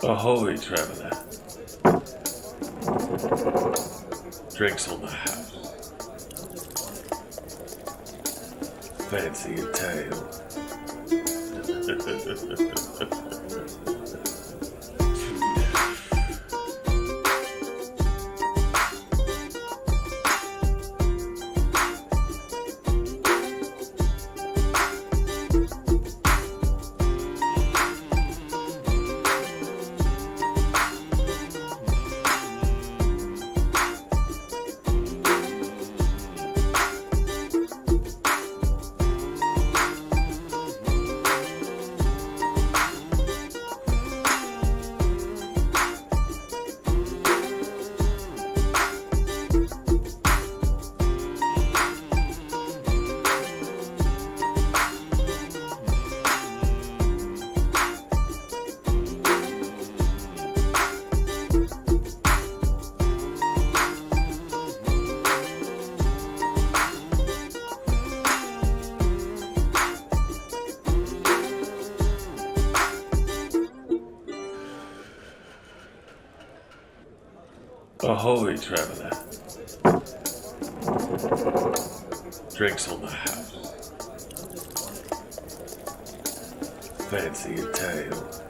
Ahoy, traveler. Drinks on the house. Fancy a tale. Ahoy, traveler. Drinks on the house. Fancy a tale.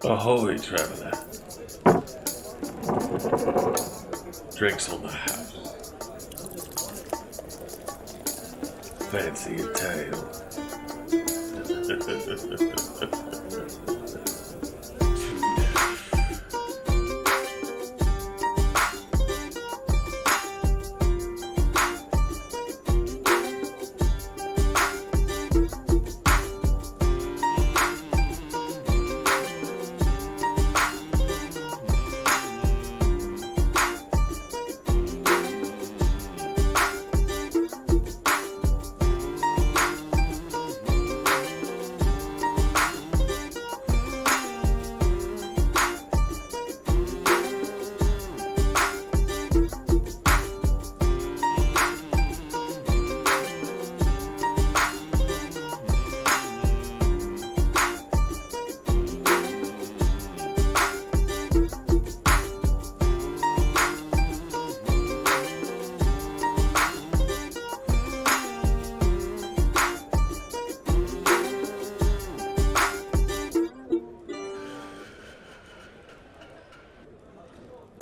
Ahoy, traveler. Drinks on the house. Fancy a tale.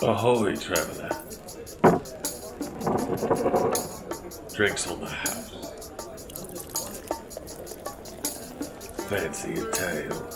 Ahoy, traveler. Drinks on the house. Fancy a tale.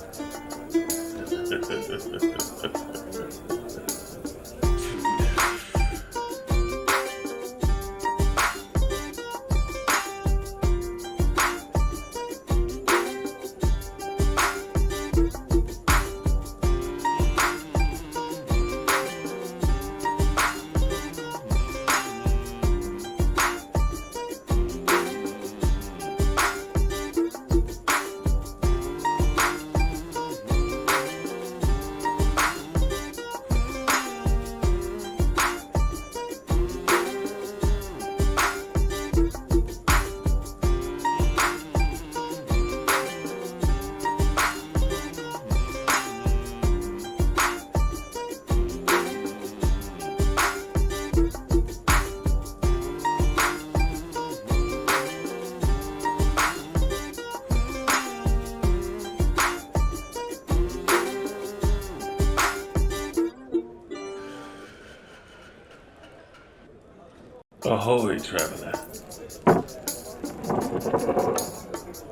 Ahoy, traveler.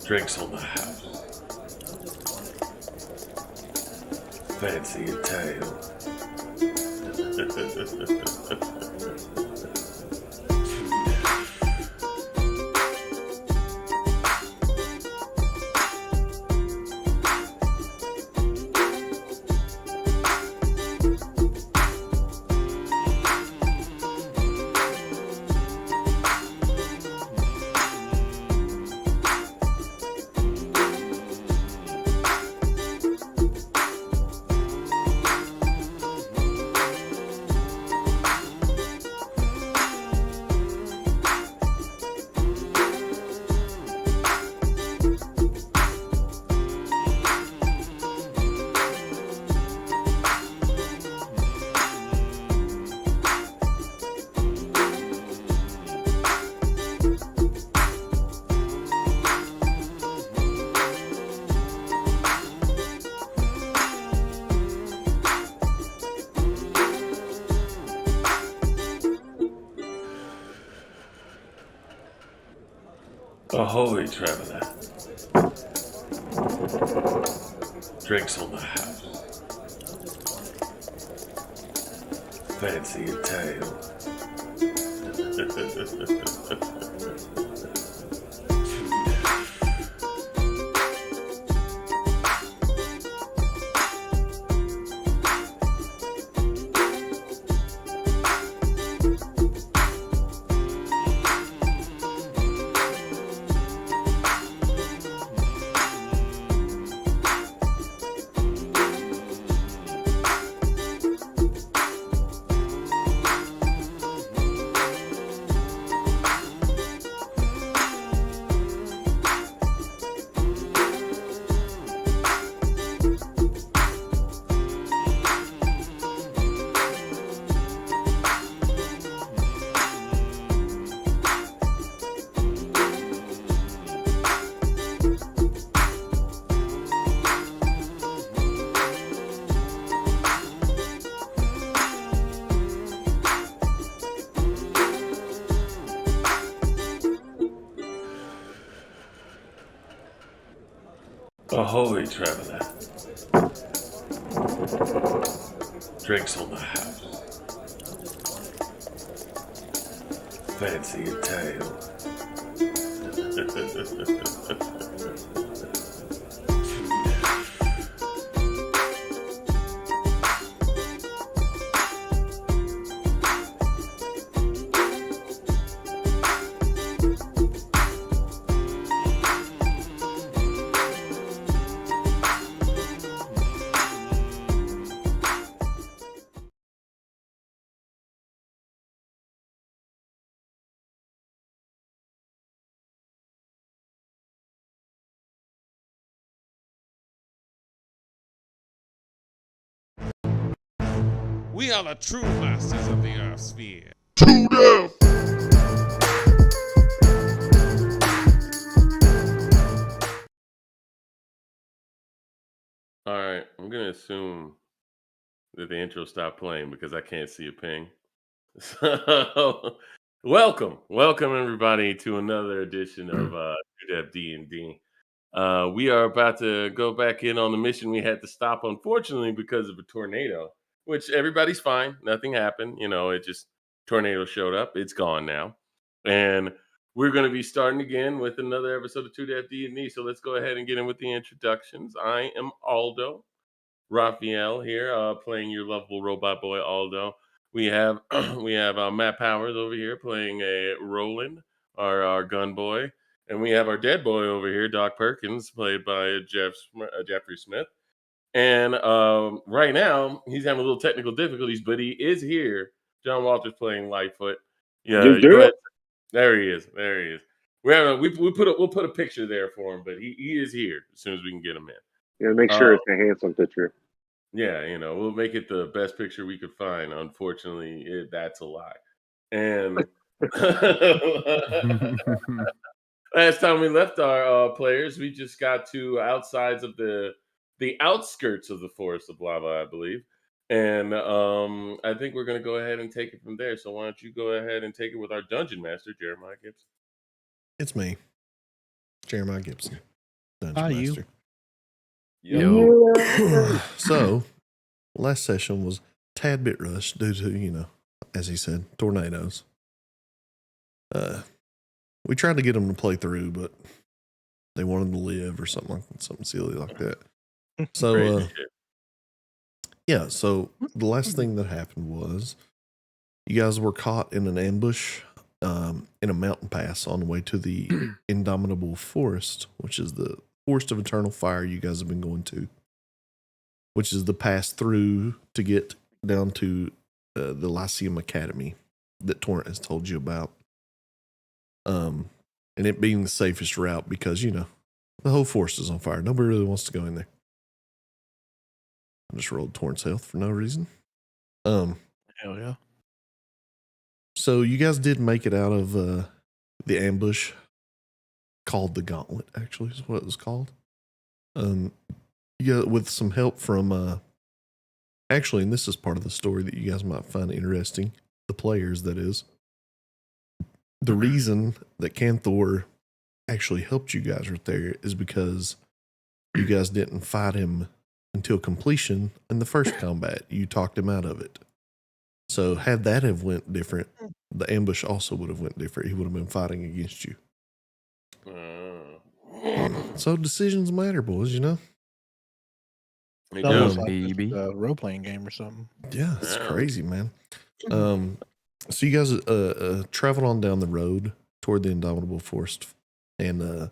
Drinks on the house. Fancy a tale. Ahoy, traveler. Drinks on the house. Fancy a tale. Ahoy, traveler. Drinks on the house. Fancy a tale. We are the true masters of the Earth sphere. To death! Alright, I'm gonna assume that the intro stopped playing because I can't see a ping. So, welcome everybody to another edition of 2 D&D. We are about to go back in on the mission we had to stop, unfortunately, because of a tornado. Which everybody's fine, nothing happened. It just tornado showed up. It's gone now, and we're going to be starting again with another episode of 2 D&D. So let's go ahead and get in with the introductions. I am Aldo. Raphael here, playing your lovable robot boy Aldo. We have Matt Powers over here playing a Roland, our gun boy, and we have our dead boy over here, Doc Perkins, played by Jeffrey Smith. And right now he's having a little technical difficulties, but he is here. John Walters playing Lightfoot. Yeah, You go do ahead. There he is. There he is. We'll put a picture there for him, but he is here as soon as we can get him in. Yeah, make sure it's a handsome picture. Yeah, we'll make it the best picture we could find. Unfortunately, that's a lie. And last time we left our players, we just got to outsides of the outskirts of the Forest of Lava, I believe. And I think we're going to go ahead and take it from there. So why don't you go ahead and take it with our dungeon master, Jeremiah Gibson? It's me, Jeremiah Gibson, Dungeon Hi, you. Master. Yo. So, last session was a tad bit rushed due to, as he said, tornadoes. We tried to get them to play through, but they wanted to live or something silly like that. So, yeah. So the last thing that happened was you guys were caught in an ambush in a mountain pass on the way to the Indomitable Forest, which is the Forest of Eternal Fire you guys have been going to, which is the pass through to get down to the Lyceum Academy that Torrent has told you about. And it being the safest route because, the whole forest is on fire. Nobody really wants to go in there. I just rolled Torrent's health for no reason. Hell yeah. So you guys did make it out of the ambush called the Gauntlet, actually, is what it was called. Yeah, with some help from actually, and this is part of the story that you guys might find interesting, the players, that is. The reason that Canthor actually helped you guys right there is because you guys didn't fight him until completion in the first combat. You talked him out of it. So had that have went different, the ambush also would have went different. He would have been fighting against you. So decisions matter, boys, It's almost like a role-playing game or something. Yeah, it's crazy, man. So you guys traveled on down the road toward the Indomitable Forest, and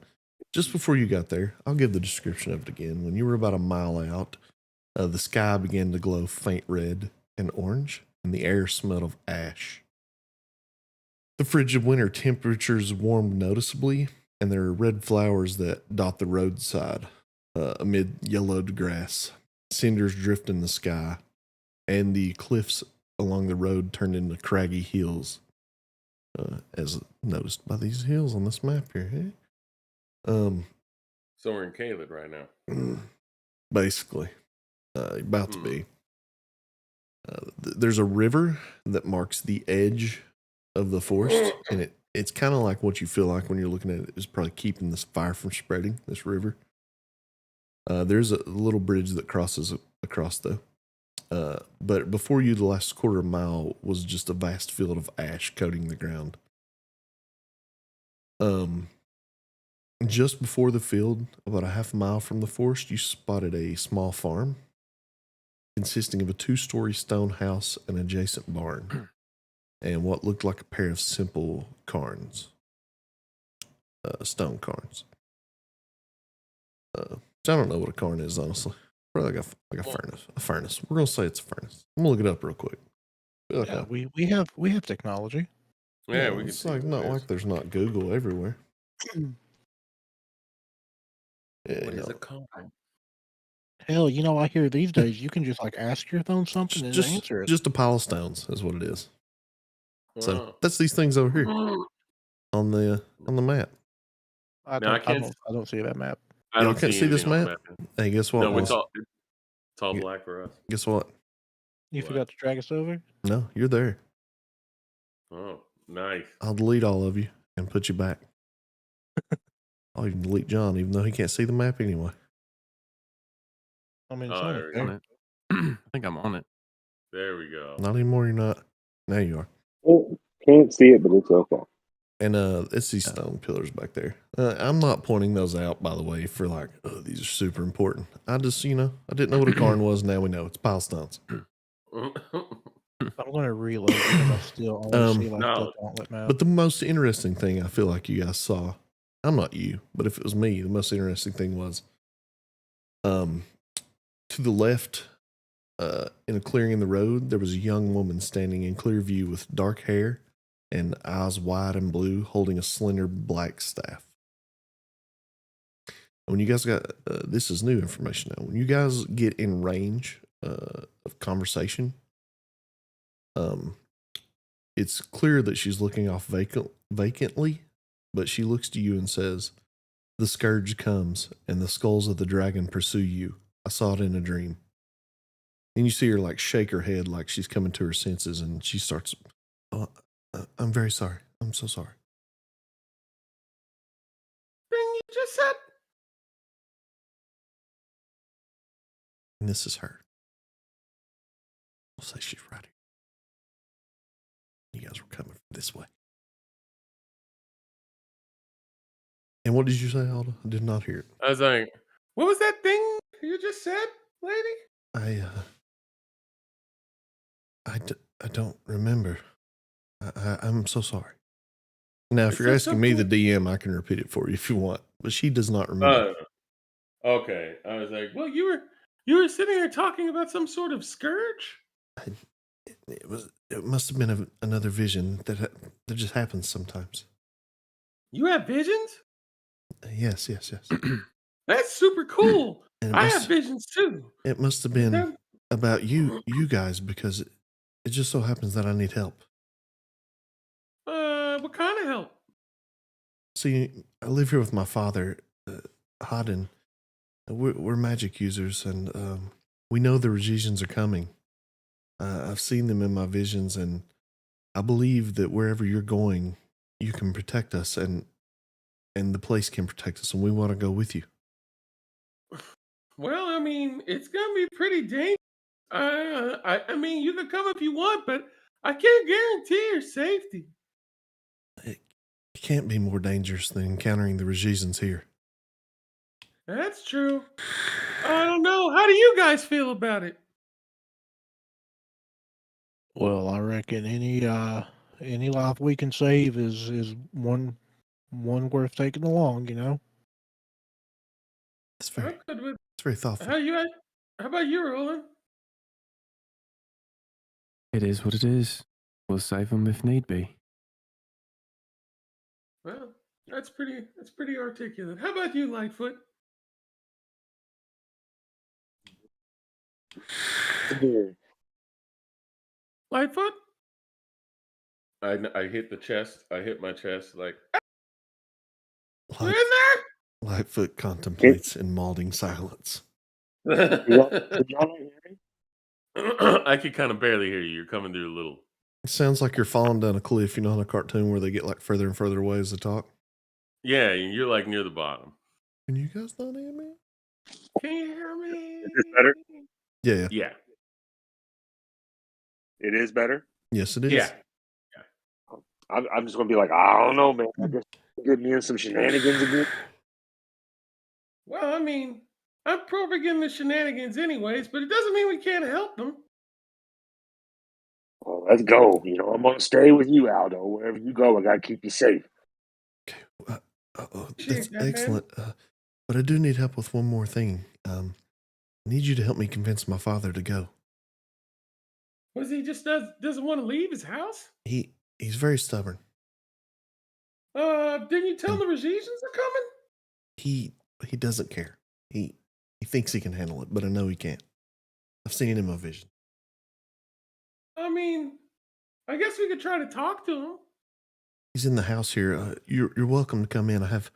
just before you got there, I'll give the description of it again. When you were about a mile out, the sky began to glow faint red and orange, and the air smelled of ash. The frigid winter temperatures warmed noticeably, and there are red flowers that dot the roadside amid yellowed grass. Cinders drift in the sky, and the cliffs along the road turned into craggy hills, as noticed by these hills on this map here. Hey? So we're in Caled right now. Basically, about to be. There's a river that marks the edge of the forest, and it's kind of like what you feel like when you're looking at it is probably keeping this fire from spreading, this river. There's a little bridge that crosses across, though. But before you, the last quarter mile was just a vast field of ash coating the ground. Just before the field, about a half mile from the forest, you spotted a small farm consisting of a 2-story stone house and adjacent barn, and what looked like a pair of simple cairns, stone cairns. So I don't know what a cairn is, honestly. Probably like a furnace. A furnace. We're gonna say it's a furnace. I'm gonna look it up real quick. Yeah, we have technology. Yeah, we it's like not like there's not Google everywhere. What is a cairn? Hell, I hear these days you can just ask your phone something and answer it. Just a pile of stones is what it is. So that's these things over here on the map. I don't see that map. I don't see this map. Hey, guess what? No, it's all black for us. Guess what? You What? forgot to drag us over? No, you're there. Oh, nice. I'll delete all of you and put you back. I'll even delete John, even though he can't see the map anyway. I mean, it's Oh, only there we fair. go. On it. I think I'm on it. There we go. Not anymore, you're not. Now you are. Oh, can't see it, but it's okay. And it's these stone pillars back there. I'm not pointing those out, by the way, for like, oh, these are super important. I just, I didn't know what a cairn was. Now we know. It's pile stones. I'm gonna reload because I still only see like the No. gauntlet map. But the most interesting thing I feel like you guys saw, I'm not you, but if it was me, the most interesting thing was to the left, in a clearing in the road, there was a young woman standing in clear view with dark hair and eyes wide and blue, holding a slender black staff. When you guys got, this is new information now. When you guys get in range of conversation, it's clear that she's looking off vacantly, but she looks to you and says, "The scourge comes, and the skulls of the dragon pursue you. I saw it in a dream." And you see her like shake her head like she's coming to her senses, and she starts, "Oh, I'm very sorry. I'm so sorry." Thing you just said. And this is her. We'll say she's right here. You guys were coming this way. And what did you say, Alda? I did not hear it. I was like, what was that thing you just said, lady? I don't remember. I'm so sorry. Now, if Is you're there asking me, the something- DM, I can repeat it for you if you want. But she does not remember. Okay. I was like, well, you were sitting there talking about some sort of scourge? It must have been another vision that just happens sometimes. You have visions? Yes. That's super cool. And I have visions too. it must have been about you guys, because it just so happens that I need help. What kind of help? See, I live here with my father, Haden. We're magic users, and we know the Regisians are coming. I've seen them in my visions, and I believe that wherever you're going, you can protect us, and the place can protect us, and we want to go with you. Well, I mean, it's gonna be pretty dangerous. I mean, you can come if you want, but I can't guarantee your safety. It can't be more dangerous than encountering the Regisians here. That's true. I don't know. How do you guys feel about it? Well, I reckon any life we can save is one worth taking along. It's I'm very good with. it's very thoughtful. How about you, Roland? It is what it is. We'll save them if need be. Well, that's pretty articulate. How about you, Lightfoot? Lightfoot? I hit the chest. I hit my chest like, you in Lightfoot contemplates in mauding silence. there? Y'all not hear me? I could kind of barely hear you. You're coming through a little. It sounds like you're falling down a cliff, in a cartoon where they get like further and further away as they talk. Yeah, you're like near the bottom. Can you guys not hear me? Can you hear me? Is this better? Yeah. Yeah. It is better. Yes, it is. Yeah. I'm just gonna be like, I don't know, man. I guess get me in some shenanigans again. Well, I mean, I'm pro begin the shenanigans anyways, but it doesn't mean we can't help them. Well, let's go. I'm gonna stay with you, Aldo. Wherever you go, I gotta keep you safe. That's Appreciate that, man. excellent. But I do need help with one more thing. I need you to help me convince my father to go. Was he just doesn't want to leave his house? He's very stubborn. Didn't you tell him the Regisians are coming? He doesn't care. He thinks he can handle it, but I know he can't. I've seen it in my vision. I mean, I guess we could try to talk to him. He's in the house here. You're welcome to come in. I have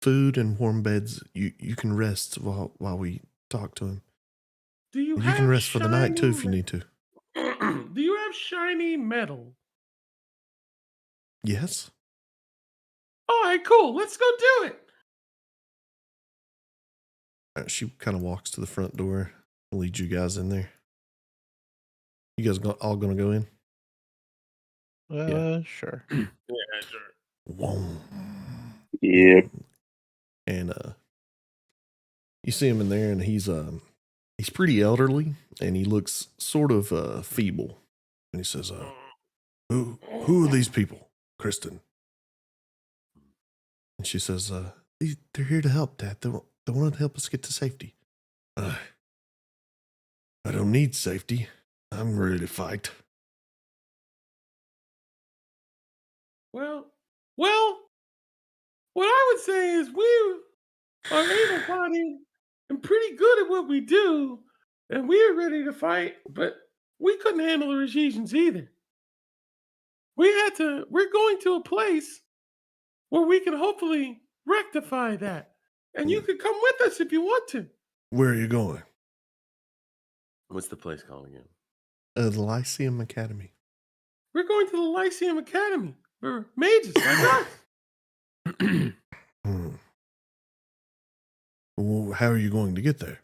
food and warm beds. You can rest while we talk to him. Do you You have can rest for the night too if you shining need to. have shiny metal? Yes. All right, cool. Let's go do it. She kind of walks to the front door and leads you guys in there. You guys all going to go in? Sure. Yeah, sure. Whoa. Yep. And you see him in there, and he's pretty elderly, and he looks sort of feeble. And he says, "Who are these people, Kristen?" And she says, "They're here to help, Dad. They want to help us get to safety." I don't need safety. I'm ready to fight. Well, what I would say is we are able-bodied and pretty good at what we do, and we are ready to fight, but we couldn't handle the Rajesians either. We're going to a place where we can hopefully rectify that. And you could come with us if you want to. Where are you going? What's the place called again? The Lyceum Academy. We're going to the Lyceum Academy for mages like us. Well, how are you going to get there?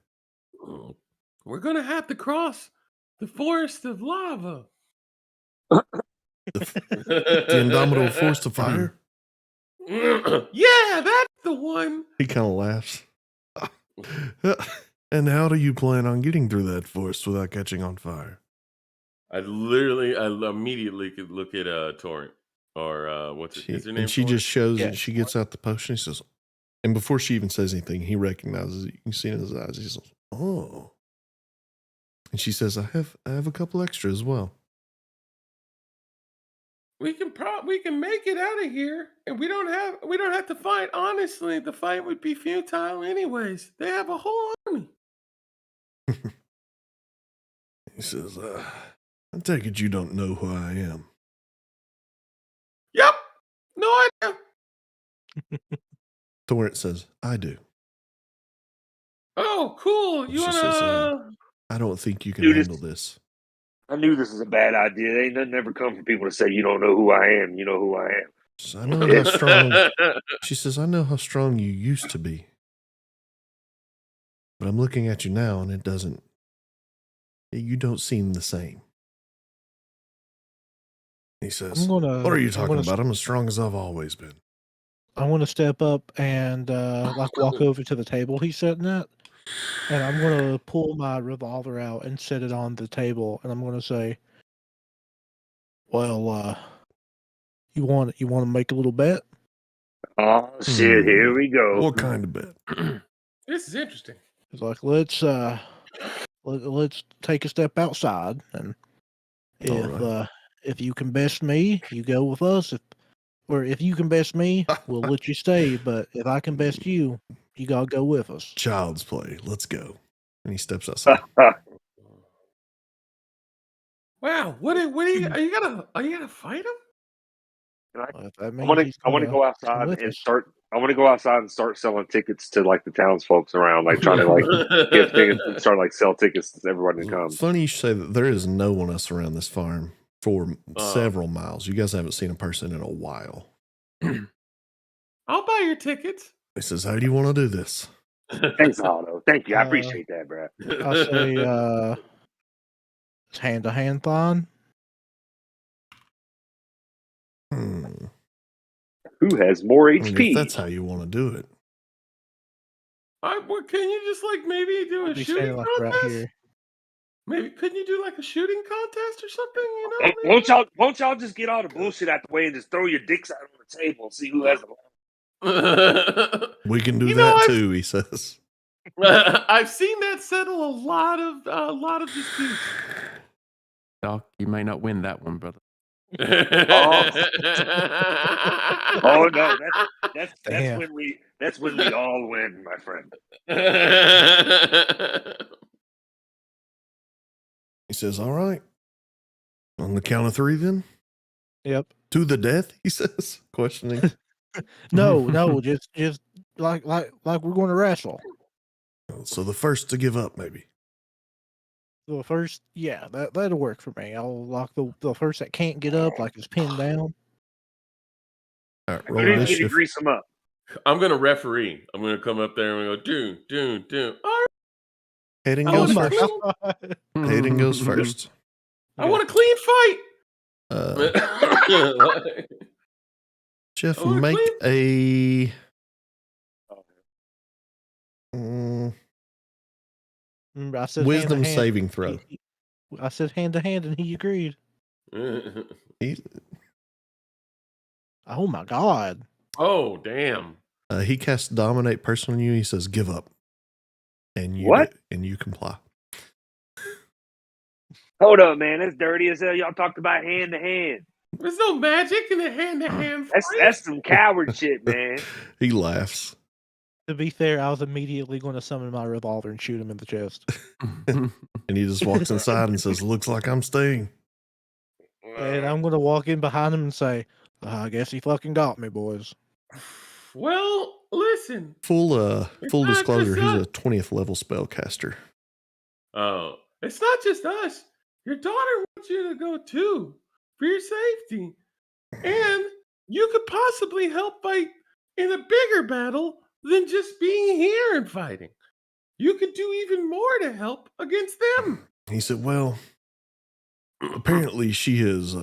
We're going to have to cross the forest of lava. The Indomitable Forest of Fire? Yeah, that's the one. He kind of laughs. And how do you plan on getting through that forest without catching on fire? I immediately could look at Torrent or what's it? Is her name? And she Torrent? just shows it. She gets out the potion. He says, and before she even says anything, he recognizes it. You can see in his eyes. He says, "Oh." And she says, I have a couple extra as well. We can make it out of here, and we don't have to fight. Honestly, the fight would be futile anyways. They have a whole army. He says, I take it you don't know who I am. Yep. No idea. Torrent says, I do. Oh, cool. You She wanna? says, I don't think you can Dude, handle this. I knew this was a bad idea. There ain't nothing ever come from people to say, you don't know who I am. You know who I am. So I know how strong. She says, I know how strong you used to be. But I'm looking at you now, and you don't seem the same. He says, what are you talking about? I'm as strong as I've always been. I want to step up and walk over to the table he's sitting at, and I'm going to pull my revolver out and set it on the table, and I'm going to say, "Well, you want to make a little bet?" Oh shit! Here we go. What kind of bet? This is interesting. It's like let's take a step outside, and if you can best me, you go with us. If you can best me, we'll let you stay. But if I can best you, you gotta go with us. Child's play. Let's go. And he steps outside. Wow. What are you gonna fight him? I want to go outside and start. I want to go outside and start selling tickets to like the townsfolk around, like trying to like give tickets and start like sell tickets to everybody to come. Funny you say that. There is no one else around this farm for several miles. You guys haven't seen a person in a while. I'll buy your tickets. He says, how do you want to do this? Thanks, Otto. Thank you. I appreciate that, bro. I say it's hand-to-hand fine. Who has more HP? I mean, if that's how you want to do it. Can you just like maybe do a shooting contest? Right here. Maybe couldn't you do like a shooting contest or something? You know, won't y'all just get all the bullshit out the way and just throw your dicks out on the table and see who has the We can do that too, he says. I've seen that settle a lot of disputes. Doc, you may not win that one, brother. Oh no, that's when we all win, my friend. He says, all right. On the count of 3 then? Yep. To the death, he says, questioning. No, just like we're going to wrestle. So the first to give up, maybe. The first, yeah, that'll work for me. I'll lock the first that can't get up, like is pinned down. All right, roll Grease, initiative. grease them up. I'm gonna referee. I'm gonna come up there and go, doom. All right, Hayden I goes want a first. clean, Hayden goes first. I want a clean fight. Jeff, I want a make clean. Remember, I said wisdom hand to hand. saving throw. I said hand to hand, and he agreed. Oh my god! Oh damn! He casts dominate person on you. He says, "Give up," and you What? and you comply. Hold up, man. That's dirty as hell. Y'all talked about hand to hand. There's no magic in a hand-to-hand fight. That's some coward shit, man. He laughs. To be fair, I was immediately going to summon my revolver and shoot him in the chest. And he just walks inside and says, "Looks like I'm staying." And I'm going to walk in behind him and say, I guess he fucking got me, boys. Well, listen. Full not disclosure, just he's us. a 20th level spellcaster. Oh, it's not just us. Your daughter wants you to go too, for your safety. And you could possibly help fight in a bigger battle than just being here and fighting. You could do even more to help against them. He said, "Well, apparently she has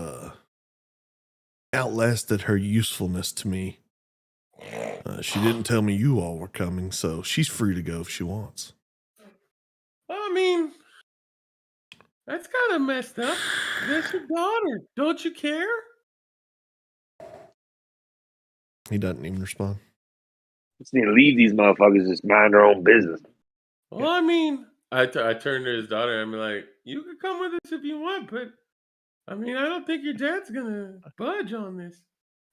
outlasted her usefulness to me. She didn't tell me you all were coming, so she's free to go if she wants." I mean, that's kind of messed up. That's your daughter. Don't you care? He doesn't even respond. Just need to leave these motherfuckers just mind their own business. Well, I mean, I turn to his daughter and I'm like, you can come with us if you want, but I mean, I don't think your dad's gonna budge on this.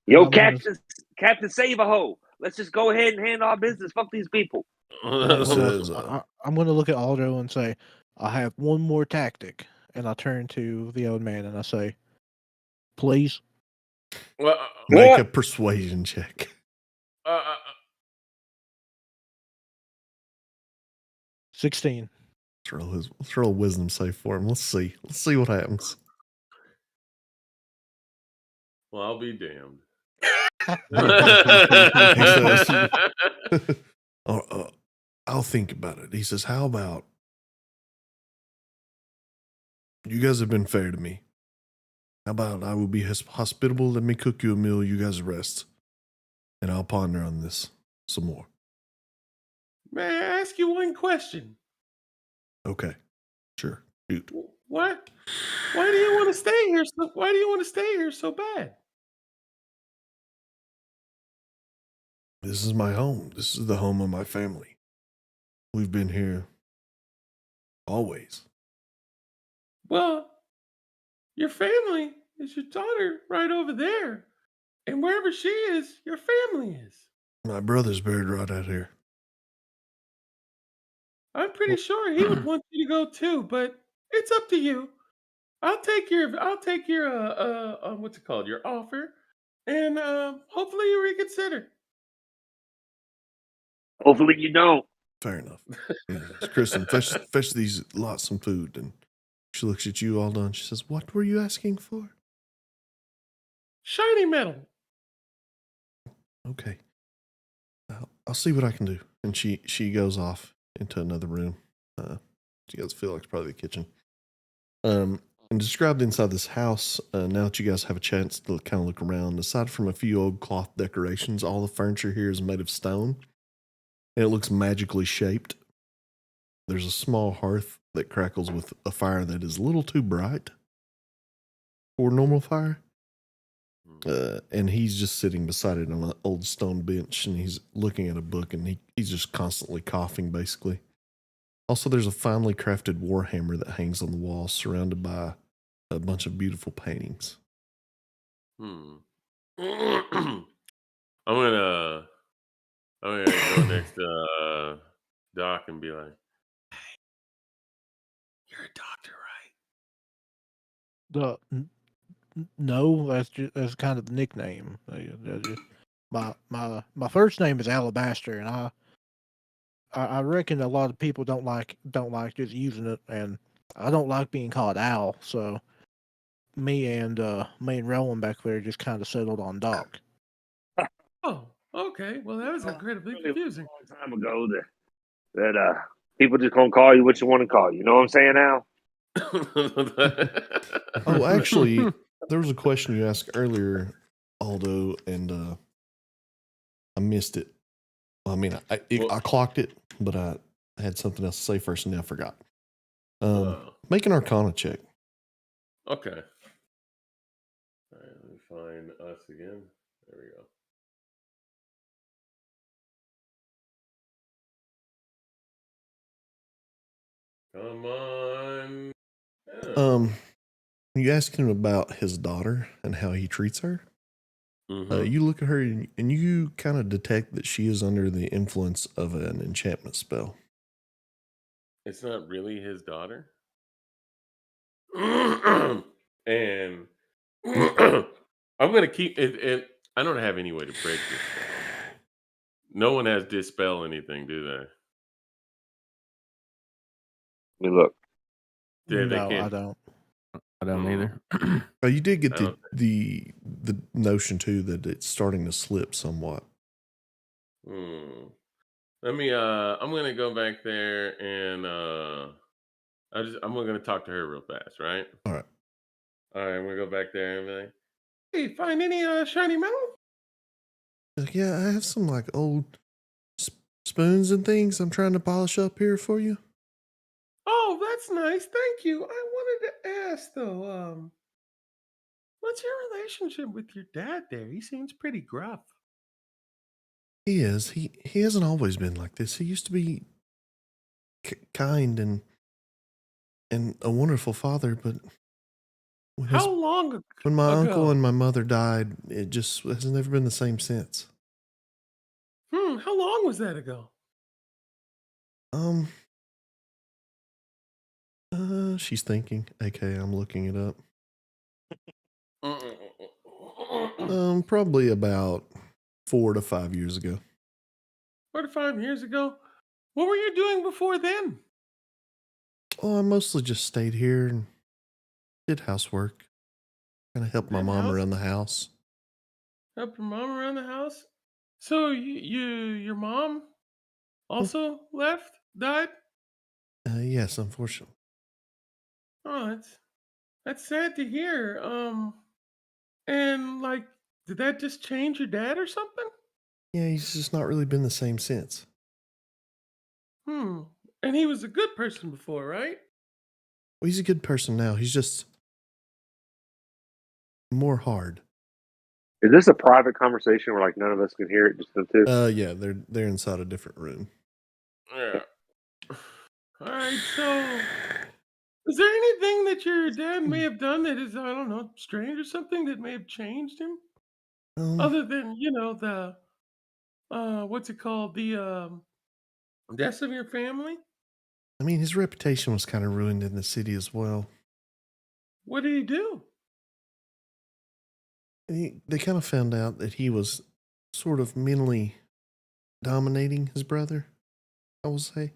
Yo, Captain Save-A-Ho. Let's just go ahead and handle our business. Fuck these people. He says, I'm going to look at Aldo and say, I have one more tactic. And I turn to the old man and I say, please. Well, make a persuasion check. 16. Let's roll a wisdom save for him. Let's see what happens. Well, I'll be damned. He says, I'll think about it. He says, how about you guys have been fair to me. How about I will be hospitable, let me cook you a meal, you guys rest. And I'll ponder on this some more. May I ask you one question? Okay. Sure. Shoot. What? Why do you want to stay here? Why do you want to stay here so bad? This is my home. This is the home of my family. We've been here always. Well, your family is your daughter right over there. And wherever she is, your family is. My brother's buried right out here. I'm pretty sure he would want you to go too, but it's up to you. I'll take your what's it called? Your offer, and hopefully you reconsider. Hopefully you don't. Fair enough. Yeah. Kristen, fetch these lots some food. And she looks at you all done. She says, what were you asking for? Shiny metal. Okay. I'll see what I can do. And she goes off into another room. You guys feel like it's probably the kitchen. And described inside this house, now that you guys have a chance to kind of look around, aside from a few old cloth decorations, all the furniture here is made of stone. And it looks magically shaped. There's a small hearth that crackles with a fire that is a little too bright for normal fire. And he's just sitting beside it on an old stone bench, and he's looking at a book, and he's just constantly coughing, basically. Also, there's a finely crafted warhammer that hangs on the wall, surrounded by a bunch of beautiful paintings. I'm gonna go next to Doc and be like, "Hey, you're a doctor, right?" No, that's kind of the nickname. My first name is Alabaster, and I reckon a lot of people don't like just using it, and I don't like being called Al, so me and Rowan back there just kind of settled on Doc. Oh, okay. Well, that was incredibly confusing. A long time ago that people just gonna call you what you want to call you. You know what I'm saying, Al? Oh, actually, there was a question you asked earlier, Aldo, and I missed it. I mean, I clocked it, but I had something else to say first, and now I forgot. Make an Arcana check. Okay. All right, let me find us again. There we go. Come on. Yeah. You ask him about his daughter and how he treats her. You look at her and you kind of detect that she is under the influence of an enchantment spell. It's not really his daughter. And I'm going to keep it. I don't have any way to break this spell. No one has dispel anything, do they? I mean, look. Yeah, no, I don't. I don't either. You did get the notion too that it's starting to slip somewhat. Let me. I'm going to go back there and I'm going to talk to her real fast, right? All right. All right. I'm going to go back there and be like, "Hey, find any shiny metal?" Like, yeah, I have some like old spoons and things I'm trying to polish up here for you. Oh, that's nice. Thank you. I wanted to ask though, what's your relationship with your dad there? He seems pretty gruff. He is. He hasn't always been like this. He used to be kind and a wonderful father, but How long ago? when my uncle and my mother died, it just has never been the same since. How long was that ago? She's thinking. Okay, I'm looking it up. Probably about 4 to 5 years ago. 4 to 5 years ago? What were you doing before then? Oh, I mostly just stayed here and did housework. Kind of helped my mom around the house. Help your mom around the house? So your mom also left? Died? Yes, unfortunately. Oh, that's sad to hear. And like, did that just change your dad or something? Yeah, he's just not really been the same since. And he was a good person before, right? Well, he's a good person now. He's just more hard. Is this a private conversation where like none of us can hear it, just them two? Yeah, they're inside a different room. Yeah. All right, so is there anything that your dad may have done that is, I don't know, strange or something that may have changed him? Other than, the what's it called? The deaths of your family? I mean, his reputation was kind of ruined in the city as well. What did he do? They kind of found out that he was sort of mentally dominating his brother, I will say.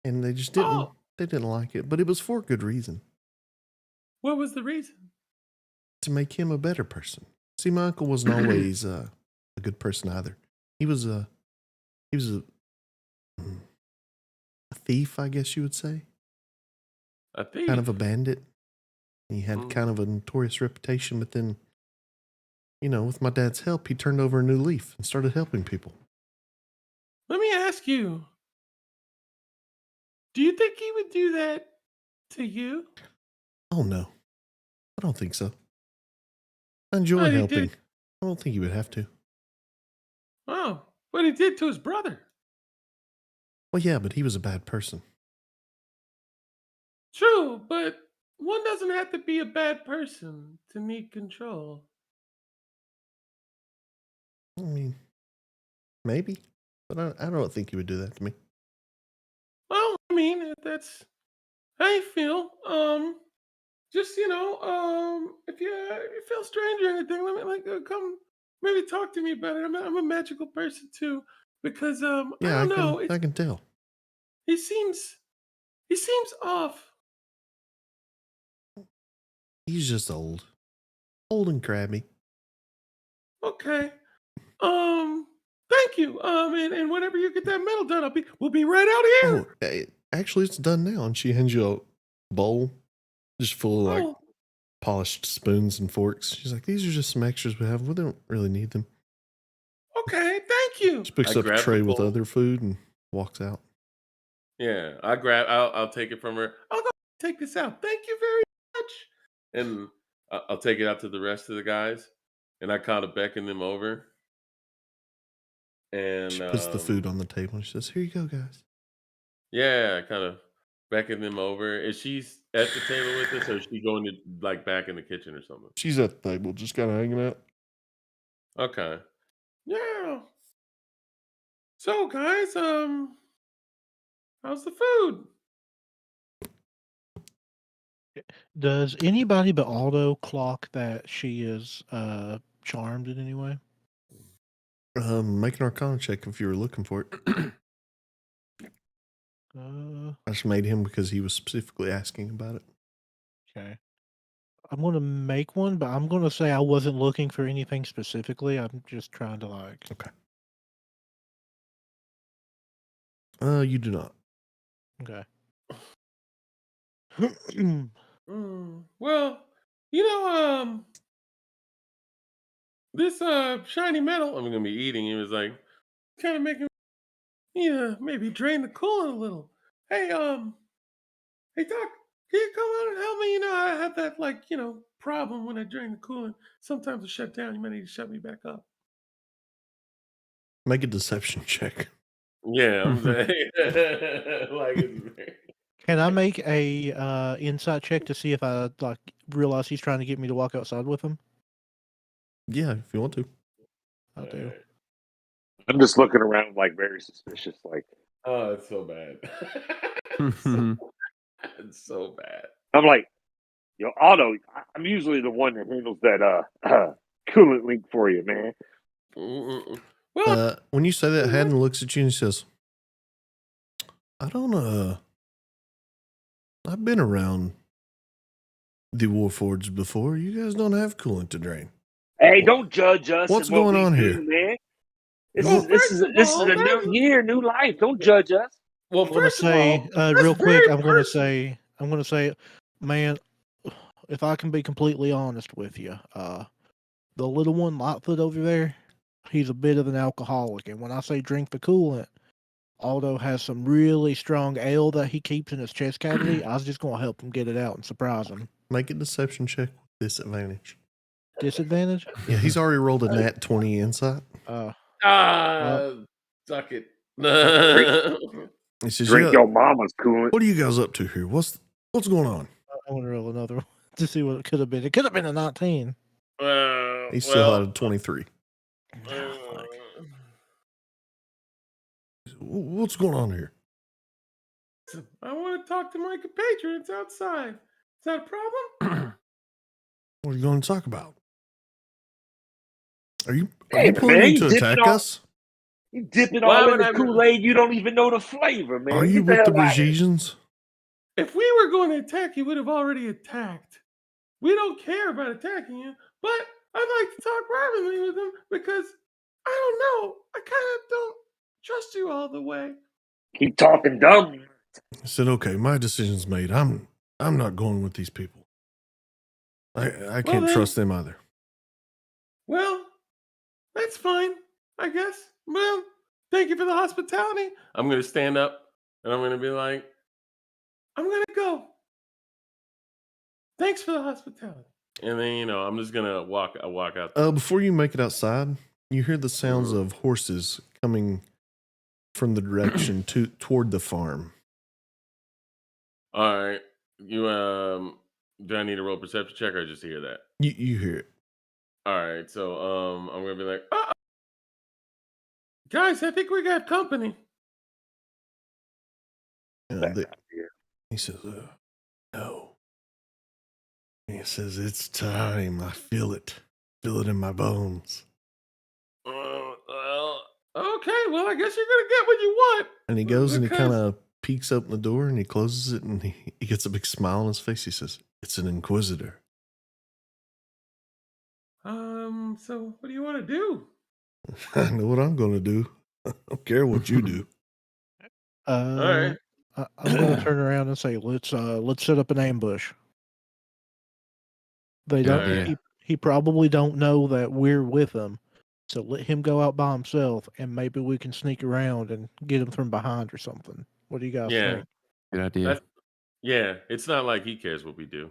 And they just didn't like it, but it was for a good reason. What was the reason? To make him a better person. See, my uncle wasn't always a good person either. He was a thief, I guess you would say. A thief? Kind of a bandit. He had kind of a notorious reputation, but then, with my dad's help, he turned over a new leaf and started helping people. Let me ask you, do you think he would do that to you? Oh, no. I don't think so. I enjoy helping. I don't think he would have to. Oh, what he did to his brother. Well, yeah, but he was a bad person. True, but one doesn't have to be a bad person to need control. I mean, maybe, but I don't think he would do that to me. Well, I mean, if that's how you feel, just if you feel strange or anything, let me come, maybe talk to me about it. I'm a magical person too, because Yeah, I don't know. I can tell. He seems off. He's just old and crabby. Okay. Thank you. And whenever you get that metal done, we'll be right out here. Oh, actually, it's done now. And she hands you a bowl just full of like polished spoons and forks. She's like, these are just some extras we have. We don't really need them. Okay, thank you. She picks up a tray with other food and walks out. Yeah, I'll take it from her. I'll go take this out. Thank you very much. And I'll take it out to the rest of the guys. And I kind of beckon them over. And she puts the food on the table and she says, here you go, guys. Yeah, I kind of beckon them over. Is she at the table with us, or is she going to like back in the kitchen or something? She's at the table, just kind of hanging out. Okay. Yeah. So guys, how's the food? Does anybody but Aldo clock that she is charmed in any way? Make an Arcana check if you were looking for it. I just made him because he was specifically asking about it. Okay. I'm going to make one, but I'm going to say I wasn't looking for anything specifically. I'm just trying to like... Okay. You do not. Okay. Well, this shiny metal I'm gonna be eating. He was like, kind of making, maybe drain the coolant a little. Hey, hey Doc, can you come out and help me? I have that problem when I drain the coolant. Sometimes it shut down. You might need to shut me back up. Make a deception check. Yeah, I'm saying Can I make a insight check to see if I like realize he's trying to get me to walk outside with him? Yeah, if you want to. I'll do. I'm just looking around like very suspicious. Like, oh, it's so bad. It's so bad. I'm like, Otto, I'm usually the one that handles that coolant leak for you, man. Well, when you say that, Haddon looks at you and says, I don't I've been around the Warforged before. You guys don't have coolant to drain. Hey, don't judge us. What's going on here, man? This is a new year, new life. Don't judge us. Well, I'm gonna say real quick. I'm gonna say, man, if I can be completely honest with you, the little one, Lightfoot over there, he's a bit of an alcoholic, and when I say drink the coolant, Aldo has some really strong ale that he keeps in his chest cavity. I was just gonna help him get it out and surprise him. Make a deception check with disadvantage. Disadvantage? Yeah, he's already rolled a nat 20 insight. Suck it. He says, drink your mama's coolant. What are you guys up to here? What's going on? I want to roll another one to see what it could have been. It could have been a 19. He still had a 23. What's going on here? I want to talk to my compatriots outside. Is that a problem? What are you going to talk about? Are you planning to attack us? You dip it all in the Kool-Aid, you don't even know the flavor, man. Are you with the Brigiesians? If we were going to attack, you would have already attacked. We don't care about attacking you, but I'd like to talk privately with them because I don't know. I kind of don't trust you all the way. Keep talking dumb. I said, okay, my decision's made. I'm not going with these people. I can't trust them either. Well, that's fine, I guess. Well, thank you for the hospitality. I'm going to stand up and I'm going to be like, I'm going to go. Thanks for the hospitality. And then, I'm just going to walk out. Before you make it outside, you hear the sounds of horses coming from the direction toward the farm. All right. Do I need to roll a perception check or just hear that? You hear it. All right. So, I'm going to be like, guys, I think we got company. He says, no. He says, it's time. I feel it. Feel it in my bones. Okay. Well, I guess you're going to get what you want. And he goes and he kind of peeks open the door and he closes it and he gets a big smile on his face. He says, it's an inquisitor. So what do you want to do? I know what I'm going to do. I don't care what you do. All right. I'm going to turn around and say, let's set up an ambush. They Good don't. idea. He probably don't know that we're with him, so let him go out by himself, and maybe we can sneak around and get him from behind or something. What do you guys Yeah. think? Good idea. That's yeah. It's not like he cares what we do.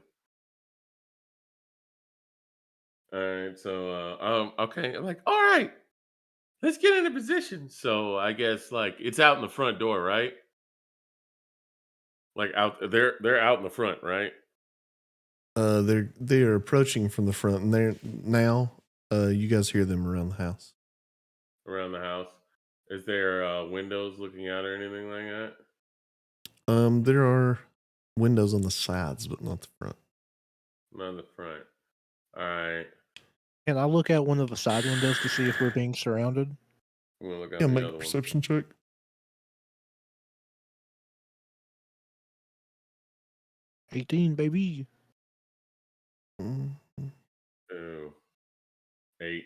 All right. So okay. I'm like, all right, let's get into position. So I guess like it's out in the front door, right? Like out they're out in the front, right? They're approaching from the front, and they're now. You guys hear them around the house. Around the house. Is there windows looking out or anything like that? There are windows on the sides, but not the front. Not in the front. All right. Can I look out one of the side windows to see if we're being surrounded? I'm gonna look out Yeah, the make a other one. perception check. 18, baby. Mm, Ooh. 8.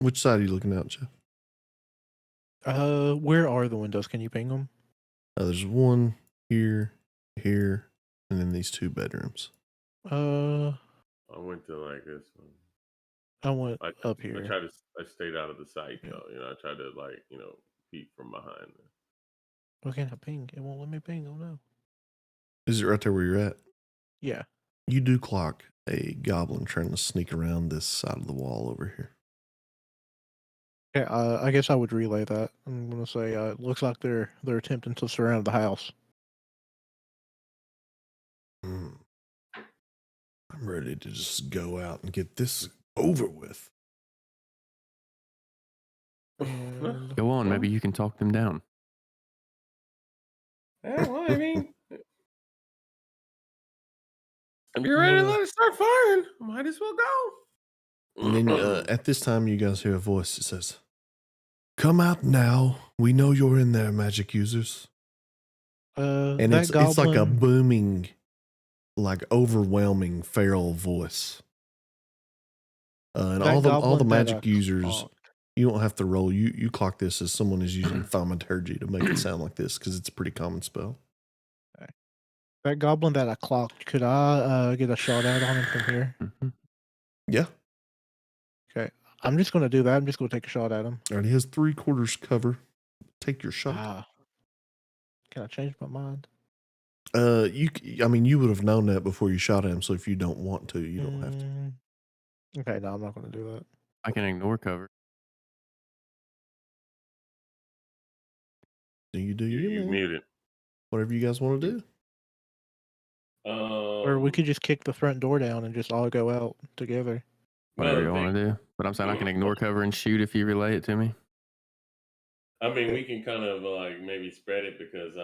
Which side are you looking at, Jeff? Where are the windows? Can you ping them? There's one here, here, and then these two bedrooms. I I went to like this one. went I up here. I stayed out of the sight Yeah. though. I tried to like, peek from behind. Why can't I ping? It won't let me ping. Oh no. Is it right there where you're at? Yeah. You do clock a goblin trying to sneak around this side of the wall over here. Okay. I guess I would relay that. I'm gonna say it looks like they're attempting to surround the house. I'm ready to just go out and get this over with. And Go on. Maybe you can talk them down. Well, I mean, if you're ready to let us start firing, might as well go. And then at this time, you guys hear a voice that says, "Come out now. We know you're in there, magic users." And that it's like a goblin- booming, like overwhelming feral voice. And that all the goblin that magic I users, clocked- you don't have to roll. You clock this as someone is using thaumaturgy to make it sound like this because it's a pretty common spell. That goblin that I clocked, could I get a shot out on him from here? Mhm. Yeah. Okay. I'm just gonna do that. I'm just gonna take a shot at him. All right, he has 3/4 cover. Take your shot. Can I change my mind? You would have known that before you shot at him. So if you don't want to, you don't have to. Okay, no, I'm not gonna do that. I can ignore cover. Do you You man? muted. Whatever you guys want to do. Or we could just kick the front door down and just all go out together. Whatever you want to do. But I'm saying I can ignore cover and shoot if you relay it to me. I mean, we can kind of like maybe spread it because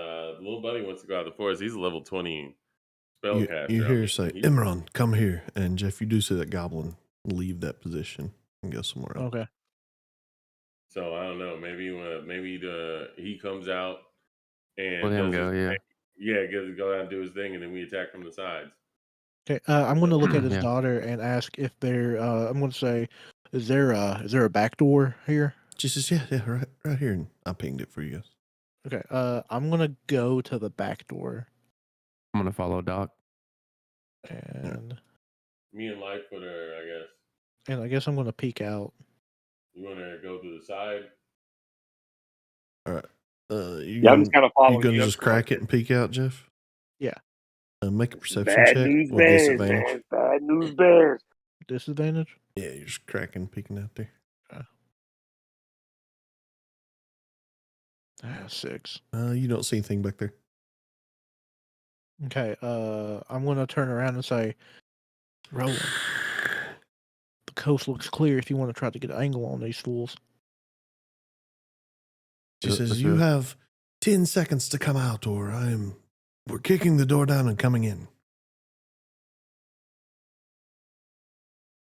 little buddy wants to go out the forest. He's a level 20 spellcaster. You hear her say, "Imran, come here," and Jeff, you do see that goblin leave that position and go somewhere else. Okay. So I don't know. Maybe he comes out and Let him does go. his Yeah. thing. Yeah, go out and do his thing, and then we attack from the sides. Okay. I'm gonna look at his Yeah. daughter and ask if there. I'm gonna say, is there a back door here? She says, "Yeah, right here," and I pinged it for you guys. Okay. I'm gonna go to the back door I'm going to follow Doc. and Me and Lightfooter, I guess. and I guess I'm gonna peek out. You want to go to the side? All right. I'm just kind of following You gonna you. just crack it and peek out, Jeff? Yeah. Make a perception Bad check news with bears, disadvantage. man. Bad news bears. Disadvantage. Yeah, you're just cracking, peeking out there. 6. You don't see anything back there. Okay. I'm gonna turn around and say, Roland, the coast looks clear. If you want to try to get an angle on these fools. She says, "You have 10 seconds to come out, or we're kicking the door down and coming in."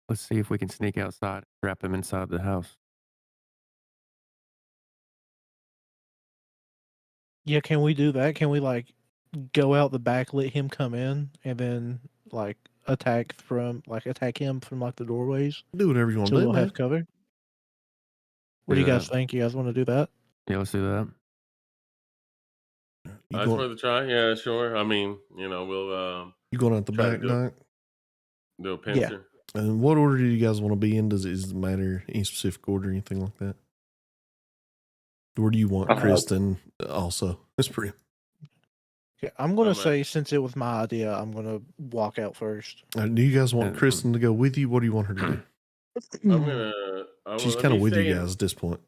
Let's see if we can sneak outside, trap him inside the house. Yeah, can we do that? Can we like go out the back, let him come in, and then like attack him from like the doorways. Do whatever you want So to do, we'll man. have cover. What do you guys think? You guys want to do that? Yeah, let's do that. That's worth a try. Yeah, sure. I mean, we'll you going out the back, Doc? Do a pincer. Yeah. And what order do you guys want to be in? Does it matter any specific order or anything like that? Or do you want Kristen also? That's pretty. Yeah, I'm gonna say since it was my idea, I'm gonna walk out first. Do you guys want Kristen to go with you? What do you want her to do? She's kind of with you guys at this point.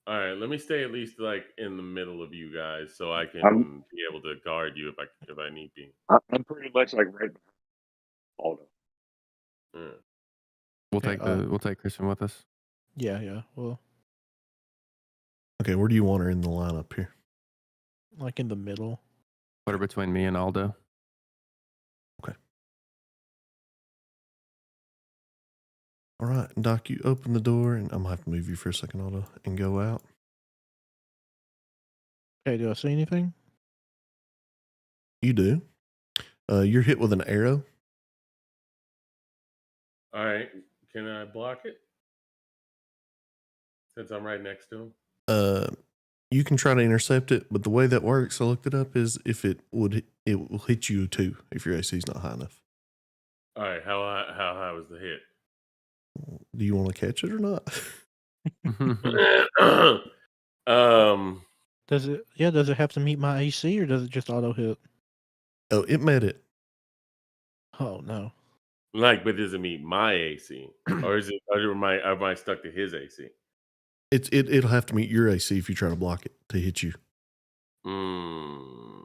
All right, let me stay at least like in the middle of you guys, so I can be able to guard you if I need be. I'm pretty much like right behind Aldo. Yeah. We'll take Christian with us. Yeah. Well, okay, where do you want her in the lineup here? Like in the middle. Put her between me and Aldo. Okay. All right, Doc, you open the door, and I'm gonna have to move you for a second, Aldo, and go out. Okay, do I see anything? You do. You're hit with an arrow. All right, can I block it? Since I'm right next to him. You can try to intercept it, but the way that works, I looked it up, is if it will hit you too if your AC is not high enough. All right, how high was the hit? Do you want to catch it or not? Does it have to meet my AC or does it just auto hit? Oh, it met it. Oh no. But does it meet my AC? Or am I stuck to his AC? It'll have to meet your AC if you try to block it to hit you. I'm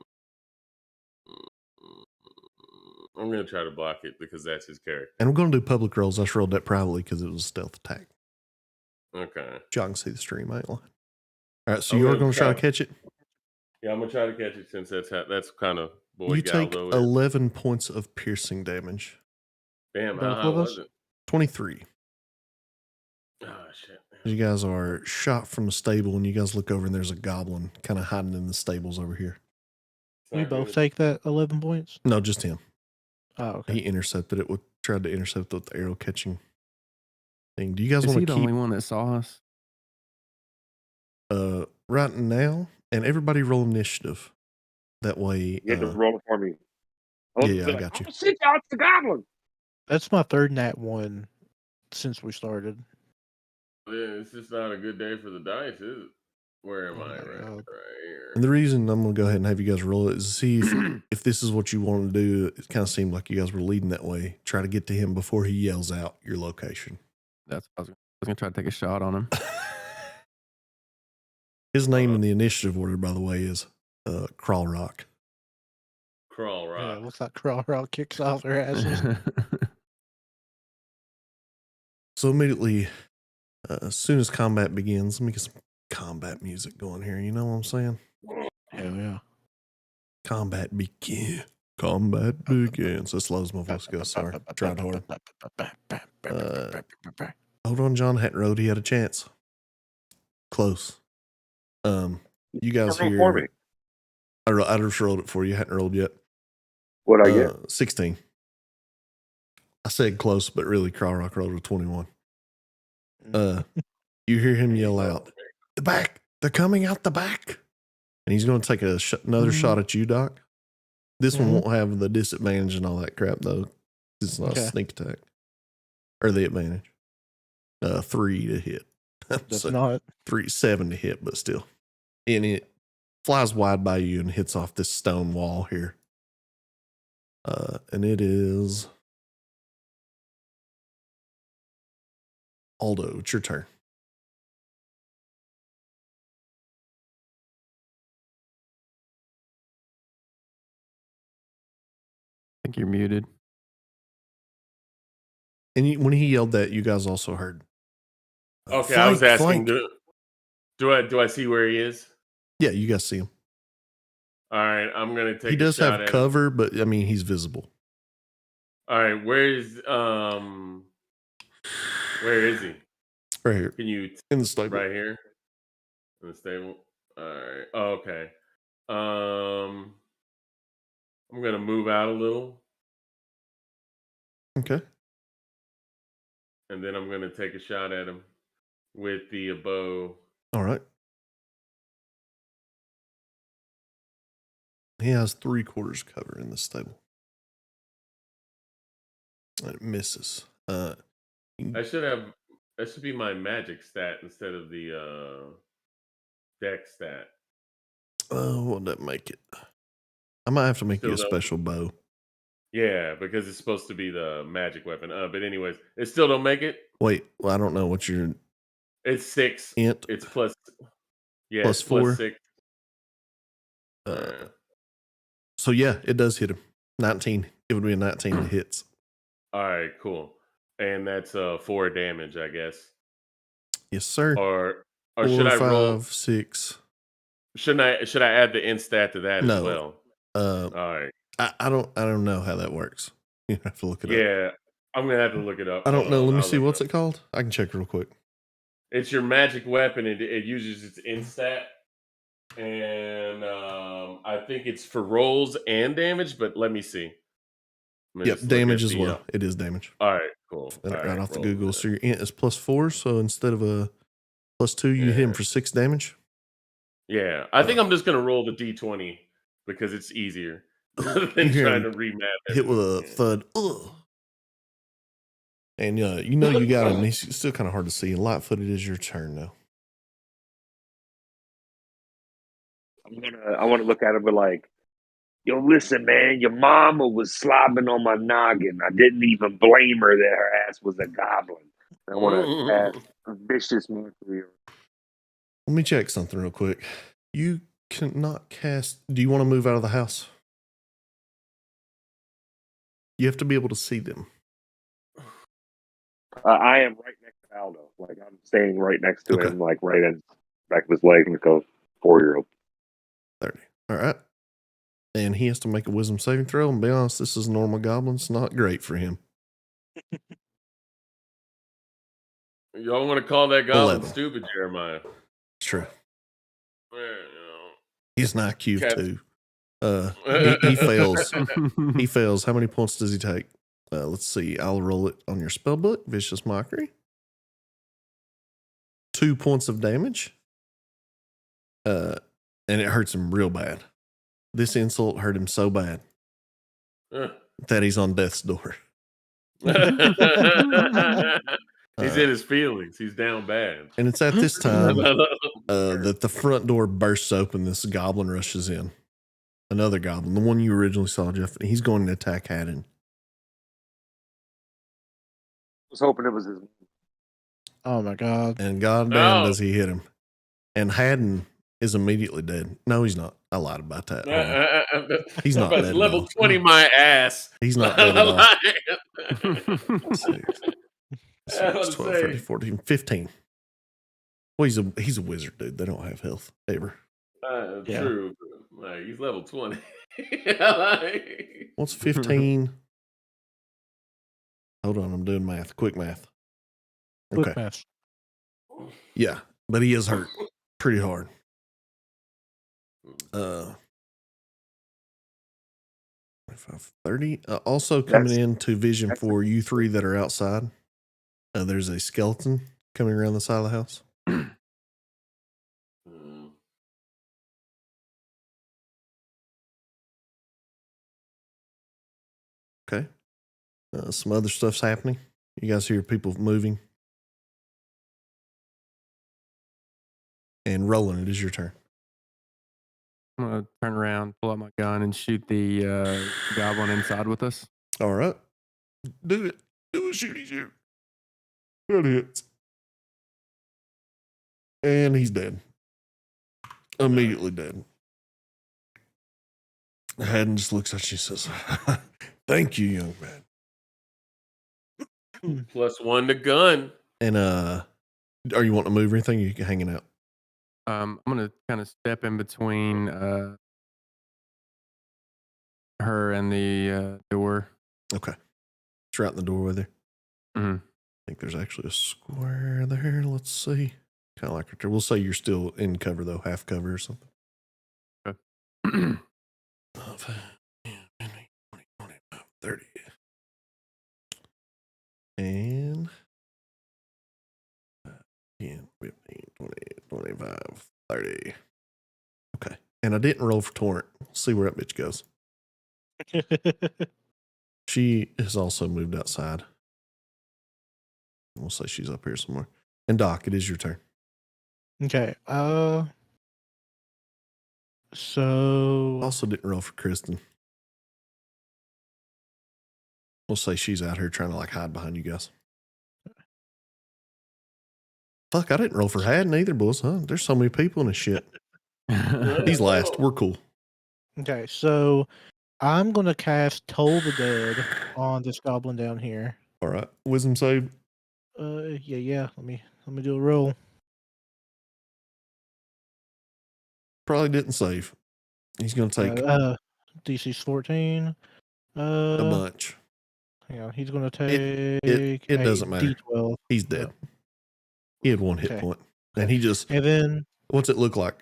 going to try to block it because that's his character. And I'm going to do public rolls. I just rolled that privately because it was a stealth attack. Okay. Y'all can see the stream, I ain't lying. All right, so you're going to try to catch it? Yeah, I'm going to try to catch it since that's kind of boy You take Galdo 11 points of piercing damage. Damn, how high was it? 23. Oh, shit. You guys are shot from a stable, and you guys look over, and there's a goblin kind of hiding in the stables over here. We both take that 11 points? No, just him. Oh, okay. He intercepted it tried to intercept with the arrow catching thing. Do you guys want to keep... Is he the only one that saw us? Right now, and everybody roll initiative. That way... You have to roll it for me. Yeah, I got you. Shit, y'all, it's the goblin! That's my third nat 1 since we started. Yeah, it's just not a good day for the dice, is it? Where am I? Right here. And the reason I'm going to go ahead and have you guys roll it is to see if this is what you want to do. It kind of seemed like you guys were leading that way. Try to get to him before he yells out your location. I was going to try to take a shot on him. His name in the initiative order, by the way, is Crawl Rock. Crawl Rock. Yeah, it looks like Crawl Rock kicks off their asses. So immediately, as soon as combat begins, let me get some combat music going here. You know what I'm saying? Hell yeah. Combat begin. Combat begins. So slow as my voice goes. Sorry. Tried hard. Hold on, John. Hadn't rolled. He had a chance. Close. You guys here. For me. I just rolled it for you. Hadn't rolled yet. What'd I get? 16. I said close, but really, Crawl Rock rolled a 21. You hear him yell out, "The back! They're coming out the back!" And he's going to take another shot at you, Doc. This one won't have the disadvantage and all that crap, though. It's not a sneak attack. Or the advantage. 3 to hit. That's not 7 to hit, but still. And it flies wide by you and hits off this stone wall here. And it is Aldo. It's your turn. I think you're muted. And when he yelled that, you guys also heard. Okay, I was asking, do I see where he is? Yeah, you guys see him. All right, I'm gonna take. He does have cover, but I mean, he's visible. All right, where is he? Right here. Can you in the stable? Right here in the stable. All right. Oh, okay. I'm gonna move out a little. Okay. And then I'm gonna take a shot at him with the bow. All right. He has 3/4 cover in this table. It misses. That should be my magic stat instead of the deck stat. What would that make it? I might have to make you a Still don't. special bow. Yeah, because it's supposed to be the magic weapon. But anyways, it still don't make it. Wait, well, I don't know what your It's 6. int. It's plus. Yeah, Plus it's plus 4? 6. So yeah, it does hit him. 19. It would be a 19 that hits. All right, cool. And that's 4 damage, I guess. Yes, sir. Or 4, should I 5, roll? 6. Should I add the int stat to that No. as well? All right. I don't know how that works. You have to look it up. Yeah, I'm gonna have to look it up. I don't know. Let me I'll see. look What's up. it called? I can check real quick. It's your magic weapon. It uses its int stat, and I think it's for rolls and damage. But let me see. Yep, damage as well. It is damage. All right, cool. Right off the Google. So your int is +4. So instead of a +2, you hit him for 6 damage. Yeah, I think I'm just gonna roll the d20 because it's easier than trying to remap. Hit with a thud. Ugh. And you know you got him. He's still kind of hard to see. Light-footed is your turn now. I want to look at him and like, yo, listen, man, your mama was slobbing on my noggin. I didn't even blame her that her ass was a goblin. I want to ask a vicious man for you. Let me check something real quick. You cannot cast. Do you want to move out of the house? You have to be able to see them. I am right next to Aldo. Like I'm staying right next to him, like right in back of his leg, like a 4-year-old. 30. All right. And he has to make a wisdom saving throw. And be honest, this is a normal goblin. It's not great for him. Y'all want to call that goblin 11. stupid, Jeremiah? It's true. Well, He's an IQ 2. He fails. He fails. How many points does he take? Let's see. I'll roll it on your spell book. Vicious Mockery. 2 points of damage. And it hurts him real bad. This insult hurt him so bad that he's on death's door. He's in his feelings. He's down bad. And it's at this time that the front door bursts open. This goblin rushes in. Another goblin, the one you originally saw, Jeff. He's going to attack Haddon. I was hoping it was his. Oh my god! And goddamn, does he hit him? And Haddon is immediately dead. No, he's not. I lied about that. He's not dead. Level 20, my ass. He's not dead at all. 12, 13, 14, 15. Well, he's a wizard, dude. They don't have health ever. True. Like, he's level 20. What's 15? Hold on, I'm doing math. Quick math. Okay. Quick math. Yeah, but he is hurt pretty hard. 30. Also coming into vision for you three that are outside. There's a skeleton coming around the side of the house. Okay. Some other stuff's happening. You guys hear people moving. And Roland, it is your turn. I'm going to turn around, pull out my gun, and shoot the goblin inside with us. All right. Do it. Do a shooty shoot. That hits. And he's dead. Immediately dead. Haddon just looks at you and says, thank you, young man. +1 to gun. And are you wanting to move or anything? Or you hanging out? I'm going to kind of step in between her and the door. Okay. It's right in the door with her. Mm-hmm. I think there's actually a square there. Let's see. Kind of like her. We'll say you're still in cover, though, half cover or something. Okay. 5, 10, 20, 25, 30. and 10, 15, 20, 25, 30. Okay. And I didn't roll for Torrent. Let's see where that bitch goes. She has also moved outside. We'll say she's up here somewhere. And Doc, it is your turn. Okay. So Also didn't roll for Kristen. We'll say she's out here trying to like hide behind you guys. Fuck, I didn't roll for Haddon either, boys, huh? There's so many people in this shit. He's last. We're cool. okay, so I'm gonna cast Toll the Dead on this goblin down here. All right. Wisdom save. Yeah. Let me do a roll. Probably didn't save. He's going to take DC's 14. a bunch. Hang on, he's gonna take It a doesn't matter. D12. He's dead. He had one hit Okay. point. And he just, And then what's it look like?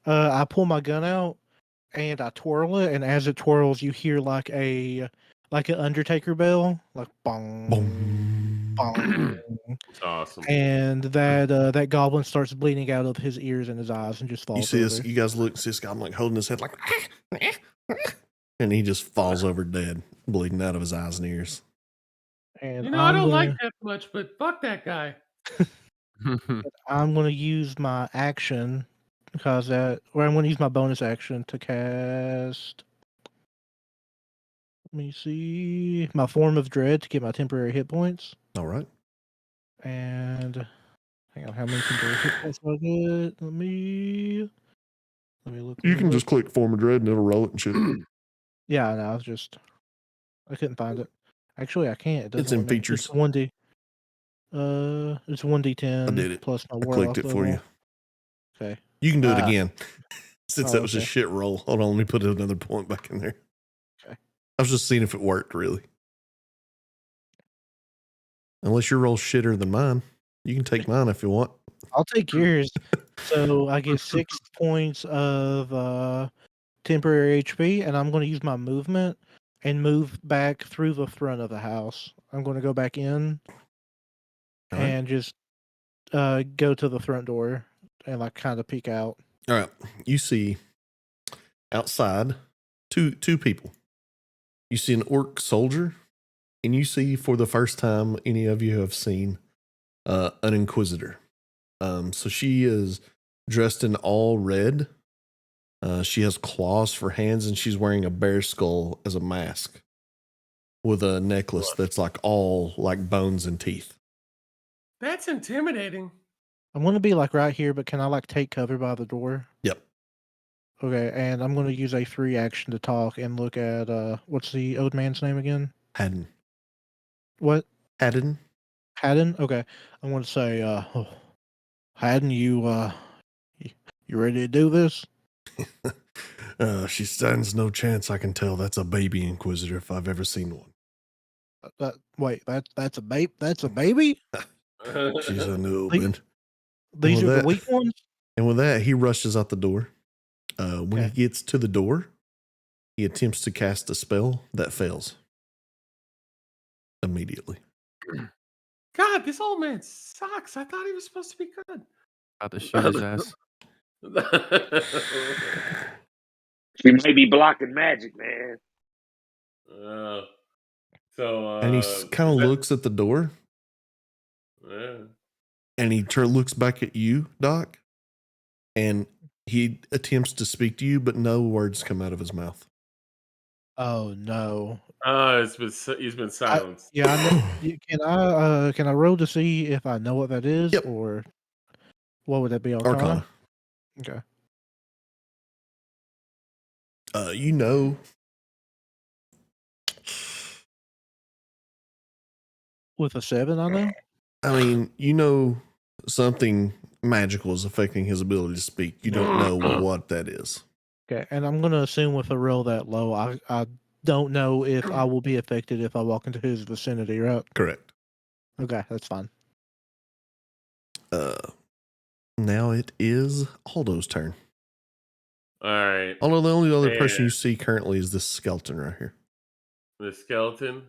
I pull my gun out and I twirl it, and as it twirls, you hear like an Undertaker bell, like bong, Boom. bong. It's awesome. And that goblin starts bleeding out of his ears and his eyes and just falls You see this, over. you guys look, see this guy like holding his head like, and he just falls over dead, bleeding out of his eyes and ears. And I don't like that much, but fuck that guy. I'm gonna use my action because I'm gonna use my bonus action to cast. Let me see my Form of Dread to get my temporary hit points. All right. And hang on, how many temporary hit points do I get? Let me look. You can just click Form of Dread and it'll roll it and shit. Yeah, no, I couldn't find it. Actually, I can't. It doesn't It's in let me. features. It's 1D. It's 1d10 I did it. plus my I warlock clicked it for level. you. Okay. You can do it again. Since that was a okay. shit roll. Hold on, let me put another point back in there. Okay. I was just seeing if it worked, really. Unless your roll's shitter than mine. You can take mine if you want. I'll take yours. So I get 6 points of temporary HP, and I'm going to use my movement and move back through the front of the house. I'm going to go back in and just go to the front door and like kind of peek out. All right. You see outside two people. You see an orc soldier, and you see for the first time any of you have seen an inquisitor. So she is dressed in all red. She has claws for hands, and she's wearing a bear skull as a mask with a necklace that's like all like bones and teeth. That's intimidating. I'm going to be like right here, but can I like take cover by the door? Yep. Okay, and I'm going to use a free action to talk and look at what's the old man's name again? Haddon. What? Haddon? Haddon? Okay. I'm going to say Haddon, you ready to do this? She stands no chance, I can tell. That's a baby inquisitor if I've ever seen one. Wait, that's a babe. That's a baby. She's a newbie. These are the weak ones. And with that, he rushes out the door. When he gets to the door, he attempts to cast a spell that fails immediately. God, this old man sucks. I thought he was supposed to be good. About to shoot his ass. She may be blocking magic, man. And he kind of looks at the door. And he looks back at you, Doc. And he attempts to speak to you, but no words come out of his mouth. Oh no! He's been silenced. Can I roll to see if I know what that is, or what would that be? Arcana. Okay. You know. With a 7, I know. I mean, you know something magical is affecting his ability to speak. You don't know what that is. Okay, and I'm gonna assume with a roll that low, I don't know if I will be affected if I walk into his vicinity, right? Correct. Okay, that's fine. Now it is Aldo's turn. All right. Although the only other person you see currently is this skeleton right here. The skeleton.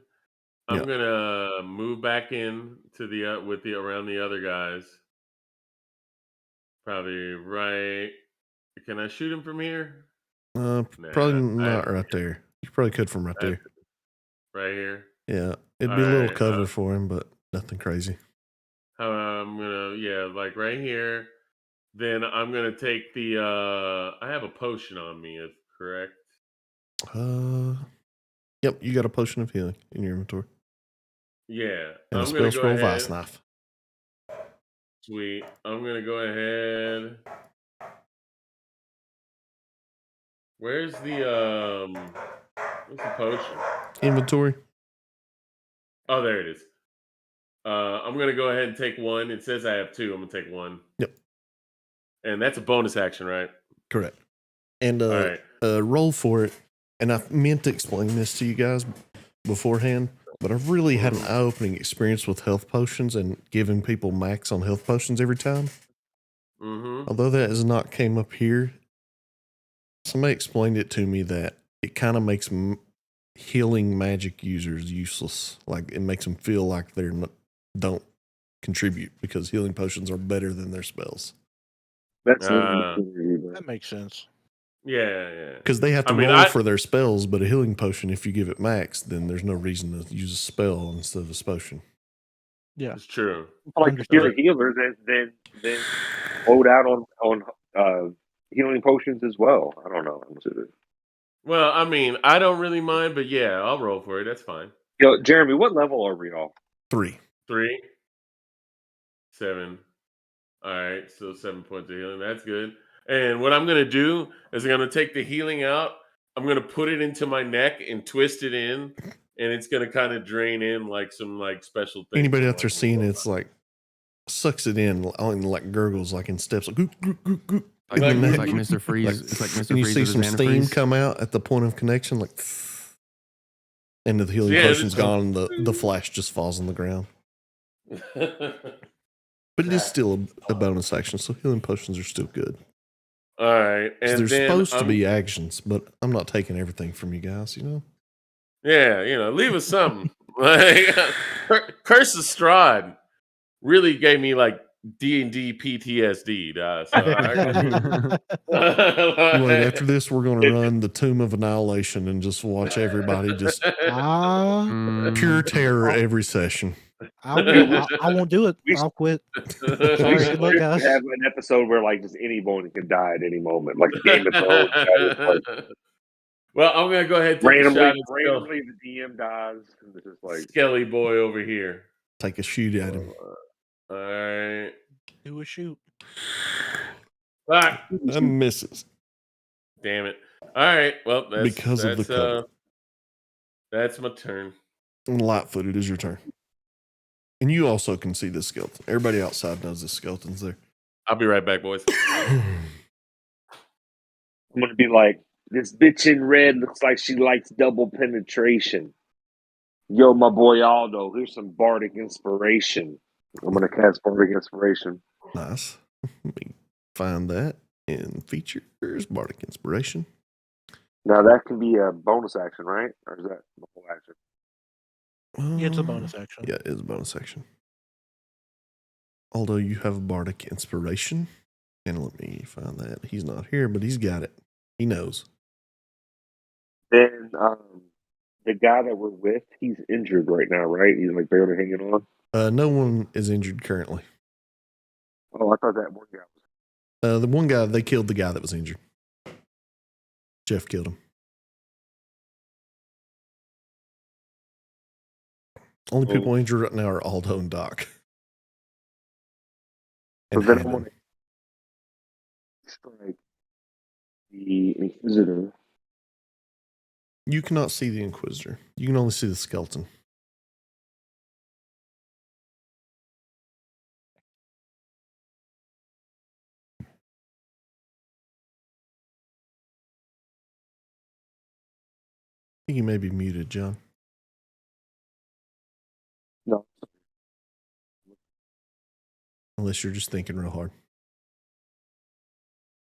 I'm gonna move back in to the with the around the other guys. Probably right. Can I shoot him from here? Probably Nah, not right there. You probably could from right there. right here. Yeah, it'd All be a little right, cover for him, but nothing crazy. I'm gonna like right here. Then I'm gonna take the. I have a potion on me. Is correct? Yep, you got a potion of healing in your inventory Yeah, and a I'm spell gonna go scroll ahead. vice knife. Sweet. I'm gonna go ahead. Where's what's the potion? Inventory. Oh, there it is. I'm gonna go ahead and take one. It says I have two. I'm gonna take one. Yep, And that's a bonus action, right? correct. And All right. roll for it. And I meant to explain this to you guys beforehand, but I've really had an eye-opening experience with health potions and giving people max on health potions every time. Mm-hmm. Although that has not came up here, somebody explained it to me that it kind of makes healing magic users useless. Like it makes them feel like they're don't contribute because healing potions are better than their spells. That's That makes sense. Yeah. Because they have to I mean, roll for their spells, but a healing potion, if you give it max, then there's no reason to use a spell instead of a potion. Yeah, It's true. like if you're a healer, then load out on healing potions as well. I don't know. Well, I mean, I don't really mind, but yeah, I'll roll for it. That's fine. Yo, Jeremy, what level are we all? 3. 3, 7. All right, so 7 points of healing. That's good. And what I'm gonna do is I'm gonna take the healing out. I'm gonna put it into my neck and twist it in, and it's gonna kind of drain in like some like special thing. Anybody out there seeing it's like sucks it in like gurgles, like in steps, like goop, goop, goop, goop. Like, in the it's neck. like Mr. Freeze. It's like Mr. And you Freeze see with some his steam antifreeze. come out at the point of connection, like, and the healing potion's gone, and the flash just falls on the ground. But it is still a bonus action, so healing potions are still good. All right, and they're then supposed to be actions, but I'm not taking everything from you guys, you know? Yeah, leave us something. Like Curse of Strahd really gave me like D&D PTSD. Like, after this, we're going to run the Tomb of Annihilation and just watch everybody just pure terror every session. I won't do it. I'll quit. Sorry, good luck, guys. Have an episode where like just anyone can die at any moment, like Game of Thrones. Well, I'm gonna go ahead and take a shot. Randomly, the DM dies. And it's just like Skelly boy over here. Take a shoot at him. All right. Do a shoot. Ah, that misses. Damn it! All right. Well, because of the cover. That's my turn. And light-footed is your turn. And you also can see the skeleton. Everybody outside knows the skeleton's there. I'll be right back, boys. I'm gonna be like, this bitch in red looks like she likes double penetration. Yo, my boy Aldo, here's some bardic inspiration. I'm gonna cast bardic inspiration. Nice. Let me find that in features, bardic inspiration. Now that can be a bonus action, right? Or is that the whole action? Yeah, it's a bonus action. Yeah, it is a bonus action. Although you have bardic inspiration, and let me find that. He's not here, but he's got it. He knows. Then the guy that we're with, he's injured right now, right? He's like barely hanging on. No one is injured currently. Oh, I thought that one guy was. The one guy, they killed the guy that was injured. Jeff killed him. Only people injured right now are Aldo and Doc. So then I'm going to strike the Inquisitor. You cannot see the Inquisitor. You can only see the skeleton. I think you may be muted, John. No. Unless you're just thinking real hard.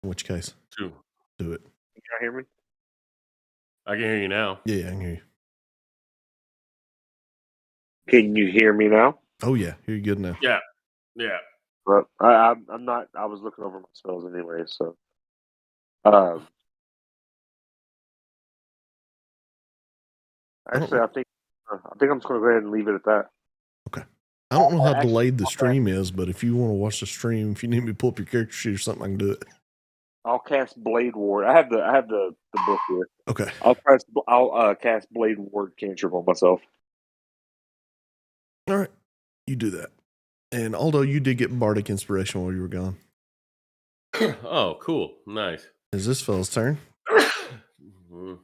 In which case, 2. Do it. Can you hear me? I can hear you now. Yeah, I can hear you. Can you hear me now? Oh yeah, you're good now. Yeah. But I'm not. I was looking over my spells anyway. So, actually, I think I'm just gonna go ahead and leave it at that. Okay. I don't know how Actually, delayed the stream is, but if you want to watch the stream, if you need me to pull up your character sheet or something, I can do it. I'll cast Blade Ward. I have the book here. Okay. I'll cast Blade Ward cantrip on myself. All right. You do that. And although you did get bardic inspiration while you were gone, Oh, cool. Nice. is this fella's turn? Mhm.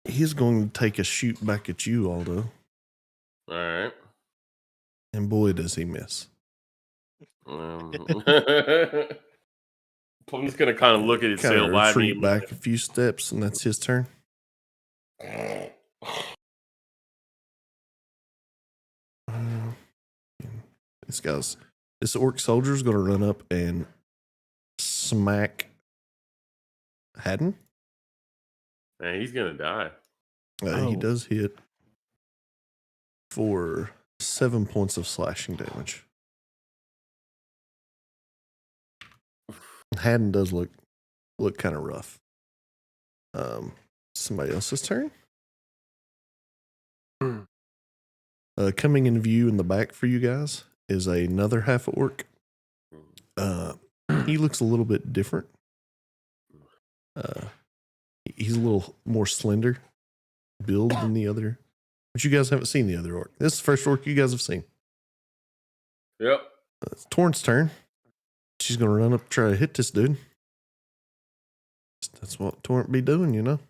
He's going to take a shoot back at you, Aldo. All right. And boy, does he miss. I'm just gonna kind of look at it, Kind say, of "Why retreat me?" back a few steps, and that's his turn. This orc soldier is going to run up and smack Haddon. Man, he's gonna die. He does hit for 7 points of slashing damage. Haddon does look kind of rough. Somebody else's turn. Coming in view in the back for you guys is another half orc. He looks a little bit different. He's a little more slender build than the other. But you guys haven't seen the other orc. This is the first orc you guys have seen. Yep. It's Torrent's turn. She's going to run up and try to hit this dude. That's what Torrent be doing, you know?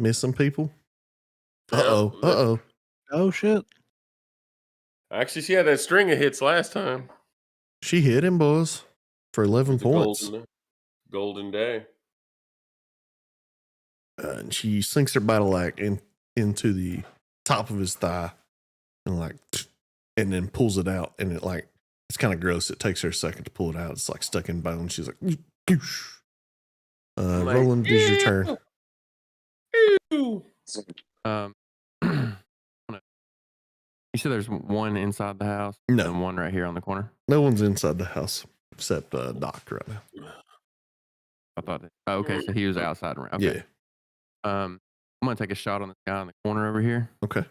Missing people. Uh-oh. Oh, shit. Actually, she had that string of hits last time. She hit him, boys, for 11 It's a points. golden day. And she sinks her battle axe into the top of his thigh and then pulls it out. And it's kind of gross. It takes her a second to pull it out. It's like stuck in bone. She's like, goosh. Roland, is your turn. You said there's one inside the house? No. And one right here on the corner? No one's inside the house except Doc right now. I thought that. Oh, okay, so he was outside. Okay. Yeah. I'm going to take a shot on this guy in the corner over here. Okay.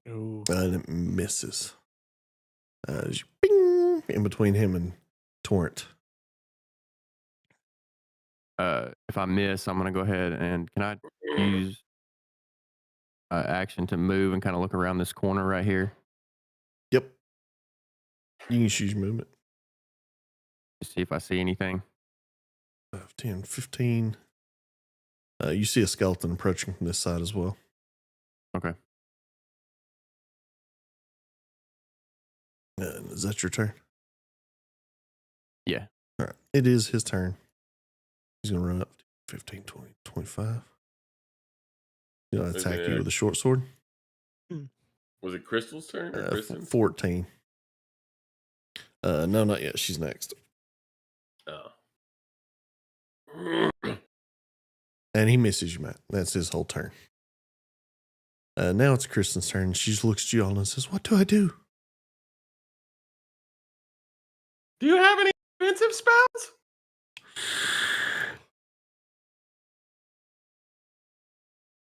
And it misses. Bing, in between him and Torrent. If I miss, I'm going to go ahead and can I use action to move and kind of look around this corner right here? Yep. You can choose movement. To see if I see anything. 10, 15. You see a skeleton approaching from this side as well. Okay. Is that your turn? Yeah. All right. It is his turn. He's going to run up 15, 20, 25. He's going to attack you with a short sword. Was it Crystal's turn or Kristen? 14. No, not yet. She's next. Oh. And he misses you, Matt. That's his whole turn. Now it's Kristen's turn. She just looks at you all and says, "What do I do?" Do you have any offensive spells?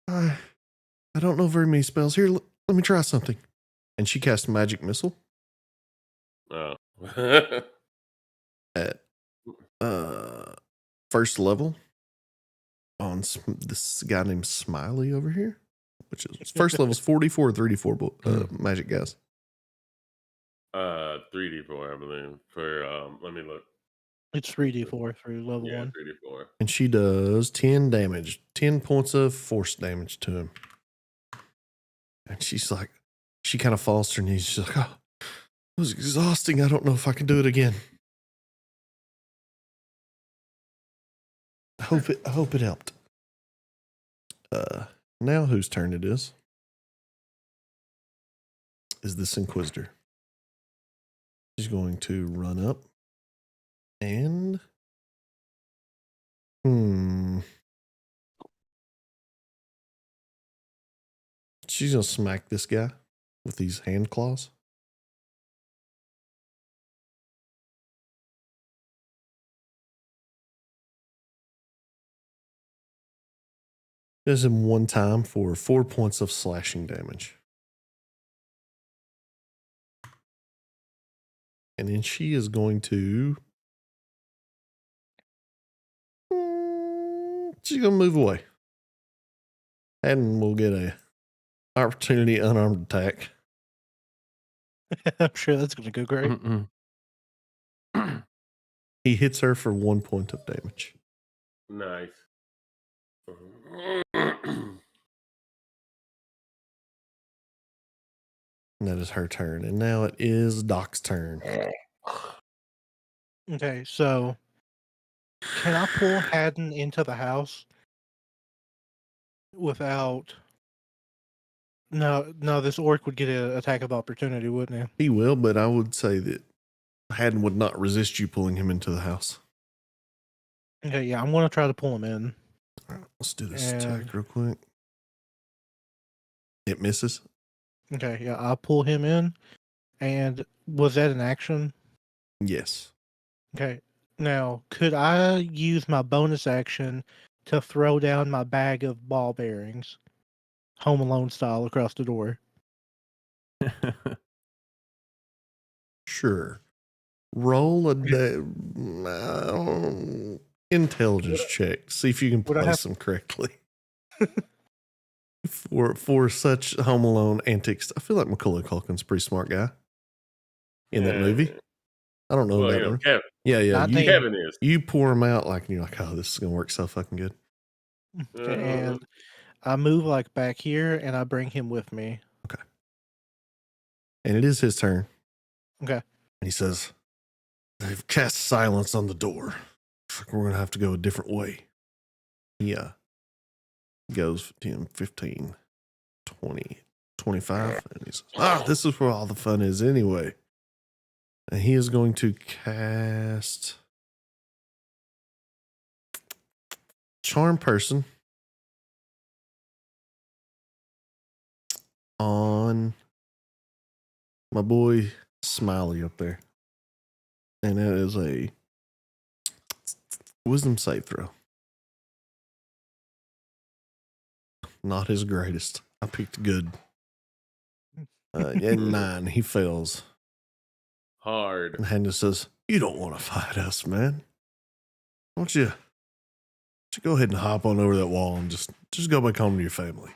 I don't know very many spells. Here, let me try something. And she casts Magic Missile Oh. at first level on this guy named Smiley over here, which is first level's 44 or 34 magic guys. 3d4, I believe. For let me look. It's 3d4 through level 1. 3d4. And she does 10 damage, 10 points of force damage to him. And she's like, she kind of falls to her knees. She's like, "Oh, it was exhausting. I don't know if I can do it again. I hope it helped." Now whose turn it is this Inquisitor. She's going to run up and She's gonna smack this guy with these hand claws. Does him one time for 4 points of slashing damage. And then she is going to. She's going to move away. And we'll get a opportunity unarmed attack. I'm sure that's going to go great. He hits her for 1 point of damage. Nice. And that is her turn. And now it is Doc's turn. Okay, so can I pull Haddon into the house without? No, this orc would get an attack of opportunity, wouldn't he? He will, but I would say that Haddon would not resist you pulling him into the house. Okay, yeah, I'm going to try to pull him in. All right, let's do this attack real quick. It misses. Okay, yeah, I'll pull him in. And was that an action? Yes. Okay, now could I use my bonus action to throw down my bag of ball bearings, Home Alone style, across the door? Sure. Roll a intelligence check. See if you can place them correctly. For such Home Alone antics, I feel like Macaulay Culkin's a pretty smart guy in that movie. I don't know that one. Kevin. Yeah. Kevin is. You pour him out and you're like, oh, this is gonna work so fucking good. Okay, and I move like back here, and I bring him with me. Okay. And it is his turn. Okay. And he says, they've cast silence on the door. We're going to have to go a different way. He goes 10, 15, 20, 25. And he says, this is where all the fun is anyway. And he is going to cast Charm Person on my boy Smiley up there. And that is a wisdom save throw. Not his greatest. I picked good. At 9, he fails. Hard. And Hannah says, you don't want to fight us, man. Why don't you go ahead and hop on over that wall and just go back home to your family.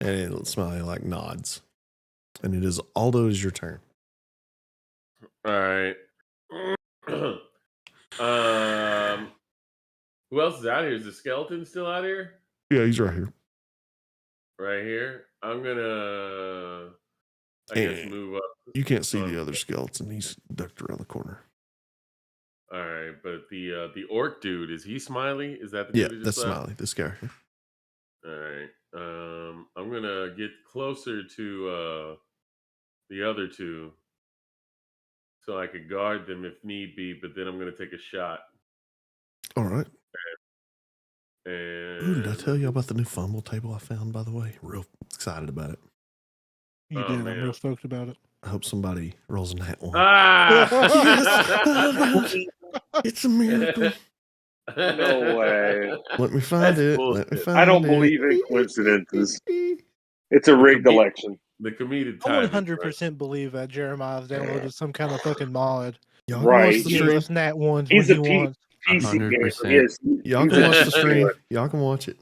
And Smiley like nods. And it is Aldo, is your turn. All right. Who else is out here? Is the skeleton still out here? Yeah, he's right here. Right here. I'm gonna I guess move up. You can't see the other skeleton. He's ducked around the corner. All right, but the orc dude, is he Smiley? Is that the dude? Yeah, that's Smiley. This guy. All right. I'm gonna get closer to the other two, so I could guard them if need be. But then I'm gonna take a shot. All right. And Ooh, did I tell you about the new fumble table I found? By the way, real excited about it. You did. I'm real stoked about it. I hope somebody rolls a nat 1. Ah! Yes! It's a miracle. No way. Let me find it. Let me find it. I don't believe in coincidences. It's a rigged election. The comedic I time. 100% believe that Jeremiah's downloaded some kind of fucking mod. Y'all Right. can watch the Give stream. us nat ones He's when a he wants. PC gamer. 100%. Yes. Y'all can watch the stream. Y'all can watch it.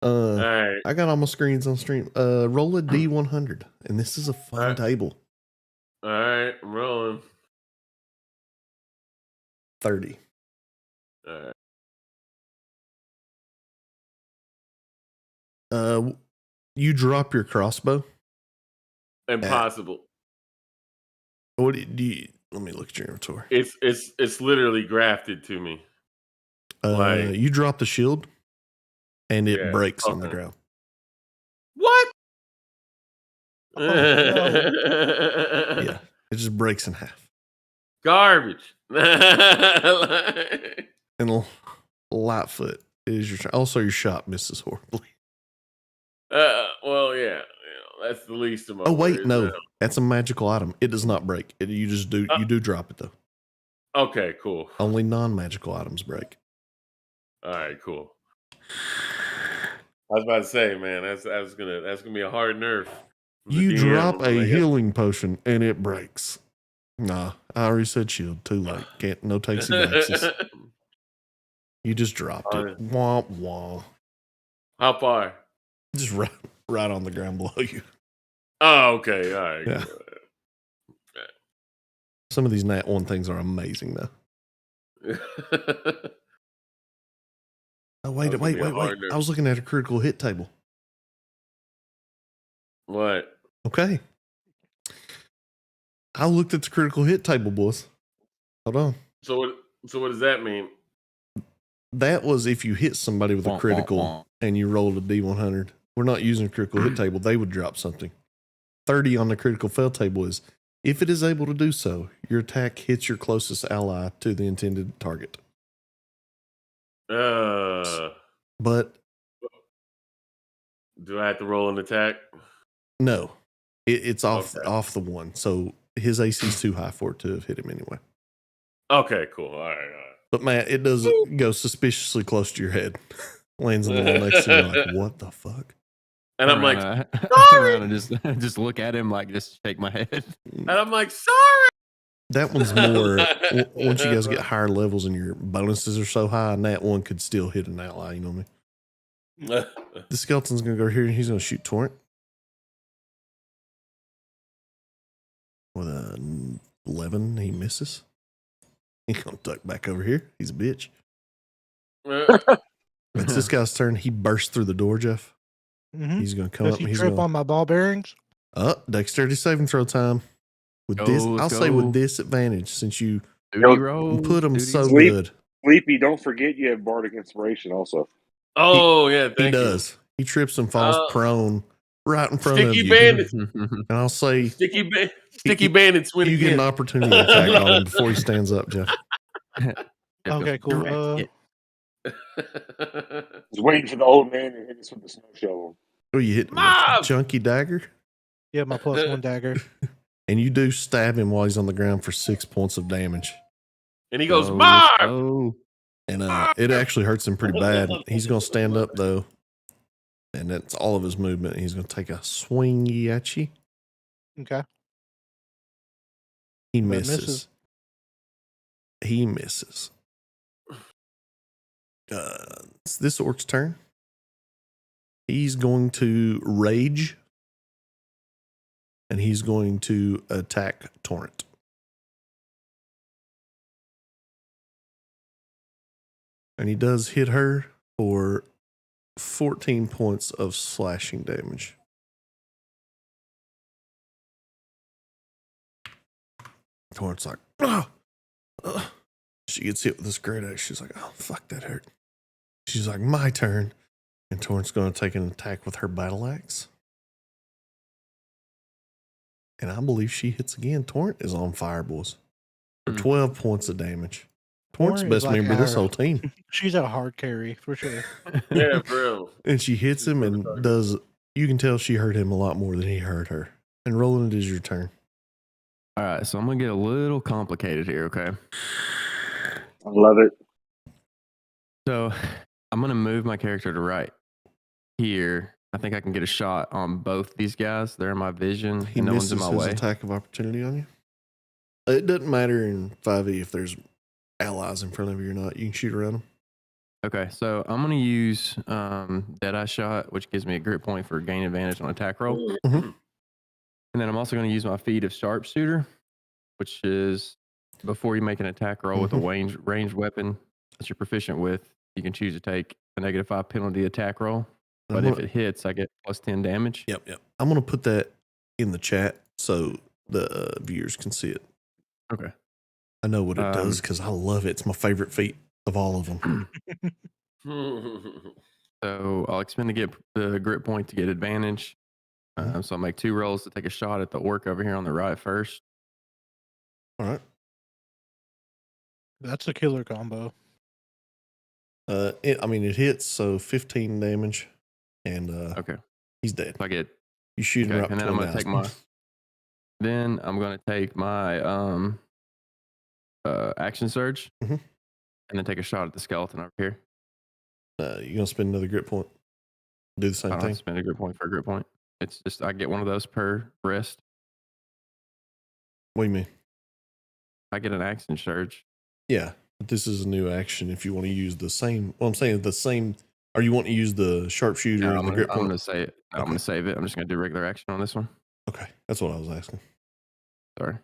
All right. I got all my screens on stream. Roll a D100, and this is a fun table. All right, I'm rolling. 30. All right. You drop your crossbow. Impossible. What do you? Let me look at your inventory. It's literally grafted to me. You drop the shield, and it breaks on the okay. ground. What? Oh, no. Yeah, it just breaks in half. Garbage. And Lightfoot, it is your turn. Also, your shot misses horribly. Well, yeah, that's the least of my Oh wait, worries no, now. that's a magical item. It does not break. You do drop it though. Okay, cool. Only non-magical items break. All right, cool. I was about to say, man, that's gonna be a hard nerf. for the You DM, drop I a guess. healing potion and it breaks. Nah, I already said shield. Too late. Can't. No takesy backsies. You just dropped it. Womp womp. How far? Just right on the ground below you. Oh, okay. All right. Yeah. Some of these Nat 1 things are amazing though. Oh wait. That's gonna be a hard I was looking at a critical hit table. What? Okay. I looked at the critical hit table, boys. Hold on. So what does that mean? That was if you hit somebody with a Womp, womp, critical womp. and you rolled a D100. We're not using a critical hit table. They would drop something. 30 on the critical fail table is if it is able to do so, your attack hits your closest ally to the intended target. But Do I have to roll an attack? no, it's off Okay. off the one. So his AC is too high for it to have hit him anyway. Okay, cool. All right. But Matt, it does go suspiciously close to your head. Lands on the wall next to you. Like, what the fuck? And I'm like, I turn sorry. around and just look at him, like just shake my head. And I'm like, sorry. That one's more. Once you guys get higher levels and your bonuses are so high, Nat 1 could still hit an ally. You know what I mean? The skeleton's gonna go here and he's gonna shoot Torrent with a 11. He misses. He's gonna duck back over here. He's a bitch. It's this guy's turn. He bursts through the door, Jeff. Mm-hmm. He's gonna come Does up. he And he's trip gonna on my ball bearings? dexterity saving throw time. With Go, this, let's I'll say go. with disadvantage since you Duty roll. put him duty so roll. Sleep. good. Sleepy, don't forget you have bardic inspiration also. Oh yeah, He thank you. does. He trips and falls prone right in front of Sticky you. bandits. And I'll say Sticky bandits win you get again. an opportunity attack on him before he stands up, Jeff. Okay, cool. Direct Just waiting for the old man to hit us with the snow shovel. Oh, you hit him with a Mob! chunky dagger, Yeah, my +1 dagger. and you do stab him while he's on the ground for 6 points of damage. And he goes, Go, Marv! go. And it actually hurts him pretty bad. He's going to stand up, though. And that's all of his movement. He's going to take a swingy at you. Okay. He That misses. misses. He misses. It's this orc's turn. He's going to rage. And he's going to attack Torrent. And he does hit her for 14 points of slashing damage. Torrent's like, "Ugh, ugh." She gets hit with this great axe. She's like, oh, fuck, that hurt. She's like, my turn. And Torrent's going to take an attack with her battle axe. And I believe she hits again. Torrent is on fire, boys. For 12 points of damage. Torrent's Torrent is best like member of this our- whole team. She's a hard carry for sure. Yeah, for real. And she hits him and does, you can tell she hurt him a lot more than he hurt her. And Roland, it is your turn. All right, so I'm gonna get a little complicated here, okay? I love it. So I'm gonna move my character to right here. I think I can get a shot on both these guys. They're in my vision, He and no one's misses in my his way. attack of opportunity on you. It doesn't matter in 5e if there's allies in front of you or not. You can shoot around them. Okay, so I'm gonna use Deadeye Shot, which gives me a grit point for gain advantage on attack roll. Mhm. And then I'm also going to use my feat of Sharpshooter, which is before you make an attack roll with a ranged weapon that you're proficient with, you can choose to take a -5 penalty attack roll. But if it hits, I get +10 damage. Yep. I'm going to put that in the chat so the viewers can see it. Okay. I know what it does because I love it. It's my favorite feat of all of them. So I'll expend the grit point to get advantage. So I'll make 2 rolls to take a shot at the orc over here on the right first. All right. That's a killer combo. It hits, so 15 damage, and Okay. he's dead. If I get You shoot him okay, right and then I'm between gonna the take eyes. my. Then I'm gonna take my action surge, Mhm. and then take a shot at the skeleton over here. You gonna spend another grit point? Do the I same don't have thing. to spend a grit point for a grit point. It's just I get one of those per rest. What do you mean? I get an action surge. Yeah, but this is a new action. If you want to use the same, well, I'm saying the same. Or you want to use the sharpshooter No, and the grit I'm point? gonna say it. No, I'm Okay. gonna save it. I'm just gonna do regular action on this one. Okay, that's what I was asking. Sorry.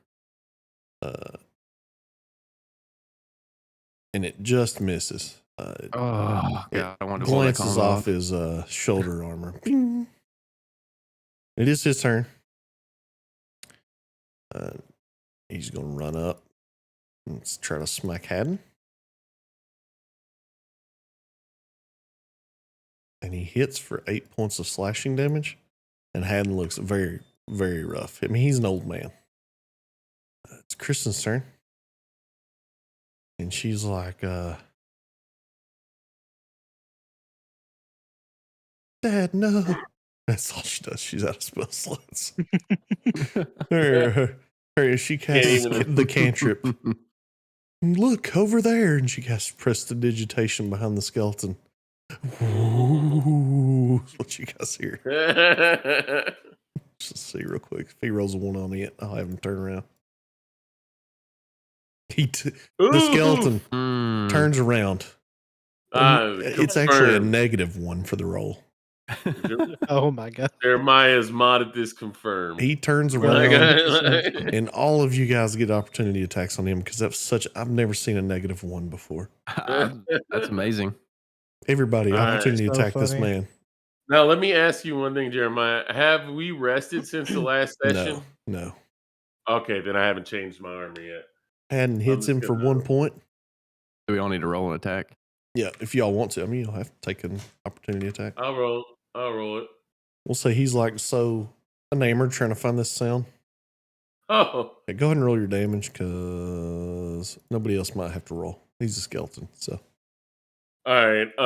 And it just misses. Oh It god, I wonder what they glances call off his shoulder armor. Bing. It is his turn. He's going to run up and try to smack Haddon. And he hits for 8 points of slashing damage. And Haddon looks very, very rough. I mean, he's an old man. It's Kristen's turn. And she's like, Dad, no. That's all she does. She's out of spell slots. She casts the cantrip. Look over there. And she casts prestidigitation behind the skeleton. Ooh, that's what you guys hear. Let's see real quick. If he rolls a 1 on it, I'll have him turn around. The skeleton turns around. It's actually a -1 for the roll. Oh my god. Jeremiah's modded this confirmed. He turns around, and all of you guys get opportunity attacks on him because that's I've never seen a -1 before. That's amazing. Everybody, All right. opportunity So attack this funny. man. Now, let me ask you one thing, Jeremiah. Have we rested since the last session? No. Okay, then I haven't changed my armor yet. Haddon hits him for 1 point. Do we all need to roll an attack? Yeah, if y'all want to. I mean, you'll have to take an opportunity attack. I'll roll it. We'll say he's like so enamored trying to find this sound. Oh, Okay, go ahead and roll your damage because nobody else might have to roll. He's a skeleton, so. all right.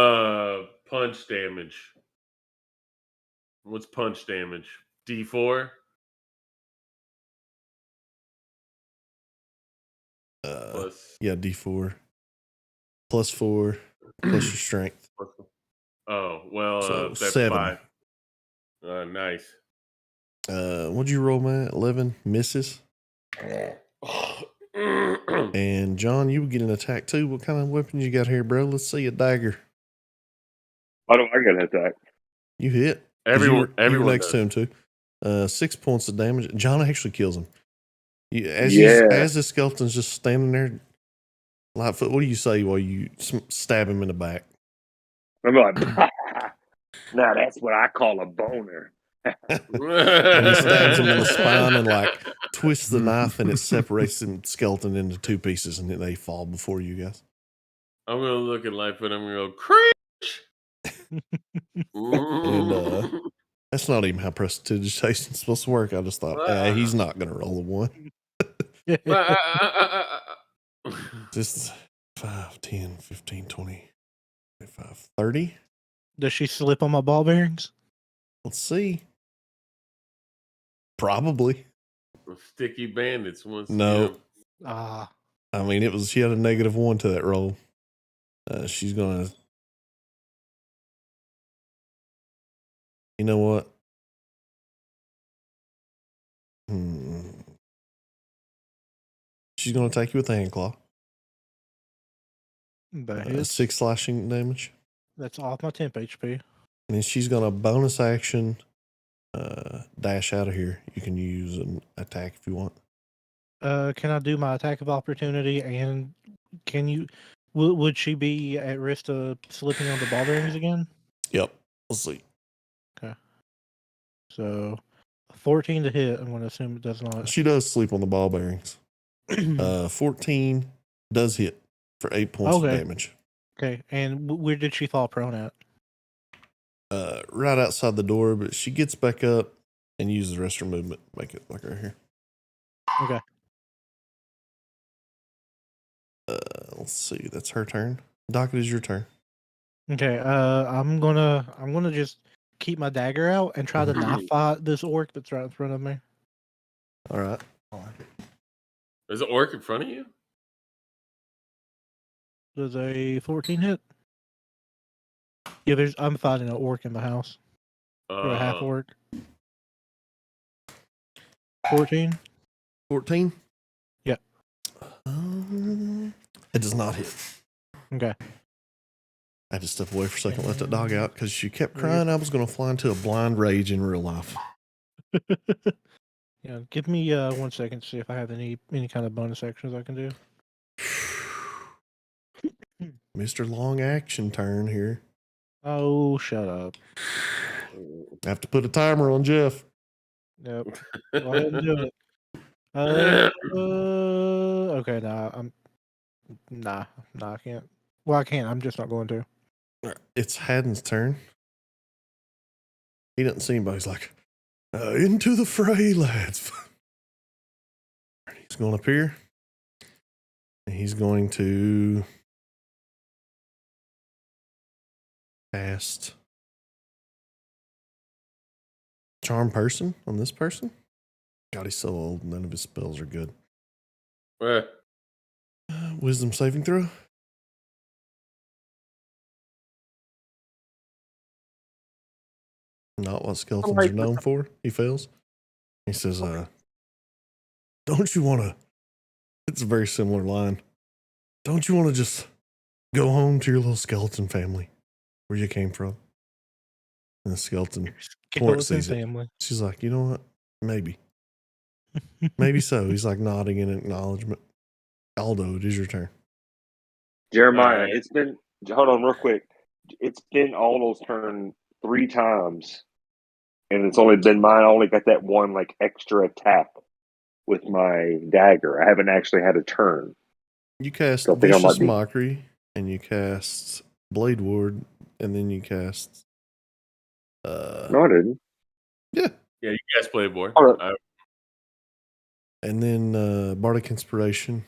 Punch damage. What's punch damage? D4. Plus. Yeah, D4 plus 4 plus your strength. Oh well, So that's 7. 5. Nice. What'd you roll, man? 11 misses. And John, you would get an attack too. What kind of weapon you got here, bro? Let's see a dagger. How do I get an attack? You hit. 'Cause Everyone you were next does. to him too. 6 points of damage. John actually kills him. Yeah. As the skeleton's just standing there, Lightfoot, what do you say while you stab him in the back? I'm like, now that's what I call a boner. And he stabs him in the spine and like twists the knife, and it separates the skeleton into 2 pieces, and then they fall before you guys. I'm gonna look at Lightfoot. I'm gonna go cringe. And that's not even how prestidigitation's supposed to work. I just thought, he's not going to roll a 1. Just 5, 10, 15, 20, 25, 30. Does she slip on my ball bearings? Let's see. Probably. Sticky bandits. Once No. Ah. I mean, she had a -1 to that roll. She's going to. You know what? She's going to take you with the hand claw. That is 6 slashing damage. That's off my temp HP. And then she's going to bonus action dash out of here. You can use an attack if you want. Can I do my attack of opportunity? And can you? Would she be at risk of slipping on the ball bearings again? Yep. Let's see. Okay. So, 14 to hit. I'm going to assume it does not. She does sleep on the ball bearings. 14 does hit for 8 points of damage. Okay. And where did she fall prone at? Right outside the door, but she gets back up and uses the rest of her movement. Make it like right here. Okay. Let's see. That's her turn. Doc, it is your turn. Okay, I'm gonna just keep my dagger out and try to knife fight this orc that's right in front of me. All right. There's an orc in front of you? Does a 14 hit? Yeah, I'm fighting an orc in the house. Or a half orc. 14? 14? Yeah. It does not hit. Okay. I had to step away for a second, let that dog out because she kept crying. I was going to fly into a blind rage in real life. Yeah, give me 1 second to see if I have any kind of bonus actions I can do. Mr. Long action turn here. Oh, shut up. I have to put a timer on Jeff. Yep. Go ahead and do it. Okay, nah, I can't. Well, I can. I'm just not going to. It's Haddon's turn. He doesn't see anybody. He's like, into the fray, lads. He's going up here. And he's going to cast Charm Person on this person. God, he's so old. None of his spells are good. Wisdom saving throw. Not what skeletons are known for. He fails. He says, don't you want to, it's a very similar line. Don't you want to just go home to your little skeleton family where you came from? And the skeleton sees family. it. She's like, you know what? Maybe. Maybe so. He's like nodding in acknowledgement. Aldo, it is your turn. Jeremiah, it's been, hold on real quick. It's been Aldo's turn 3 times, and it's only been mine. I only got that one like extra attack with my dagger. I haven't actually had a turn. You cast Vicious Mockery, and you cast Blade Ward, and then you cast. No, I didn't. Yeah, you cast Blade Ward. And then Bardic Inspiration.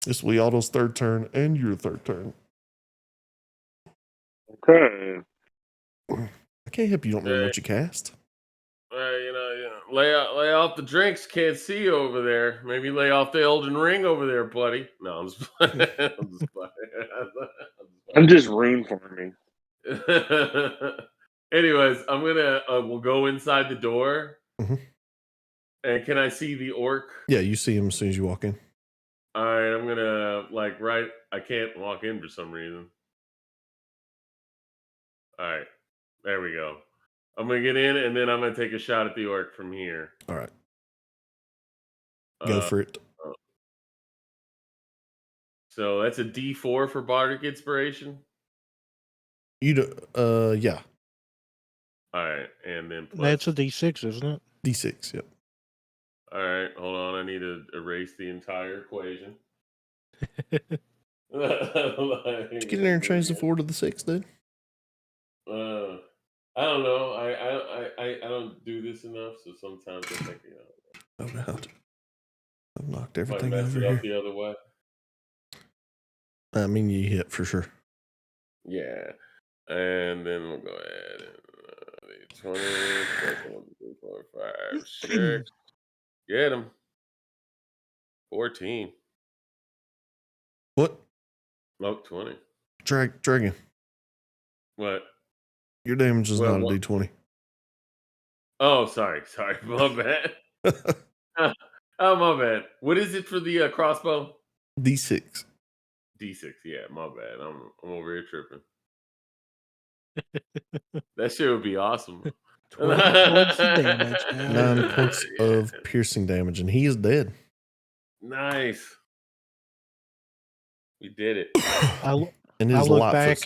This will be Aldo's third turn and your third turn. Okay. I can't help you. Don't know what you cast. Lay off the drinks. Can't see you over there. Maybe lay off the Elden Ring over there, buddy. No, I'm just playing. I'm just rune farming. Anyways, I'm gonna we'll go inside the door. Mm-hmm. And can I see the orc? Yeah, you see him as soon as you walk in. All right, I'm gonna I can't walk in for some reason. All right, there we go. I'm gonna get in, and then I'm gonna take a shot at the orc from here. All right, go for it. So that's a D4 for Bardic Inspiration. You do, yeah. All right, and then that's a D6, isn't it? D6, yep. All right, hold on. I need to erase the entire equation. Did you get in there and change the 4 to the 6, dude? I don't know. I don't do this enough, so sometimes I think Oh God, I've knocked everything might mess over it here. up the other way. I mean, you hit for sure. Yeah, and then we'll go ahead and 20, 1, 2, 4, 5, 6. Get him. 14. What? Nope, 20. Dragon. What? Your damage is not a D20. Oh, sorry. My bad. Oh, my bad. What is it for the crossbow? D6. D6. Yeah, my bad. I'm over here tripping. That shit would be awesome. 12 points of damage. 9 points of piercing damage, and he is dead. Nice. We did it. I look back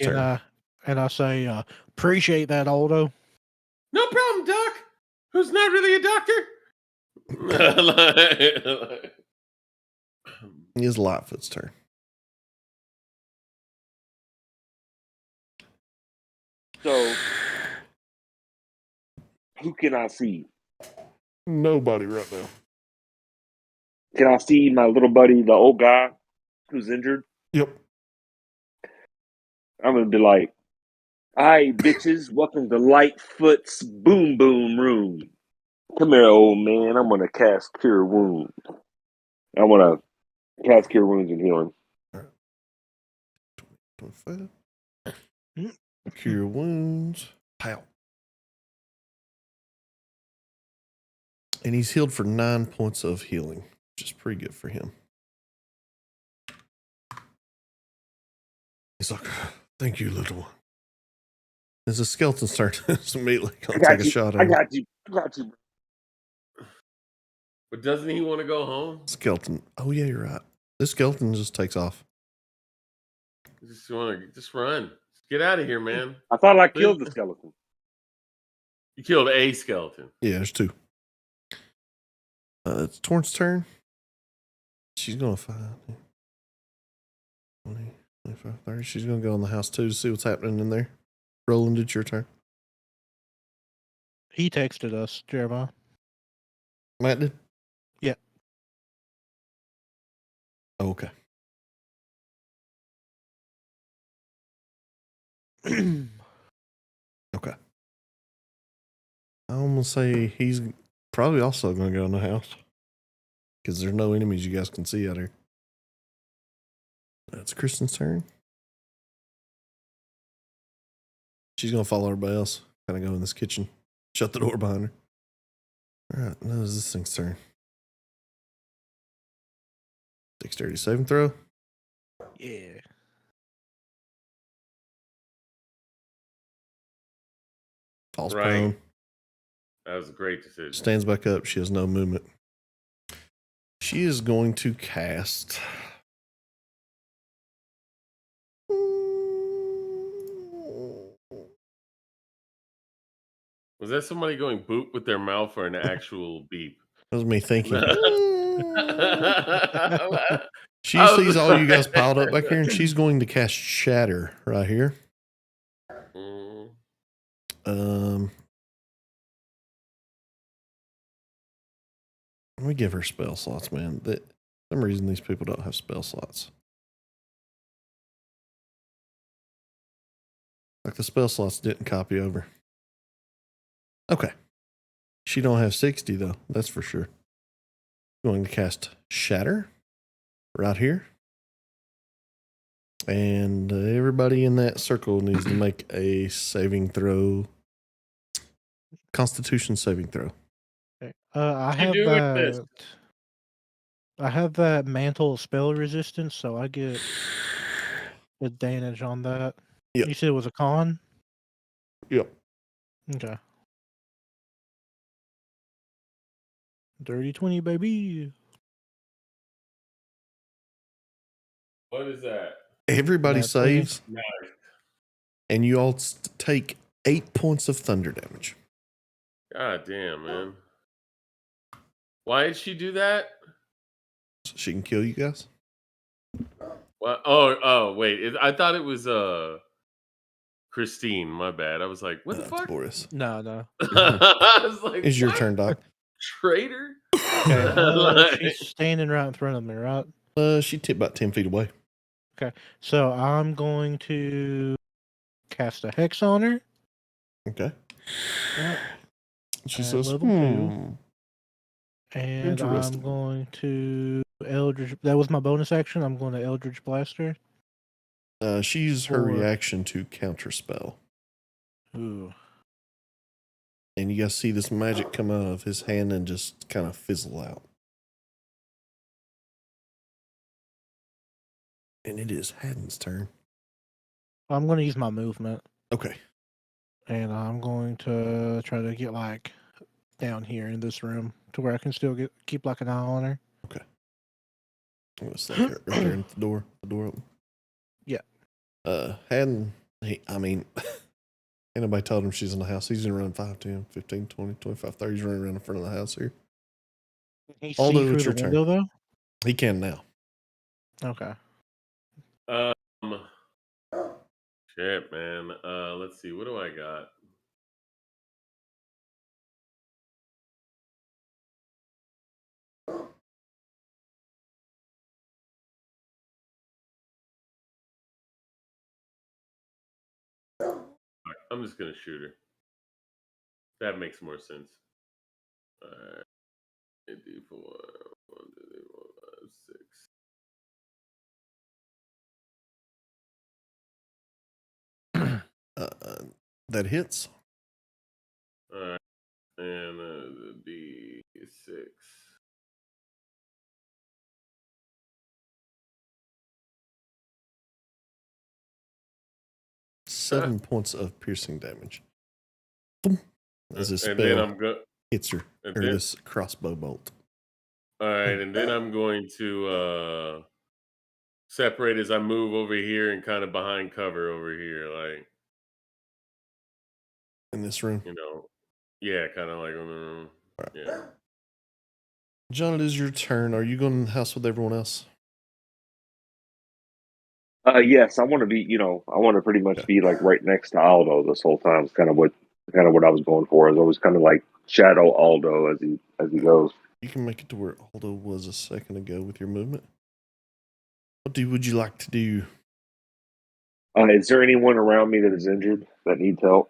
and I say, appreciate that, Aldo. No problem, Doc. Who's not really a doctor? It is Lightfoot's turn. So, who can I see? Nobody right now. Can I see my little buddy, the old guy who's injured? Yep. I'm gonna be like, "All right, bitches, welcome to Lightfoot's Boom Boom Room. Come here, old man. I'm gonna cast Cure Wounds. I want to cast Cure Wounds and Healing. 25. Cure wounds. Pow. And he's healed for 9 points of healing, which is pretty good for him. He's like, thank you, little one. As the skeleton starts immediately I gonna got take a you. shot I at him. got you. I got you. But doesn't he want to go home? Skeleton. Oh yeah, you're right. This skeleton just takes off. Just want to just run. Get out of here, man. I thought I killed the skeleton. You killed a skeleton. Yeah, there's 2. It's Torrent's turn. She's gonna 5, 20, 25, 30. She's gonna go in the house too to see what's happening in there. Roland, it's your turn. He texted us, Jeremiah. Matt did? Yeah. Oh, okay. Okay. I'm gonna say he's probably also gonna go in the house because there's no enemies you guys can see out here. That's Kristen's turn. She's gonna follow everybody else. Kind of go in this kitchen. Shut the door behind her. All right, now is this thing's turn. Dexterity saving throw. Yeah. Falls Right. prone. That was a great decision. Stands back up. She has no movement. She is going to cast. Was that somebody going boop with their mouth or an actual beep? That was me thinking. She I was sees all you guys like- piled up back here, and she's going to cast Shatter right here. Mm. Let me give her spell slots, man. For some reason these people don't have spell slots. Like the spell slots didn't copy over. Okay. She don't have 60 though, that's for sure. Going to cast Shatter right here. And everybody in that circle needs to make a saving throw. Constitution saving throw. I You have do with this? that. I have that mantle of spell resistance, so I get advantage on that. Yep. You said it was a con? Yep. Okay. Dirty 20, baby. What is that? Everybody Nat 20. saves, and you all take 8 points of thunder damage. God damn, man. Why did she do that? So she can kill you guys. What? Oh, wait. I thought it was Christine. My bad. I was like, what the It's fuck? Boris. No. I was like, It's your what? turn, Doc. Traitor? Okay, Like- she's standing right in front of me, right? She tipped about 10 feet away. So I'm going to cast a hex on her. Okay. Yep. She At says, level 2. And I'm Interesting. going to Eldritch. That was my bonus action. I'm going to Eldritch Blaster. She used her Or- reaction to counter spell. Ooh. And you guys see this magic come out of his hand and just kind of fizzle out. And it is Haddon's turn. I'm going to use my movement. Okay. And I'm going to try to get like down here in this room to where I can still keep like an eye on her. I'm gonna slide her right there in the door. The door open. Yeah. Haddon, ain't nobody told him she's in the house. He's gonna run 5, 10, 15, 20, 25, 30. He's running around in front of the house here. Can he Although see it's through your the turn. window He can now. though? Okay. Shit, man. Let's see. What do I got? I'm just gonna shoot her. That makes more sense. All right. 84, 1, 2, 3, 4, 5, 6. That hits. All right. And the D6. Seven points of piercing damage. Boom. As a And then spell I'm go. hits her, And or then, this crossbow bolt. all right, and then I'm going to separate as I move over here and kind of behind cover over here, like In this room. yeah, kind of like yeah. John, it is your turn. Are you going in the house with everyone else? Yes, I want to be. I want to pretty much be like right next to Aldo this whole time. It's kind of what I was going for. Is always kind of like shadow Aldo as he goes. You can make it to where Aldo was a second ago with your movement. What would you like to do? Is there anyone around me that is injured that needs help?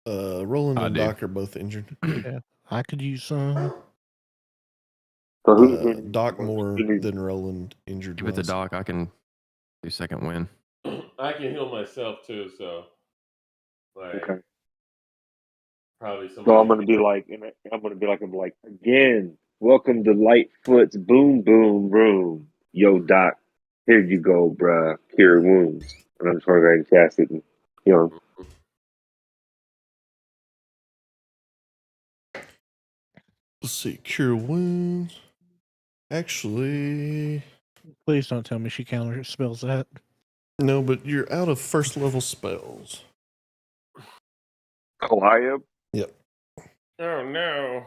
Roland I and do. Doc are both injured. Yeah, I could use some. So who's Doc more than Roland injured. Give it to Doc. I can do second win. I can heal myself too, so like Okay. probably somebody. So I'm gonna be like again. Welcome to Lightfoot's Boom Boom Room. Yo, Doc, here you go, bruh. Cure wounds. And I'm just gonna go ahead and cast it and heal him. Let's see. Cure wounds. Actually, Please don't tell me she counter spells that. no, but you're out of first level spells. Oh, I am. Yep. Oh no.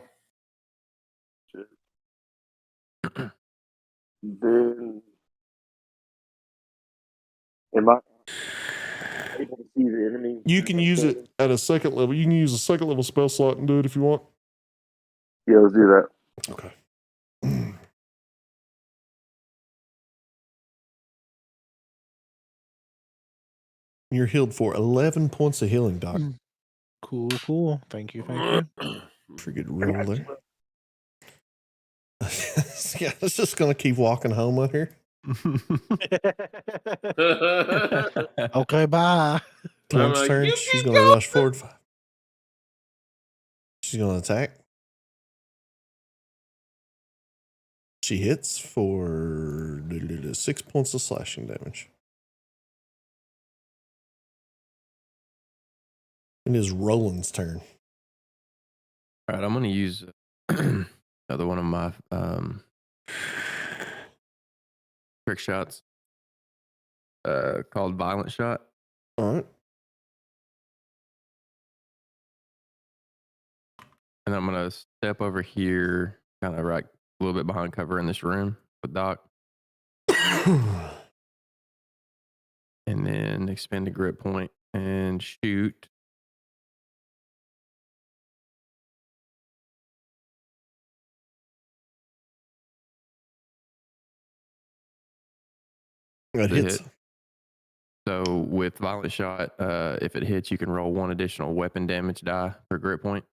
Then am I able to see the enemy? You can use it at a second level. You can use a second level spell slot and do it if you want. Yeah, let's do that. Okay. You're healed for 11 points of healing, Doc. Cool. Thank you. Pretty good roll there. Yeah, it's just going to keep walking home out here. Okay, bye. Tom's like, turn. you She's keep going to rush forward. She's going to attack. She hits for 6 points of slashing damage. It is Roland's turn. All right, I'm going to use another one of my trick shots called Violent Shot. All right. And I'm going to step over here, kind of right a little bit behind cover in this room with Doc. And then expend a grip point and shoot. That hits. Hit. So with Violent Shot, if it hits, you can roll one additional weapon damage die per grip point.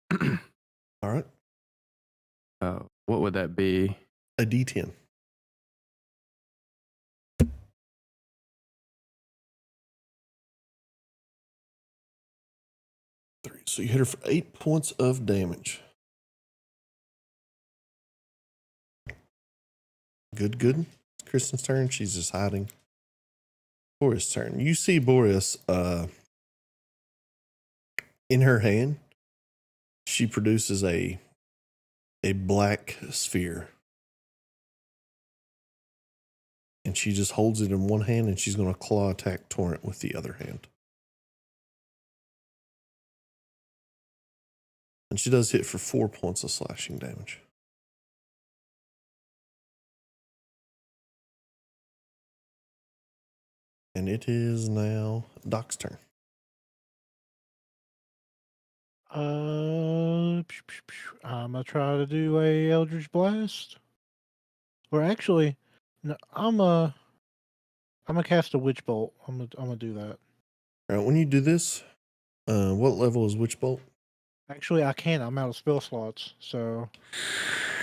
All right. What would that be? A D10. So you hit her for 8 points of damage. Good. Kristen's turn. She's just hiding. Boris' turn. You see Boris in her hand. She produces a black sphere. And she just holds it in one hand and she's going to claw attack Torrent with the other hand. And she does hit for 4 points of slashing damage. And it is now Doc's turn. I'm gonna try to do a Eldritch Blast. Or actually, no, I'm gonna cast a Witch Bolt. I'm gonna do that. All right, when you do this, What level is Witch Bolt? Actually, I can't. I'm out of spell slots. So,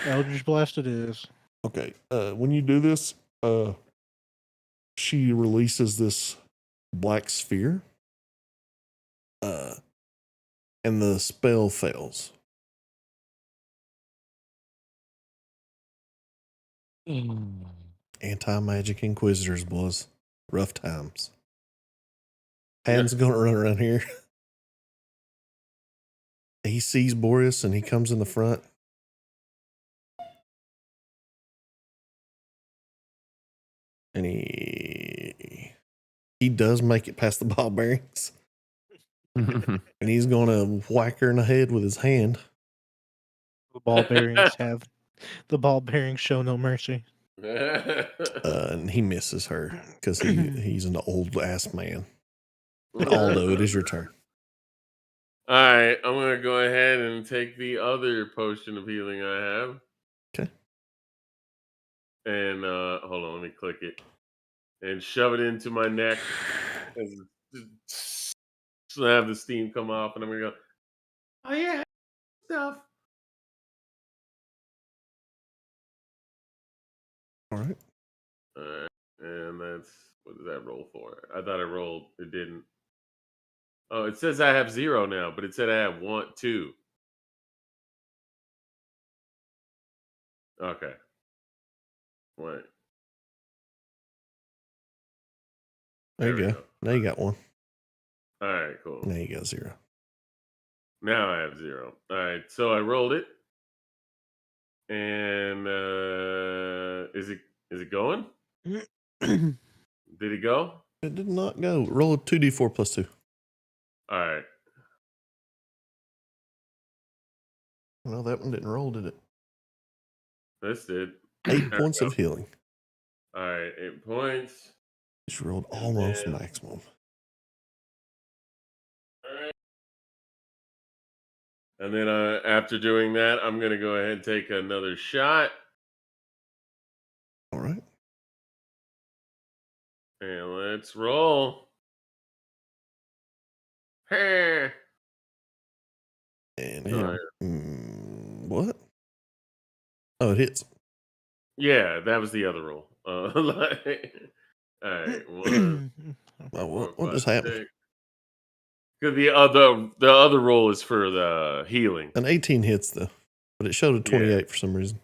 Eldritch Blast it is. Okay. When you do this, she releases this black sphere. And the spell fails. Anti-magic inquisitors, boys. Rough times. Han's gonna run around here. He sees Boreas and he comes in the front. And he does make it past the ball bearings. And he's gonna whack her in the head with his hand. The ball bearings show no mercy. And he misses her because he's an old ass man. Aldo, it is your turn. All right, I'm gonna go ahead and take the other potion of healing I have. Okay. And hold on, let me click it and shove it into my neck. So I have the steam come off, and I'm gonna go. Oh yeah, stuff. All right. All right, and that's what did that roll for? I thought I rolled. It didn't. Oh, it says I have 0 now, but it said I have 1, 2. Okay. Wait. There you we go. Now you got 1. All right, cool. Now you got 0. Now I have 0. All right, so I rolled it, and is it going? Did it go? It did not go. Roll a 2d4 plus 2. All right. No, that one didn't roll, did it? This did. 8 points of healing. All right, 8 points. Just rolled almost maximum. All right. And then after doing that, I'm going to go ahead and take another shot. All right. And let's roll. Hey. And Oh, what? Oh, it hits. yeah, that was the other roll. All right, 1. What just happened? Because the other roll is for the healing. An 18 hits though, but it showed a 28 for some reason.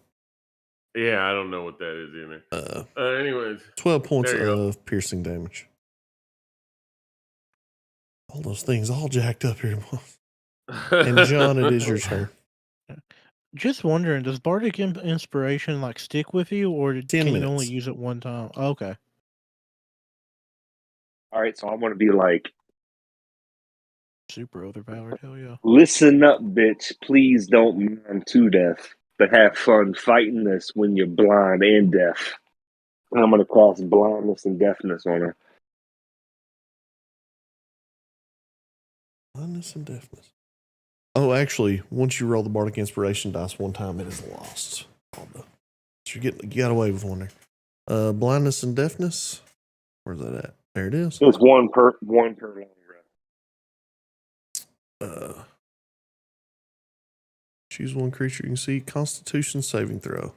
Yeah, I don't know what that is either. Anyways, 12 points of piercing damage. All those things all jacked up here. And John, it is your turn. Just wondering, does Bardic Inspiration like stick with you, or 10 can minutes. you only use it one time? Okay. All right, so I want to be like, Super overpowered, hell yeah. listen up, bitch. Please don't mind to death, but have fun fighting this when you're blind and deaf. And I'm going to cast blindness and deafness on her. Blindness and deafness. Oh, actually, once you roll the Bardic Inspiration dice one time, it is lost. So you got away with one there. Blindness and deafness. Where's that at? There it is. It's one per long rest. Choose one creature you can see. Constitution saving throw.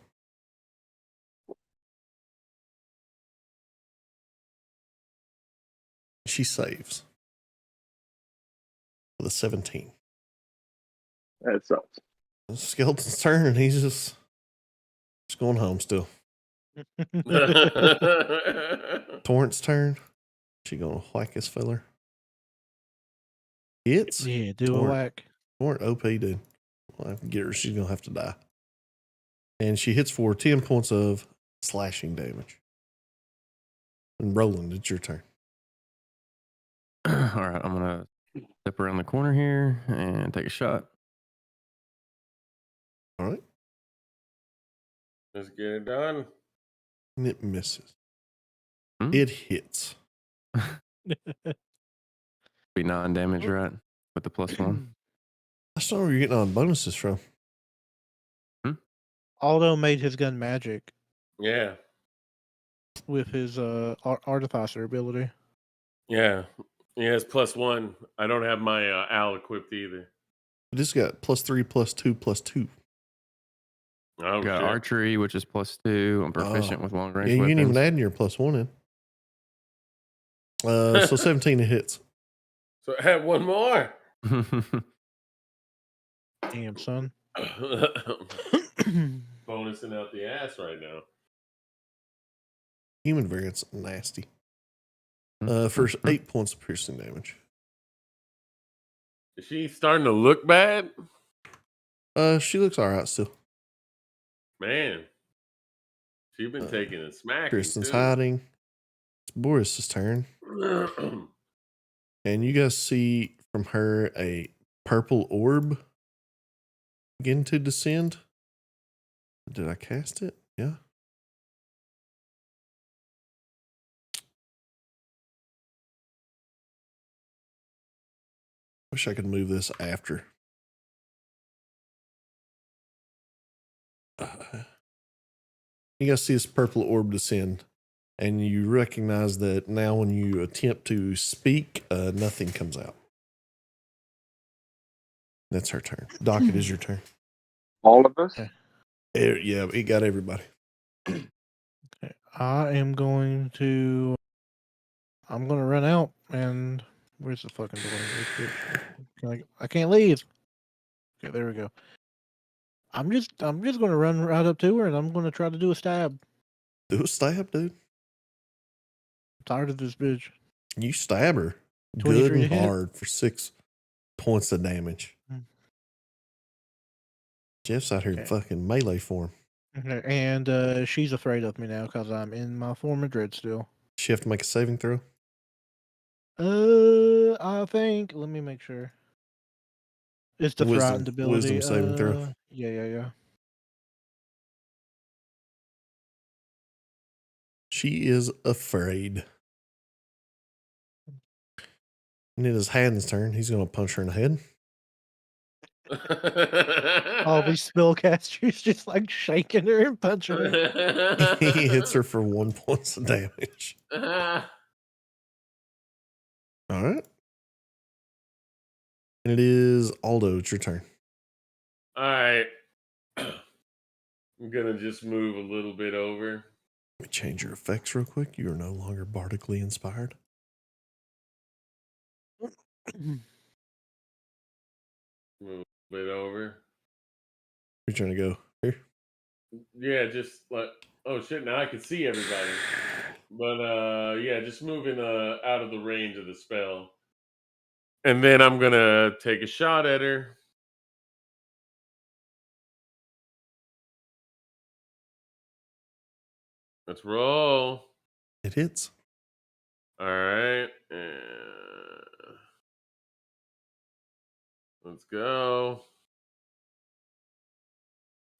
She saves with a 17. That sucks. Skeleton's turn, and he's just going home still. Torrent's turn. She gonna whack his filler. Hits. Yeah, do a whack. Torrent OP, dude. I'll have to get her. She's gonna have to die. And she hits for 10 points of slashing damage. And Roland, it's your turn. All right, I'm gonna step around the corner here and take a shot. All right. Let's get it done. And it misses. It hits. Be 9 damage, right? With the +1. I saw where you're getting all the bonuses from. Aldo made his gun magic. Yeah. With his artificer ability. Yeah. Yeah, it's +1. I don't have my owl equipped either. This got +3, +2, +2. Oh Got shit! archery, which is +2. I'm proficient with long range Yeah, you didn't even weapons. add your +1 in. So 17 it hits. So I have one more. Damn, son. Bonusing out the ass right now. Human variant's nasty. First 8 points of piercing damage. Is she starting to look bad? She looks all right still. Man, she's been taking a smacking Kristen's too. hiding. It's Boris's turn. And you guys see from her a purple orb begin to descend. Did I cast it? Yeah. Wish I could move this after. You guys see this purple orb descend, and you recognize that now when you attempt to speak, nothing comes out. That's her turn. Doc, it is your turn. All of us? Okay. Yeah, it got everybody. Okay. I'm going to run out and where's the fucking door? I can't leave. Okay, there we go. I'm just gonna run right up to her and I'm gonna try to do a stab. Do a stab, dude. I'm tired of this bitch. You stab her 23 good to and hit. hard for 6 points of damage. Jeff's out here in Okay. fucking melee form. Okay, and she's afraid of me now because I'm in my form of dread still. She have to make a saving throw. I think. Let me make sure. It's the frightened ability. Wisdom saving throw. Yeah. She is afraid. And it is Haddon's turn. He's going to punch her in the head. All these spellcasters just like shaking her and punching her. He hits her for 1 point of damage. All right. And it is Aldo. It's your turn. All right. I'm gonna just move a little bit over. Let me change your effects real quick. You are no longer bardically inspired. Move a bit over. You're trying to go here. Yeah, just like, oh shit, now I can see everybody. But yeah, just moving out of the range of the spell. And then I'm gonna take a shot at her. Let's roll. It hits. All right. Let's go.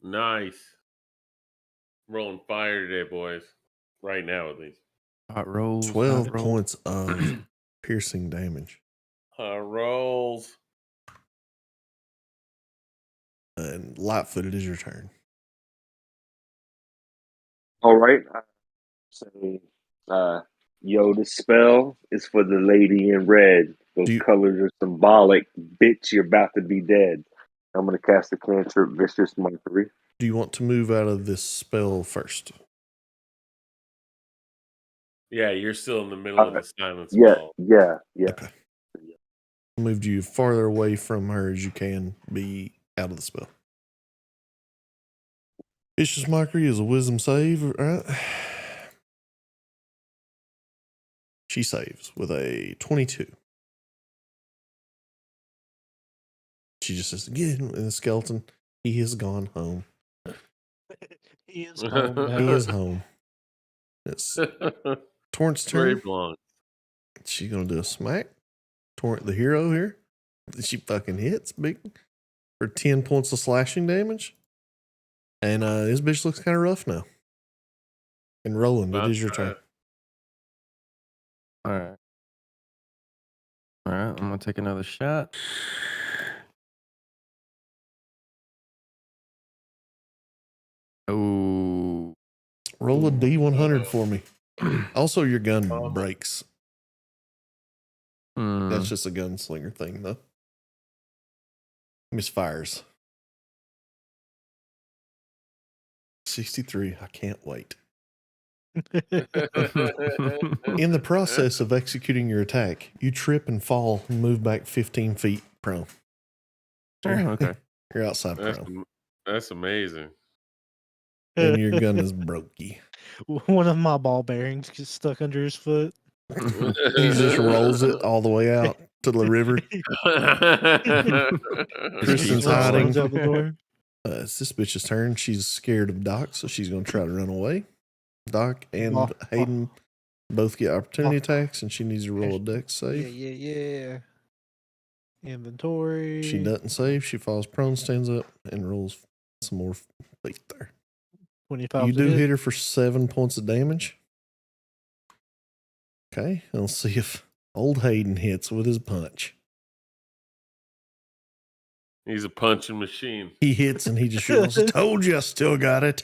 Nice. Rolling fire today, boys. Right now, at least. Hot rolls. 12 hot rolls. points of piercing damage. Rolls. And light-footed is your turn. All right. I say, yo, the spell is for the lady in red. Those colors are symbolic. Bitch, you're about to be dead. I'm going to cast the cantrip Vicious Mockery. Do you want to move out of this spell first? Yeah, you're still in the middle of the silence Yeah. ball. Yeah. Okay. Moved you farther away from her as you can be out of the spell. Vicious Mockery is a wisdom save, right? She saves with a 22. She just says, "Get him," and the skeleton, he has gone home. He is home now. He is home. It's Torrent's turn. Very blunt. She's going to do a smack. Torrent, the hero here. She fucking hits big for 10 points of slashing damage. And his bitch looks kind of rough now. And Roland, it is your turn. All right. All right. I'm going to take another shot. Oh. Roll a D100 for me. Also, your gun breaks. That's just a gunslinger thing, though. Misfires. 63. I can't wait. In the process of executing your attack, you trip and fall and move back 15 feet prone. Okay. You're outside prone. That's amazing. And your gun is brokey. One of my ball bearings gets stuck under his foot. He just rolls it all the way out to the river. Kristen's hiding. Out the door. It's this bitch's turn. She's scared of Doc, so she's going to try to run away. Doc and Hayden both get opportunity attacks, and she needs to roll a dex save. Yeah. Inventory. She doesn't save. She falls prone, stands up, and rolls some more feet there. 25. You do hit her for 7 points of damage. Okay, let's see if old Hayden hits with his punch. He's a punching machine. He hits and he just yells, "I told you I still got it."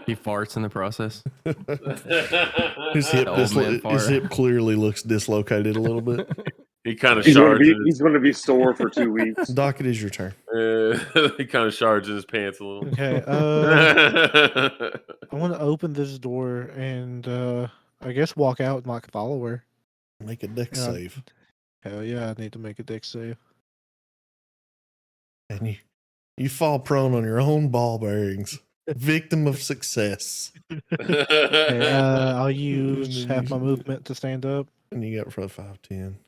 He farts in the process. His hip clearly looks dislocated a little bit. He kind of He's charges. going to be sore for 2 weeks. Doc, it is your turn. He kind of charges his pants a little. Okay. I want to open this door and I guess walk out and like follow her. Make a dex save. Hell yeah, I need to make a dex save. And you fall prone on your own ball bearings. Victim of success. Okay, I'll use half my movement to stand up. And you got for 5, 10.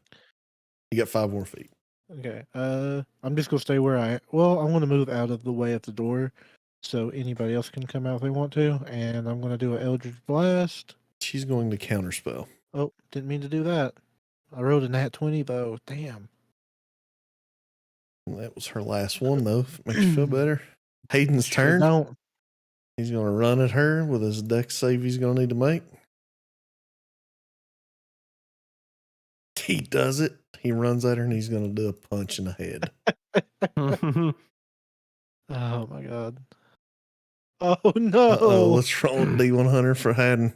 You got 5 more feet. Okay. I'm just gonna stay where I. Well, I'm gonna move out of the way of the door, so anybody else can come out if they want to. And I'm gonna do an Eldritch Blast. She's going to counterspell. Oh, didn't mean to do that. I rolled a nat 20 though. Damn. That was her last one though. If it makes you feel better. Hayden's turn. Don't. He's going to run at her with his dex save he's going to need to make. He does it. He runs at her and he's going to do a punch in the head. Oh my god. Oh no. Let's roll a D100 for Hayden.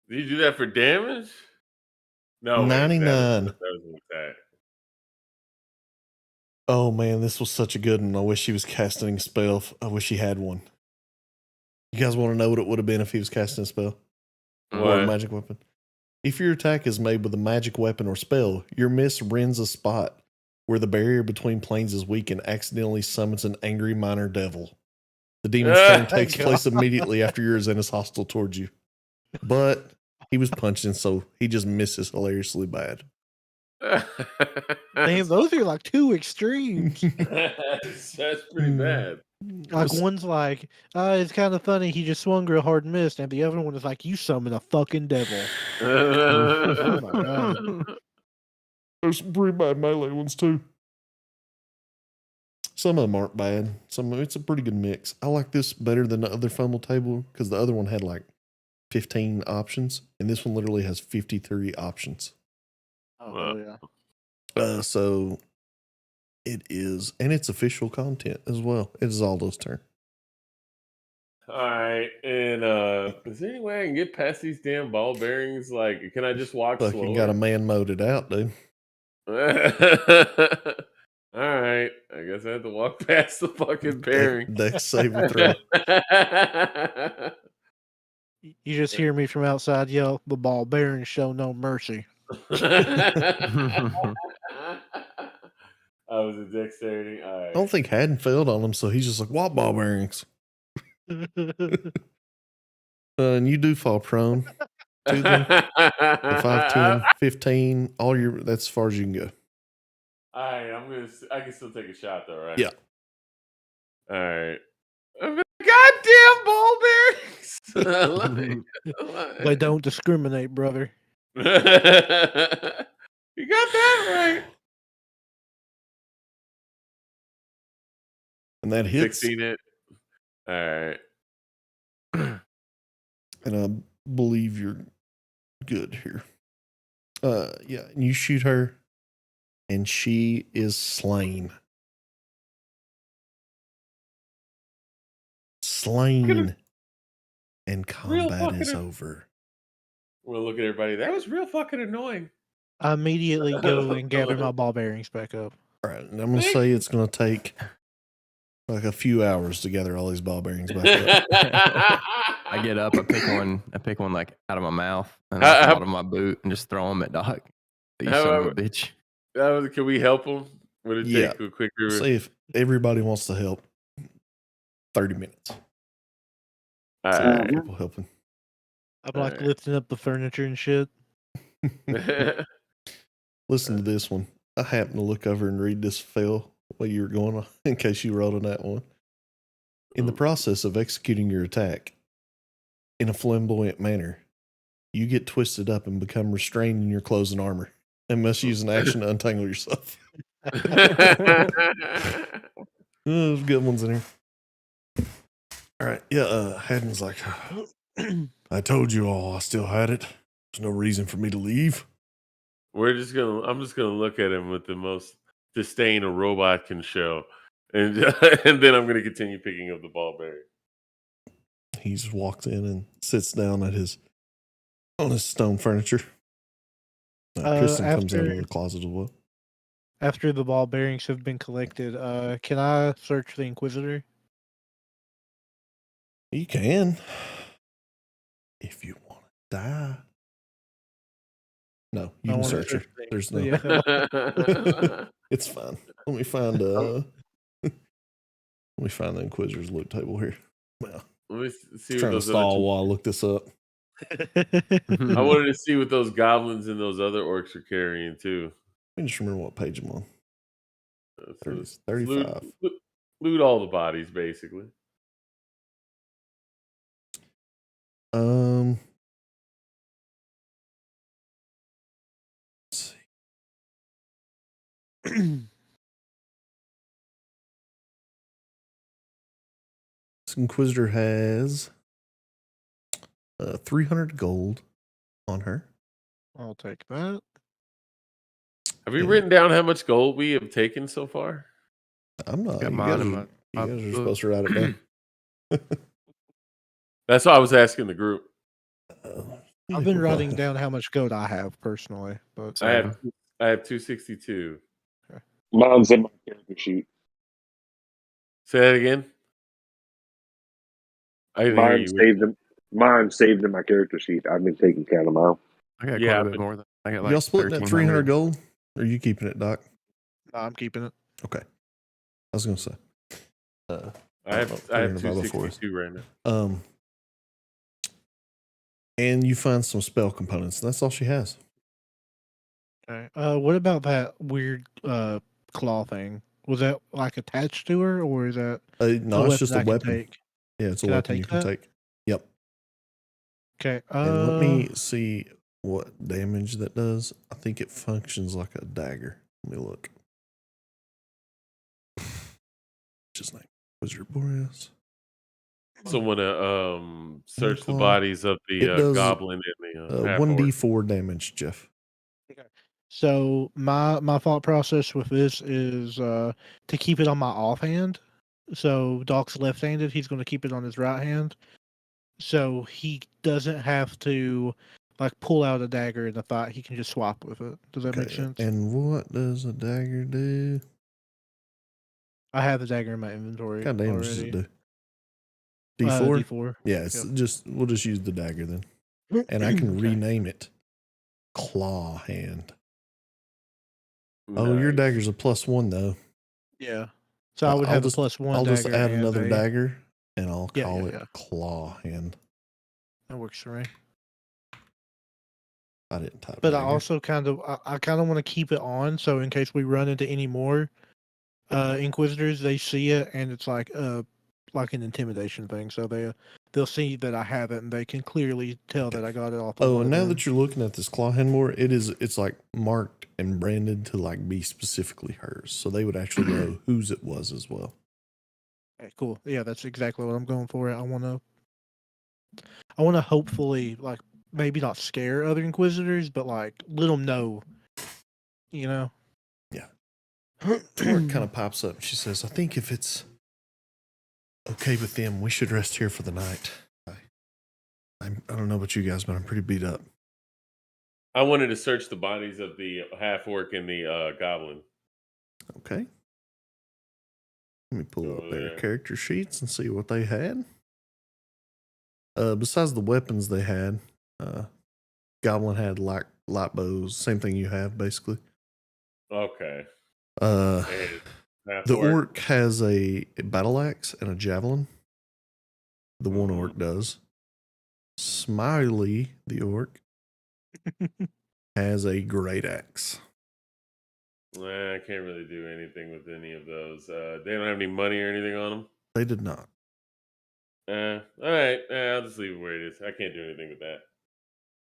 Did you do that for damage? No. 99. That was an attack. Oh man, this was such a good one. I wish he was casting a spell. I wish he had one. You guys want to know what it would have been if he was casting a spell? Or a magic weapon? If your attack is made with a magic weapon or spell, your miss rends a spot where the barrier between planes is weak and accidentally summons an angry minor devil. The demon's turn takes place immediately after yours and is hostile towards you. But he was punching, so he just misses hilariously bad. Damn, those are like two extremes. That's pretty bad. Like one's like, it's kind of funny, he just swung real hard and missed, and the other one is like, you summon a fucking devil. Oh my god. There's some pretty bad melee ones too. Some of them aren't bad. It's a pretty good mix. I like this better than the other fumble table because the other one had like 15 options, and this one literally has 53 options. Oh yeah. So it is, and it's official content as well. It is Aldo's turn. All right, and is there any way I can get past these damn ball bearings? Like, can I just walk Fucking slower? got a man moded out, dude. All right, I guess I have to walk past the fucking bearing. Dex save and throw. You just hear me from outside yell, the ball bearings show no mercy. I was a dexterity. All right. I don't think Haddon failed on him, so he's just like, what ball bearings? And you do fall prone to them. 5, 10, 15, that's as far as you can go. All right, I can still take a shot though, right? Yeah. All right. Goddamn ball bearings! They don't discriminate, brother. You got that right. And that hits. 16 it. All right. And I believe you're good here. Yeah, and you shoot her, and she is slain. And combat is over. We'll look at everybody. That was real fucking annoying. I immediately go and gather my ball bearings back up. All right, and I'm gonna say it's gonna take like a few hours to gather all these ball bearings back up. I get up, I pick one like out of my mouth and How- I come how- out of my boot and just throw them at Doc. You How- son of a bitch. Can we help him? Would it Yeah. take a quicker? Say if everybody wants to help, 30 minutes. All So right. people helping. I'm like Alright. lifting up the furniture and shit. Listen to this one. I happened to look over and read this fail while you were going on, in case you rolled on that one. In the process of executing your attack in a flamboyant manner, you get twisted up and become restrained in your clothes and armor and must use an action to untangle yourself. There's good ones in here. All right. Yeah. Haddon's like, I told you all I still had it. There's no reason for me to leave. I'm just gonna look at him with the most disdain a robot can show, and and then I'm gonna continue picking up the ball bearing. He just walks in and sits down on his stone furniture. Kristen comes out of the closet as well. After the ball bearings have been collected, can I search the Inquisitor? You can, if you want to die. No, you I can wanna search her. search the- There's no. Yeah. It's fine. Let me find let me find the Inquisitor's loot table here. Well, Let me see what trying to those stall other while I look this up. I wanted to see what those goblins and those other orcs are carrying too. Let me just remember what page I'm on. So 35. Loot all the bodies, basically. Let's see. This Inquisitor has 300 gold on her. I'll take that. Have you Yeah. written down how much gold we have taken so far? I'm not. Got You mine guys, in are, my you guys are book. supposed to write it down. That's why I was asking the group. I've been writing down how much gold I have personally, but I have 262. Mine's in my character sheet. Say that again. I didn't hear you. Mine saved in my character sheet. I've been taking count of mine. I got Yeah, quite a bit but- more than I got like Y'all splitting that 300 1,300. gold? Or are you keeping it, Doc? no, I'm keeping it. Okay. I was going to say. I have Indomitable Forest. 262 right now. And you find some spell components. That's all she has. Okay. What about that weird claw thing? Was that like attached to her, or is that No, it's just a I can weapon. take? Yeah, it's a Can I weapon you take can that? take. Yep. Okay. And let me see what damage that does. I think it functions like a dagger. Let me look. What's his name? Wizard Boreas. So want to search the Claw. bodies of It the does, goblin and the half 1d4 damage, Jeff. So my thought process with this is to keep it on my offhand. So Doc's left-handed, he's going to keep it on his right hand, so he doesn't have to like pull out a dagger in the fight. He can just swap with it. Does that make sense? And what does a dagger do? I have the dagger in my inventory. What kind of damage does already. it do? D4? D4. Yeah, it's Yep. we'll just use the dagger then. And I can Okay. rename it Claw Hand. Oh, your Nice. dagger's a +1 though. Yeah. So I would have a +1 I'll dagger. just add and another a- dagger and I'll Yeah, call yeah, it yeah. Claw Hand. That works for me. I didn't type But dagger. I also kind of want to keep it on, so in case we run into any more Inquisitors, they see it and it's like an intimidation thing. So they'll see that I have it and they can clearly tell that I got it off. Oh, and now that you're looking at this Claw Hand more, it's like marked and branded to like be specifically hers. So they would actually know whose it was as well. Okay, cool. Yeah, that's exactly what I'm going for. I want to hopefully like maybe not scare other Inquisitors, but like let them know, you know. Yeah. Torque kind of pops up. She says, I think if it's okay with them, we should rest here for the night. I don't know about you guys, but I'm pretty beat up. I wanted to search the bodies of the half orc and the goblin. Okay. Let me pull Go up their there. character sheets and see what they had. Besides the weapons they had, Goblin had light bows, same thing you have basically. Okay. Uh, And half the orc. orc has a battle axe and a javelin. The one Mhm. orc does. Smiley, the orc, has a great axe. I can't really do anything with any of those. They don't have any money or anything on them. They did not. All right. I'll just leave it where it is. I can't do anything with that.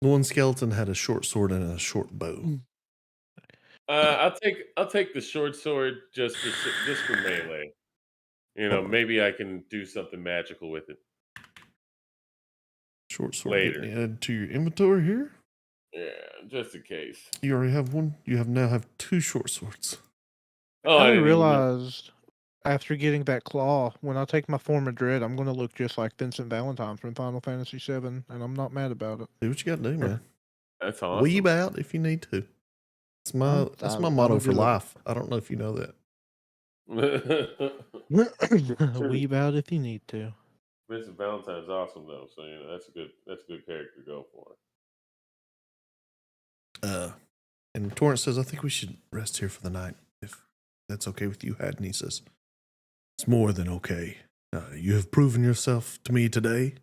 The one skeleton had a short sword and a short bow. I'll take the short sword just for melee. You know, Alright. maybe I can do something magical with it Short sword later. getting added to your inventory here. Yeah, just in case. You already have one. You now have 2 short swords. Oh, I didn't even know. realized after getting that claw, when I take my form of dread, I'm going to look just like Vincent Valentine from Final Fantasy VII, and I'm not mad about it. Do what you got to do, man. That's awesome. Weeb out if you need to. That's my I'm motto gonna for do it. life. I don't know if you know that. Weeb out if you need to. Vincent Valentine's awesome though, so you know that's a good character to go for. And Torrance says, I think we should rest here for the night, if that's okay with you, Hadney says. It's more than okay. You have proven yourself to me today.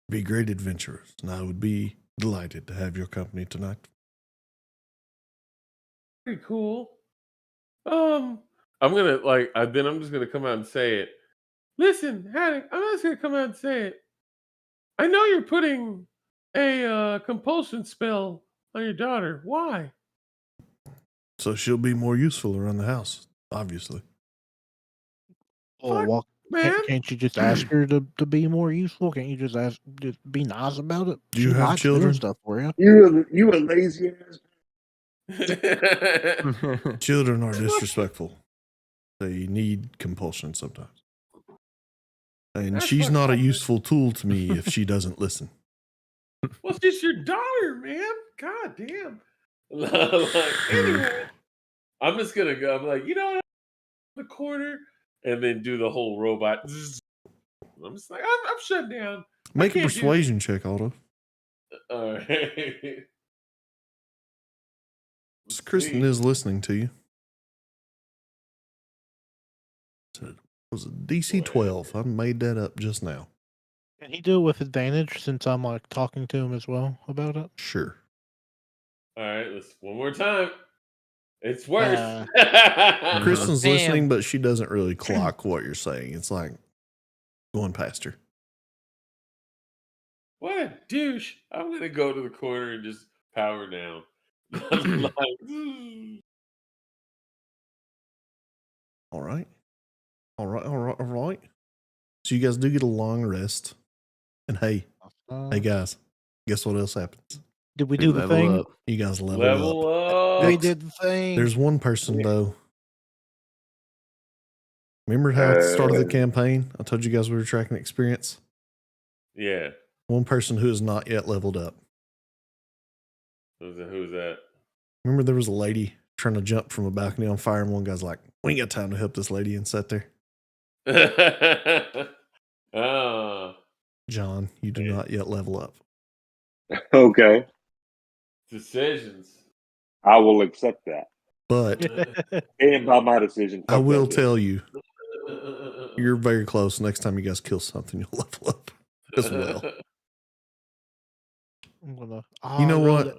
Be great adventurers, and I would be delighted to have your company tonight. Pretty cool. I'm just gonna come out and say it. Listen, Hattie, I'm just gonna come out and say it. I know you're putting a compulsion spell on your daughter. Why? So she'll be more useful around the house, obviously. Oh, Fuck, well, man. can't you just ask her to be more useful? Can't you just be nice about it? Do you She have likes doing children? stuff for you. You a lazy ass. Children are disrespectful. They need compulsion sometimes. And That's she's fucked not a up. useful tool to me if she doesn't listen. Well, she's your daughter, man. God damn. Anyway, I'm just gonna go. I'm like, you know what? The corner, and then do the whole robot. Zzz. I'm just like, I'm shut down. Make a can't do persuasion check, Otto. All right. Kristen is listening to you. It was a DC 12. I made that up just now. Can he do it with advantage since I'm like talking to him as well about it? Sure. All right, let's one more time. It's worse. Kristen's Damn. listening, but she doesn't really clock what you're saying. It's like going past her. What a douche. I'm gonna go to the corner and just power down. Like, All right. So you guys do get a long rest. And hey guys, guess what else happens? Did we do the thing? Up. You guys level up. up. We did the thing. There's one person though. Remember how at the start of the campaign, I told you guys we were tracking experience? Yeah. One person who is not yet leveled up. Who's that? Remember there was a lady trying to jump from a balcony on fire, and one guy's like, we ain't got time to help this lady, and sat there. Oh. John, you do not yet level up. Okay, Decisions. I will accept that. But And by my decision, I fuck will that bitch. tell you, you're very close. Next time you guys kill something, you'll level up as well. I'm gonna, You know what?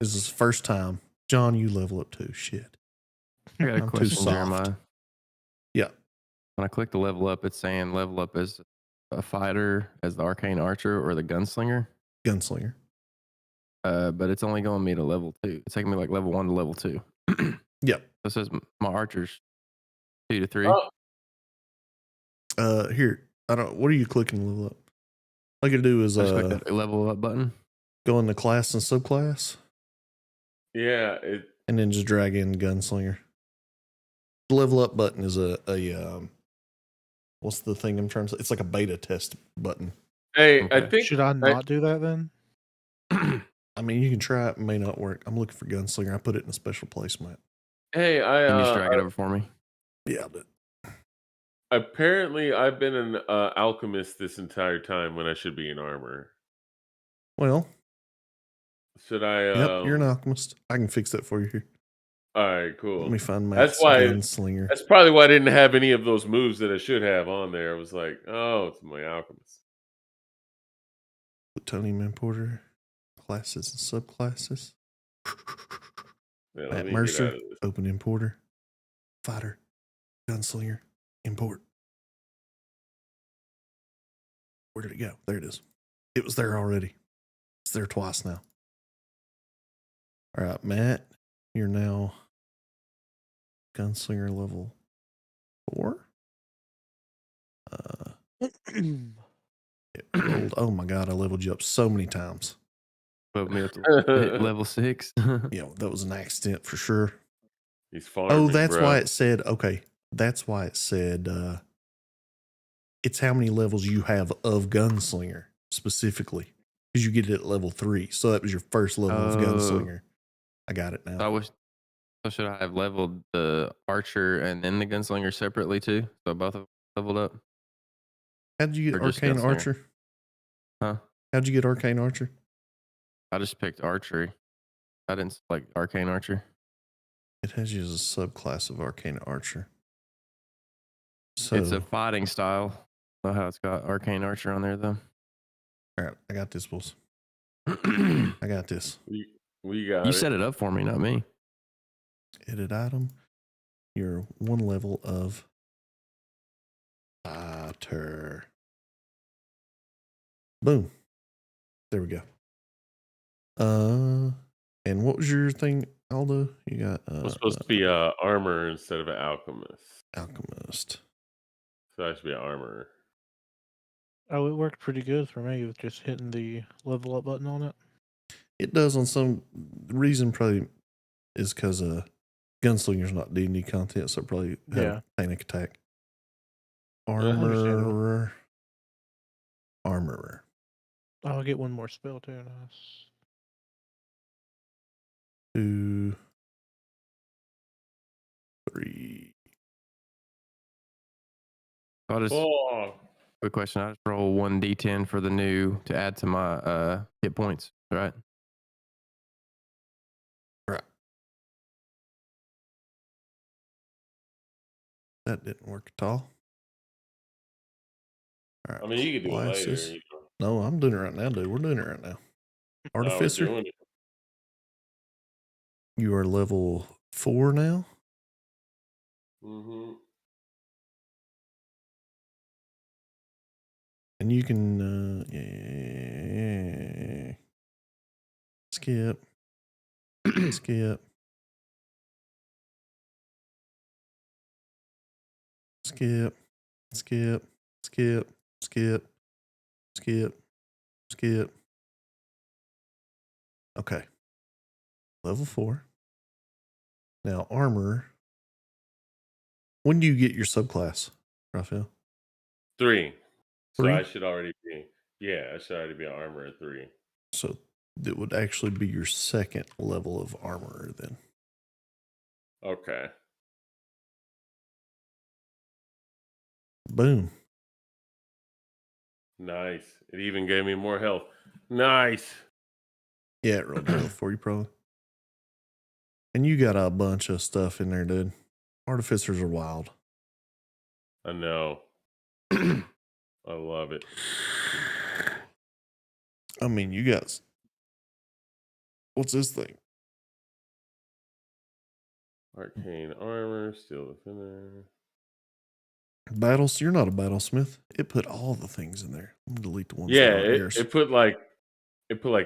This is the first time. John, you level up too. Shit. I got a I'm too question, soft. Jeremiah. Yeah. When I click the level up, it's saying level up as a fighter, as the arcane archer, or the gunslinger. Gunslinger. But it's only going me to level 2. It's taking me like level 1 to level 2. Yep. So it says my archer's 2 to 3. Here. What are you clicking to level up? All you gotta do is I just click that level up button. go into class and subclass, Yeah. and then just drag in gunslinger. The level up button is a what's the thing I'm trying to say? It's like a beta test button. Hey, I Okay. think Should I not do that then? I mean, you can try it. It may not work. I'm looking for Gunslinger. I put it in a special placemat. Hey, Can you just drag it over for me? Yeah, but apparently I've been an alchemist this entire time when I should be in armor. well, Should I? yep, you're an alchemist. I can fix that for you here. All right, cool. Let me find That's Matt's why. Gunslinger. That's probably why I didn't have any of those moves that I should have on there. I was like, oh, it's my alchemist. Plutonium importer, classes and subclasses. Yeah, let Matt me get out Mercer, of this. open importer, fighter, gunslinger, import. Where did it go? There it is. It was there already. It's there twice now. All right, Matt, you're now gunslinger level 4. It rolled. Oh my god, I leveled you up so many times. Put me up to level 6. Yeah, that was an accident for sure. He's farming. Oh, that's bro. why it said, okay. That's why it said it's how many levels you have of Gunslinger specifically. Because you get it at level 3. So that was your first level of Gunslinger. I got it now. So should I have leveled the archer and then the gunslinger separately too? So both of them leveled up? How did you get Or just Arcane Gunslinger? Archer? Huh? How'd you get Arcane Archer? I just picked archery. I didn't select arcane archer. It has you as a subclass of Arcane Archer. So, It's a fighting style. I know how it's got arcane archer on there though. all right, I got this, boys. You I got this. We got it. set it up for me, not me. Edit item. You're 1 level of fighter. Boom. There we go. And what was your thing, Aldo? You got It was supposed to be armor instead of an alchemist. alchemist. So I should be an armorer. Oh, it worked pretty good for me with just hitting the level up button on it. It does on some reason, probably is because Gunslinger's not D&D content, so probably have Yeah. panic attack. Understandable. Armorer. Oh, I'll get one more spell too. Nice. 2, 3. I'll just Oh, quick question. I just roll 1d10 for the new to add to my hit points, right? Right. That didn't work at all. All right. I mean, you could do it later. classes. You know. No, I'm doing it right now, dude. We're doing it right now. No, we're Artificer, doing it. you are level 4 now. Mm-hmm. And you can skip. Skip. Skip. Skip. Skip. Skip. Skip. Skip. Okay. Level 4. Now armor. When do you get your subclass, Raphael? 3. So 3? I should already be. Yeah, I should already be an armorer at 3. So it would actually be your second level of armorer then. Okay. Boom. Nice. It even gave me more health. Nice. Yeah, it rolled well for you probably. And you got a bunch of stuff in there, dude. Artificers are wild. I know. I love it. I mean, you got. What's this thing? Arcane armor, steel defender. Battles. You're not a battlesmith. It put all the things in there. I'm gonna delete the ones Yeah, that aren't yours. it put like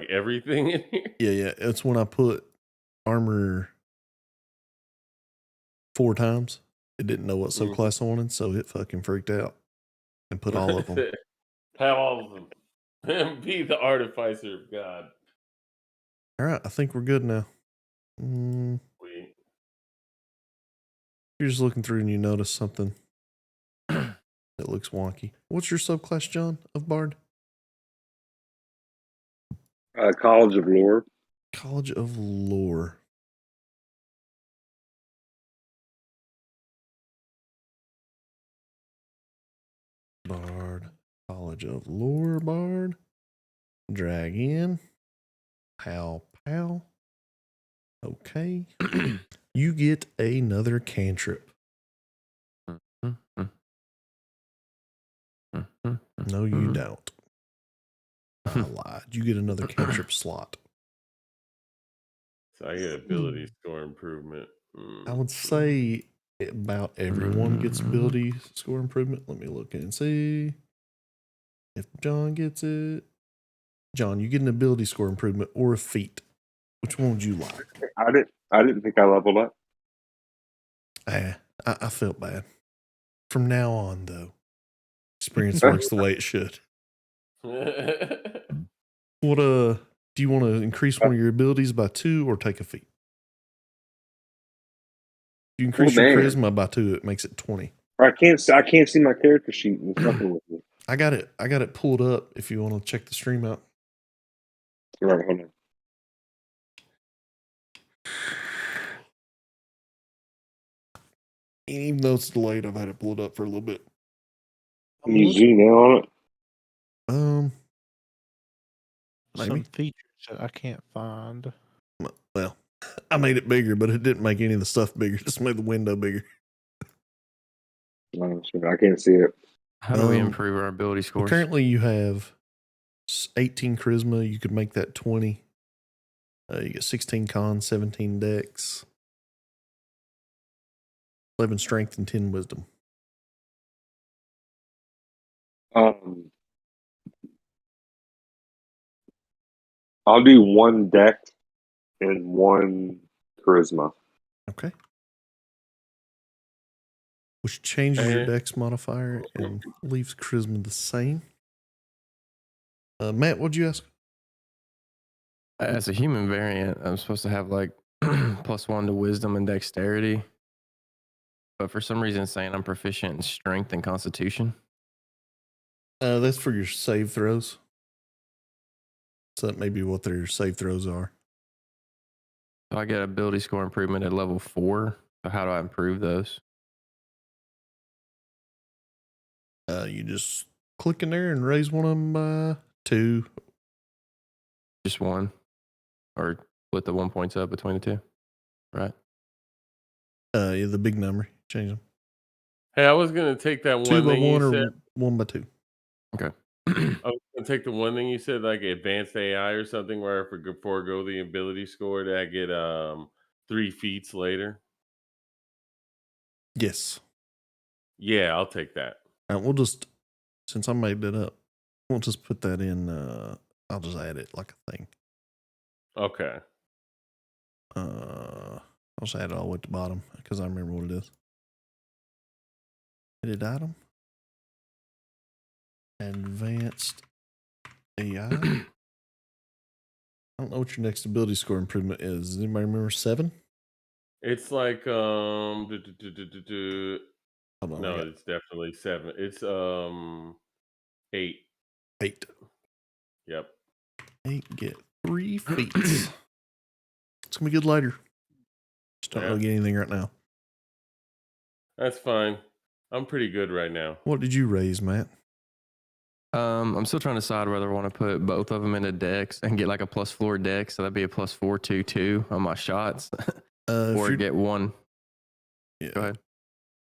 everything in here. Yeah. It's when I put armor 4 times. It didn't know what subclass I wanted, so it fucking freaked out and put all of them. Have all of them. Be the artificer of God. All right, I think we're good now. Sweet. You're just looking through and you notice something that looks wonky. What's your subclass, John, of Bard? College of Lore. College of Lore. Bard. College of Lore Bard. Drag in. Pow pow. Okay. You get another cantrip. No, you don't. I lied. You get another cantrip slot. So I get ability score improvement. I would say about everyone gets ability score improvement. Let me look and see if John gets it. John, you get an ability score improvement or a feat. Which one would you like? I didn't think I leveled up. I felt bad. From now on, though, experience works the way it should. What do you want to increase one of your abilities by 2 or take a feat? You increase your charisma by 2, it makes it 20. I can't see my character sheet and fucking with me. I got it pulled up if you want to check the stream out. Right, hold on. Even though it's delayed, I've had it pulled up for a little bit. Can you zoom in on it? Maybe. Some features that I can't find. Well, I made it bigger, but it didn't make any of the stuff bigger. Just made the window bigger. I can't see it. How do we improve our ability scores? Currently, you have 18 charisma. You could make that 20. You get 16 con, 17 dex, 11 strength, and 10 wisdom. I'll do 1 dex and 1 charisma. Okay. Which changes your dex modifier and leaves charisma the same. Matt, what'd you ask? As a human variant, I'm supposed to have like +1 to wisdom and dexterity. But for some reason, it's saying I'm proficient in strength and constitution. That's for your save throws. So that may be what their save throws are. So I get ability score improvement at level 4. So how do I improve those? You just click in there and raise one of them by 2. Just 1? Or split the 1 points up between the 2? Right? Yeah, the big number. Change them. Hey, I was gonna take that 2 one by thing 1 you or said. 1 by 2. Okay. I was gonna take the one thing you said, like advanced AI or something, where I could forego the ability score to get 3 feats later. Yes. Yeah, I'll take that. We'll just, since I made that up, we'll just put that in. I'll just add it like a thing. Okay. I'll just add it all the way at the bottom because I remember what it is. Edit item. Advanced AI. I don't know what your next ability score improvement is. Does anybody remember 7? It's like Hold on, no, it's definitely 7. It's 8. 8. Yep. 8 get 3 feats. It's gonna be good later. Just don't really get anything right now. That's fine. I'm pretty good right now. What did you raise, Matt? I'm still trying to decide whether I want to put both of them into dex and get like a +4 dex, so that'd be a +4 2 on my shots, or get 1. Yeah. Go ahead.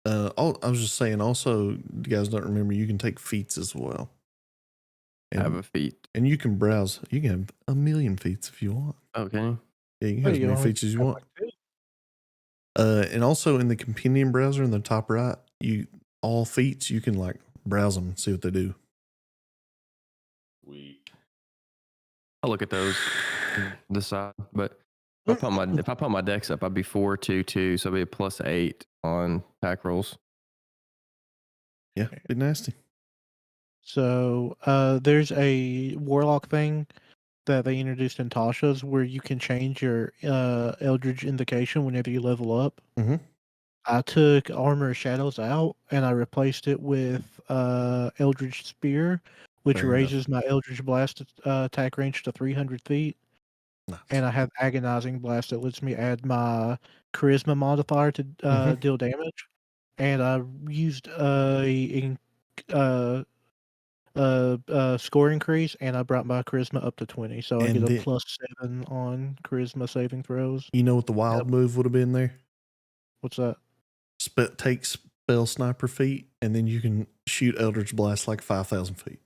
I was just saying. Also, you guys don't remember you can take feats as well. And, Have a feat. and you can browse. You can have 1,000,000 feats if you want. Okay. Yeah, you can have as many feats as you want. And also in the companion browser in the top right, all feats you can like browse them and see what they do. I'll look at those, and decide. But if I put my dex up, I'd be 4 2 2, so it'd be a +8 on attack rolls. Yeah, be nasty. So there's a warlock thing that they introduced in Tasha's where you can change your Eldritch Invocation whenever you level up. Mm-hmm. I took Armor of Shadows out and I replaced it with Eldritch Spear, which Fair raises my Eldritch Blast attack range to 300 feet. Nice. and I have Agonizing Blast that lets me add my Charisma modifier to deal damage. And I used score increase, and I brought my Charisma up to 20, so I And get a then- +7 on Charisma saving throws. You know what the wild move would have been there? What's that? Take spell sniper feet, and then you can shoot Eldritch Blast like 5,000 feet.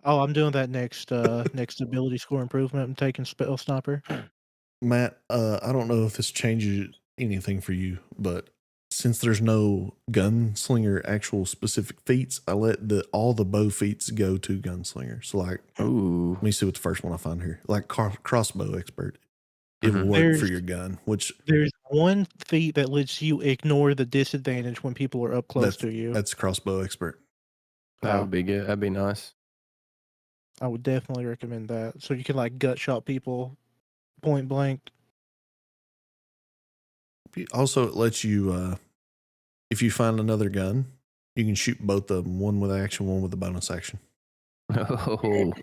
Oh, I'm doing that next ability score improvement. I'm taking Spell Sniper. Matt, I don't know if this changes anything for you, but since there's no gunslinger actual specific feats, I let all the bow feats go to gunslinger. So like, Ooh. let me see what the first one I find here. Like crossbow expert, it will work for your gun. Which There's one feat that lets you ignore the disadvantage when people are up close to you. that's crossbow expert. That would be good. That'd be nice. I would definitely recommend that. So you can like gut shot people point blank. Also, it lets you, if you find another gun, you can shoot both of them, one with action, one with a bonus action. Oh,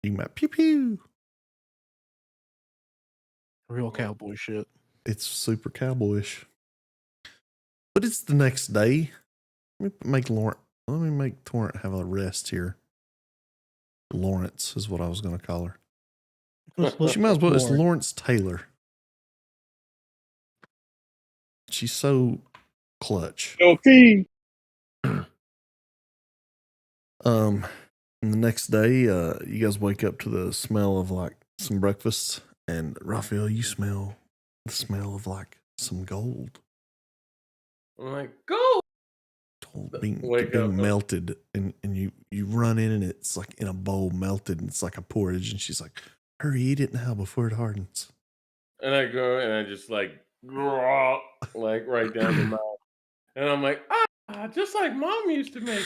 You can pew pew. Real cowboy shit. It's super cowboyish. But it's the next day. Let me make Torrent have a rest here. Lawrence is what I was going to call her. She might as well. It's Lawrence Taylor. She's so clutch. Okay. And the next day, you guys wake up to the smell of like some breakfast, and Raphael, you smell the smell of like some gold. I'm like, go. Being Wake up. melted, and you run in, and it's like in a bowl melted, and it's like a porridge, and she's like, hurry, eat it now before it hardens. And I go and I just like right down the mouth. And I'm like, just like mom used to make.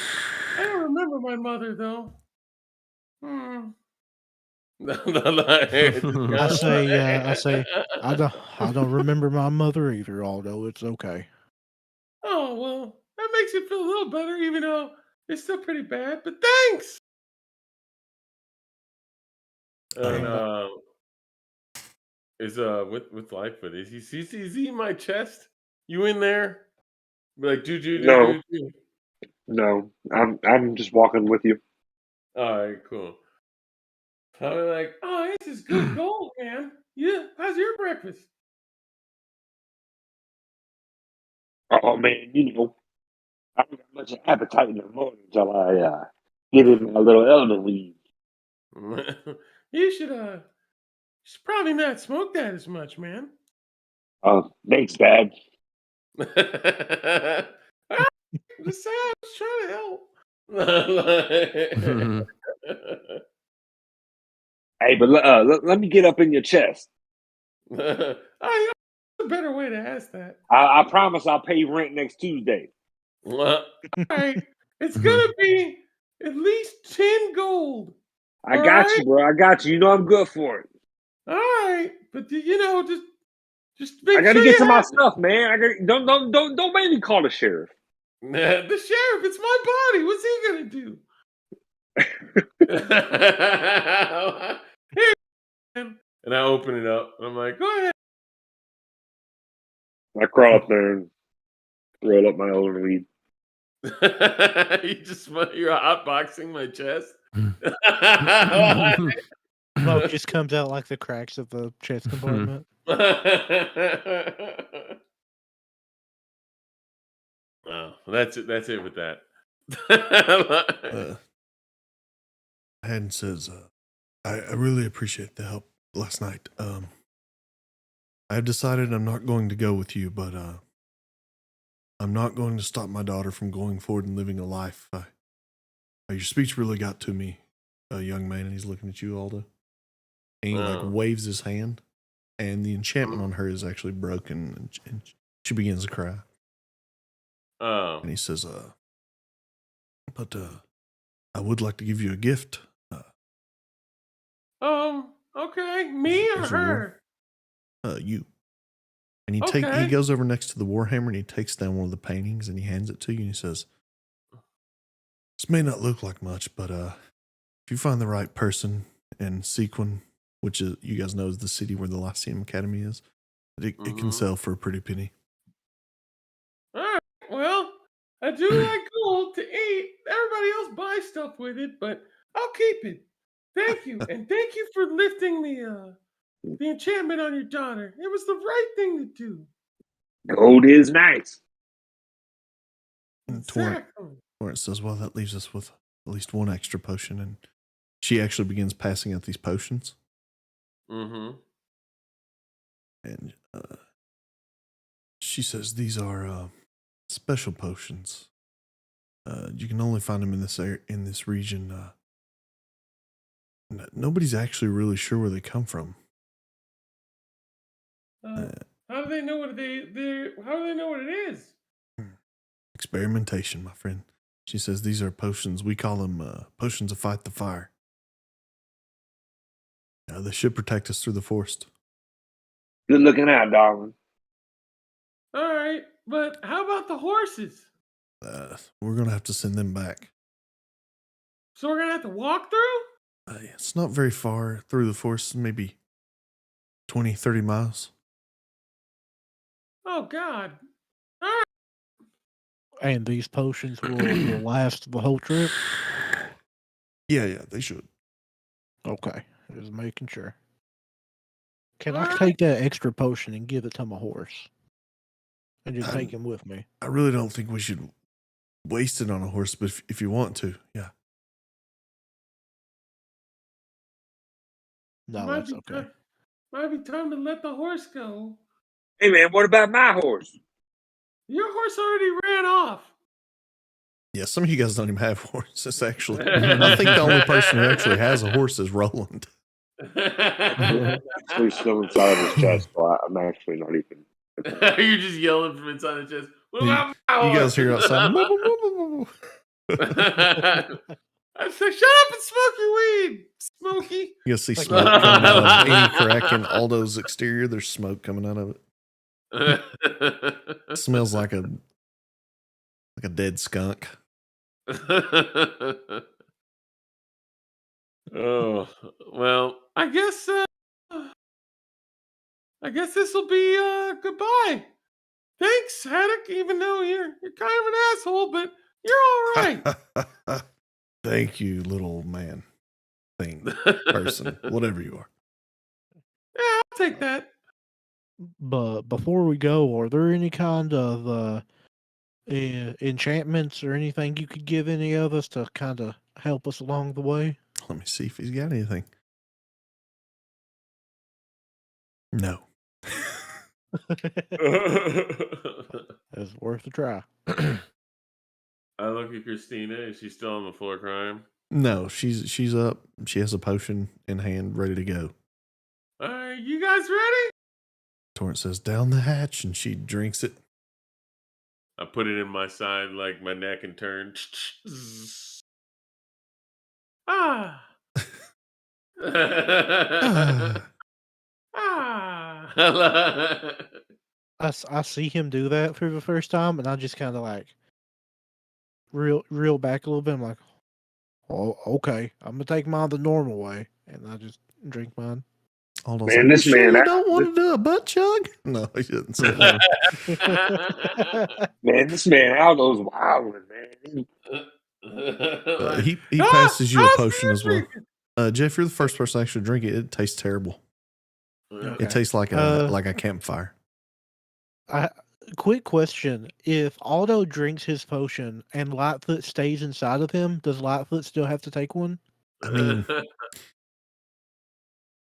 I don't remember my mother though. I say, I don't remember my mother either, although it's okay. Oh, well, that makes it feel a little better, even though it's still pretty bad, but thanks. And is with Lightfoot, is he in my chest? You in there? Be like, No. No, I'm just walking with you. All right, cool. I'm like, oh, this is good gold, man. Yeah, how's your breakfast? Oh man, I don't got much appetite in the morning until I get in my little elder weed. You should probably not smoke that as much, man. Oh, thanks, Dad. Just say I was trying to help. Hey, but let me get up in your chest. Oh, a better way to ask that. I promise I'll pay rent next Tuesday. All right, it's gonna be at least 10 gold. I got you, bro. I got you. You know I'm good for it. All right, but just I gotta get to my stuff, man. Don't make me call the sheriff. The sheriff, it's my body. What's he gonna do? Here, and I open it up. And I'm like, go ahead. I crawl up there and roll up my own weed. You're hotboxing my chest. Smoke just comes out like the cracks of the chest compartment. Oh, that's it. That's it with that. Haddon says, I really appreciate the help last night. I have decided I'm not going to go with you, but I'm not going to stop my daughter from going forward and living a life. Your speech really got to me, young man, and he's looking at you, Aldo. And he like waves his hand, and the enchantment on her is actually broken, and she begins to cry. Oh. And he says, but I would like to give you a gift. Okay. Me or her? You. And he goes over next to the Warhammer, and he takes down one of the paintings, and he hands it to you, and he says, this may not look like much, but if you find the right person and sequin which is you guys know is the city where the Lyceum Academy is. It can sell for a pretty penny. All right. Well, I do like gold to eat. Everybody else buys stuff with it, but I'll keep it. Thank you, and thank you for lifting the enchantment on your daughter. It was the right thing to do. Gold is nice. And Exactly. Torrance says, "Well, that leaves us with at least one extra potion." And she actually begins passing out these potions. Mm-hmm. And she says, "These are special potions. You can only find them in this region. Nobody's actually really sure where they come from. How do they know what how do they know what it is? Experimentation, my friend." She says, "These are potions. We call them potions of fight the fire. They should protect us through the forest." Good looking out, darling. All right, but how about the horses? We're going to have to send them back. So we're gonna have to walk through? It's not very far through the forest, maybe 20, 30 miles. Oh God! And these potions will last the whole trip? Yeah, they should. Okay. Just making sure. Can I take that extra potion and give it to my horse? And just take him with me? I really don't think we should waste it on a horse, but if you want to, yeah. No, that's okay. Might be time to let the horse go. Hey, man, what about my horse? Your horse already ran off. Yeah, some of you guys don't even have horses, actually. I think the only person who actually has a horse is Roland. Actually, still inside of his chest. So I'm actually not even. You're just yelling from inside the chest. What about my horse? You guys hear outside. I said, shut up and smoke your weed, Smokey. You guys see smoke coming out of any crack in Aldo's exterior. There's smoke coming out of it. It smells like a dead skunk. Oh, well, I guess this will be goodbye. Thanks, Haddock, even though you're kind of an asshole, but you're all right. Thank you, little man, thing, person, whatever you are. Yeah, I'll take that. But before we go, are there any kind of enchantments or anything you could give any of us to kind of help us along the way? Let me see if he's got anything. No. It's worth a try. I look at Christina. Is she still on the floor crying? No, she's up. She has a potion in hand, ready to go. All right, you guys ready? Torrance says, "Down the hatch," and she drinks it. I put it in my side, like my neck, and turn. Ah. I see him do that for the first time, and I just kind of like reel back a little bit. I'm like, oh, okay, I'm gonna take mine the normal way, and I just drink mine. Aldo's Man, like, this "You man, sure you don't want to do a butt chug?" No, he didn't say that. Man, this man Aldo's wilding, man. He passes you a potion as well. Jeff, you're the first person to actually drink it. It tastes terrible. Okay. It tastes like a campfire. Quick question: if Aldo drinks his potion and Lightfoot stays inside of him, does Lightfoot still have to take one? I mean,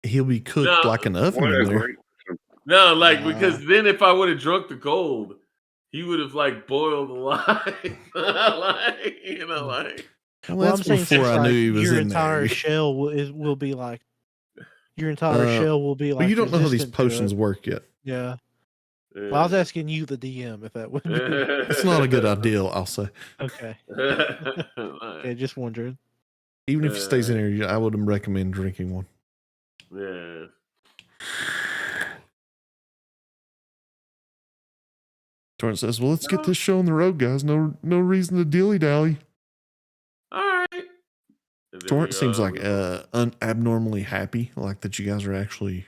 he'll be cooked like an oven in there. No, like because then if I would have drunk the gold, he would have like boiled alive. Like, you know, like. Well, that's before I knew he was your in entire there. shell will be like your entire shell will be like. But you don't know how these resistant to potions it. work yet. Yeah. Well, I was asking you, the DM, if that would be. It's not a good idea, I'll say. Okay. Yeah, just wondering. Even if he stays in here, I wouldn't recommend drinking one. Yeah. Torrance says, "Well, let's get this show on the road, guys. No reason to dilly-dally." All right. Torrent seems like abnormally happy, like that you guys are actually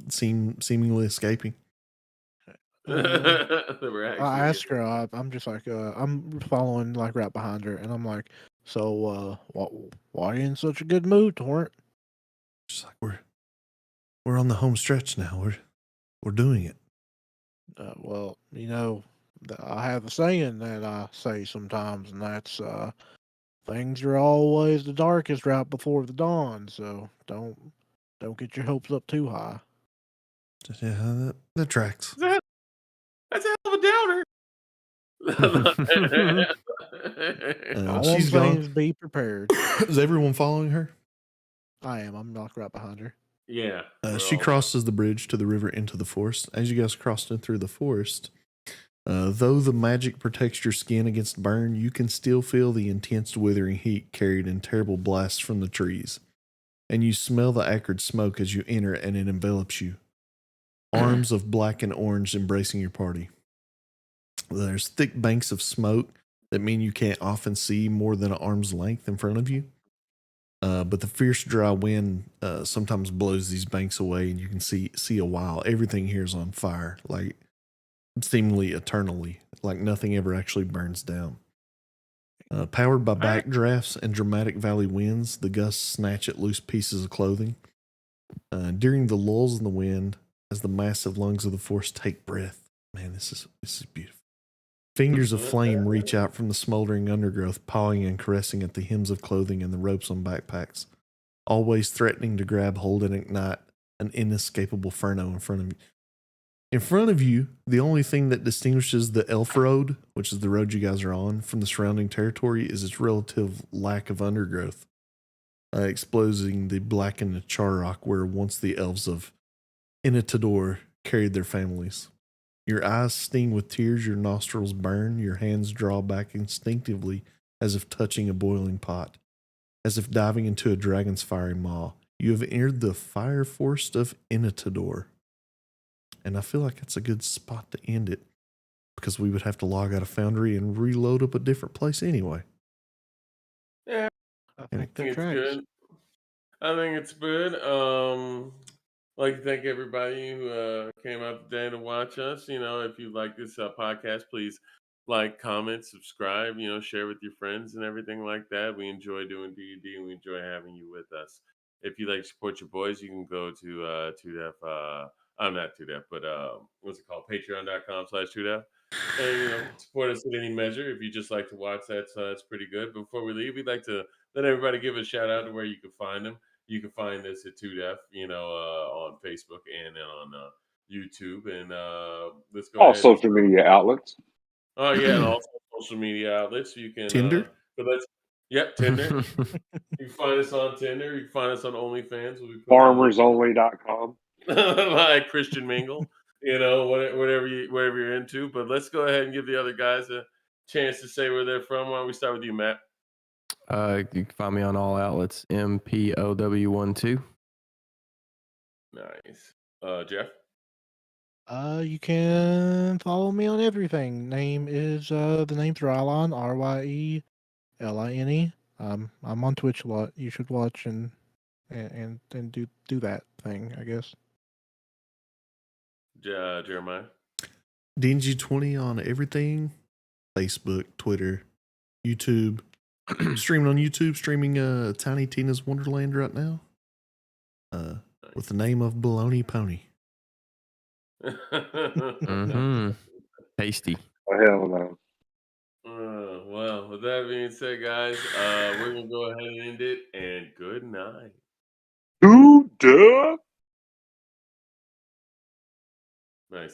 seemingly escaping. I ask her. I'm just like, I'm following like right behind her, and I'm like, so, why are you in such a good mood, Torrent? Just like we're on the home stretch now. We're doing it. Well, I have a saying that I say sometimes, and that's things are always the darkest right before the dawn. So don't get your hopes up too high. Yeah, that tracks. That's a hell of a downer. All I'm saying is be prepared. Is everyone following her? I am. I'm like right behind her. Yeah. She crosses the bridge to the river into the forest. As you guys crossed in through the forest, though the magic protects your skin against burn, you can still feel the intense withering heat carried in terrible blasts from the trees. And you smell the acrid smoke as you enter, and it envelops you. Arms of black and orange embracing your party. There's thick banks of smoke that mean you can't often see more than an arm's length in front of you. But the fierce dry wind sometimes blows these banks away, and you can see a while. Everything here is on fire, like seemingly eternally, like nothing ever actually burns down. Powered by backdrafts and dramatic valley winds, the gusts snatch at loose pieces of clothing. During the lulls in the wind, as the massive lungs of the forest take breath, man, this is beautiful. Fingers of flame reach out from the smoldering undergrowth, pawing and caressing at the hems of clothing and the ropes on backpacks, always threatening to grab hold and ignite an inescapable inferno in front of you. In front of you, the only thing that distinguishes the Elf Road, which is the road you guys are on, from the surrounding territory is its relative lack of undergrowth, exposing the blackened char rock where once the elves of Indomitable carried their families. Your eyes sting with tears, your nostrils burn, your hands draw back instinctively as if touching a boiling pot, as if diving into a dragon's fiery maw. You have entered the fire forest of Indomitable. And I feel like it's a good spot to end it, because we would have to log out of Foundry and reload up a different place anyway. Yeah, I think it's good. I think it's good. I'd like to thank everybody who came out today to watch us. If you like this podcast, please like, comment, subscribe. Share with your friends and everything like that. We enjoy doing D&D, and we enjoy having you with us. If you like to support your boys, you can go to 2def. I'm not 2def, but what's it called? Patreon.com/2def. And support us in any measure. If you just like to watch that, that's pretty good. Before we leave, we'd like to let everybody give a shout out to where you can find them. You can find us at 2def, on Facebook and on YouTube. And let's go All ahead. social media outlets. Oh yeah, and also social media outlets. You can Tinder. Tinder. You can find us on Tinder. You can find us on OnlyFans. We'll be FarmersOnly.com. like Christian Mingle. Whatever you're into. But let's go ahead and give the other guys a chance to say where they're from. Why don't we start with you, Matt? You can find me on all outlets. MPOW12. Nice. Jeff? You can follow me on everything. Name is the name's Rylon, RYELINE. I'm on Twitch a lot. You should watch and do that thing, I guess. Jeremiah? DNG20 on everything. Facebook, Twitter, YouTube. Streaming on YouTube, streaming Tiny Tina's Wonderland right now. With the name of Baloney Pony. Tasty. Oh, hell no. Well, with that being said, guys, we're going to go ahead and end it. And good night. Who duh? Nice.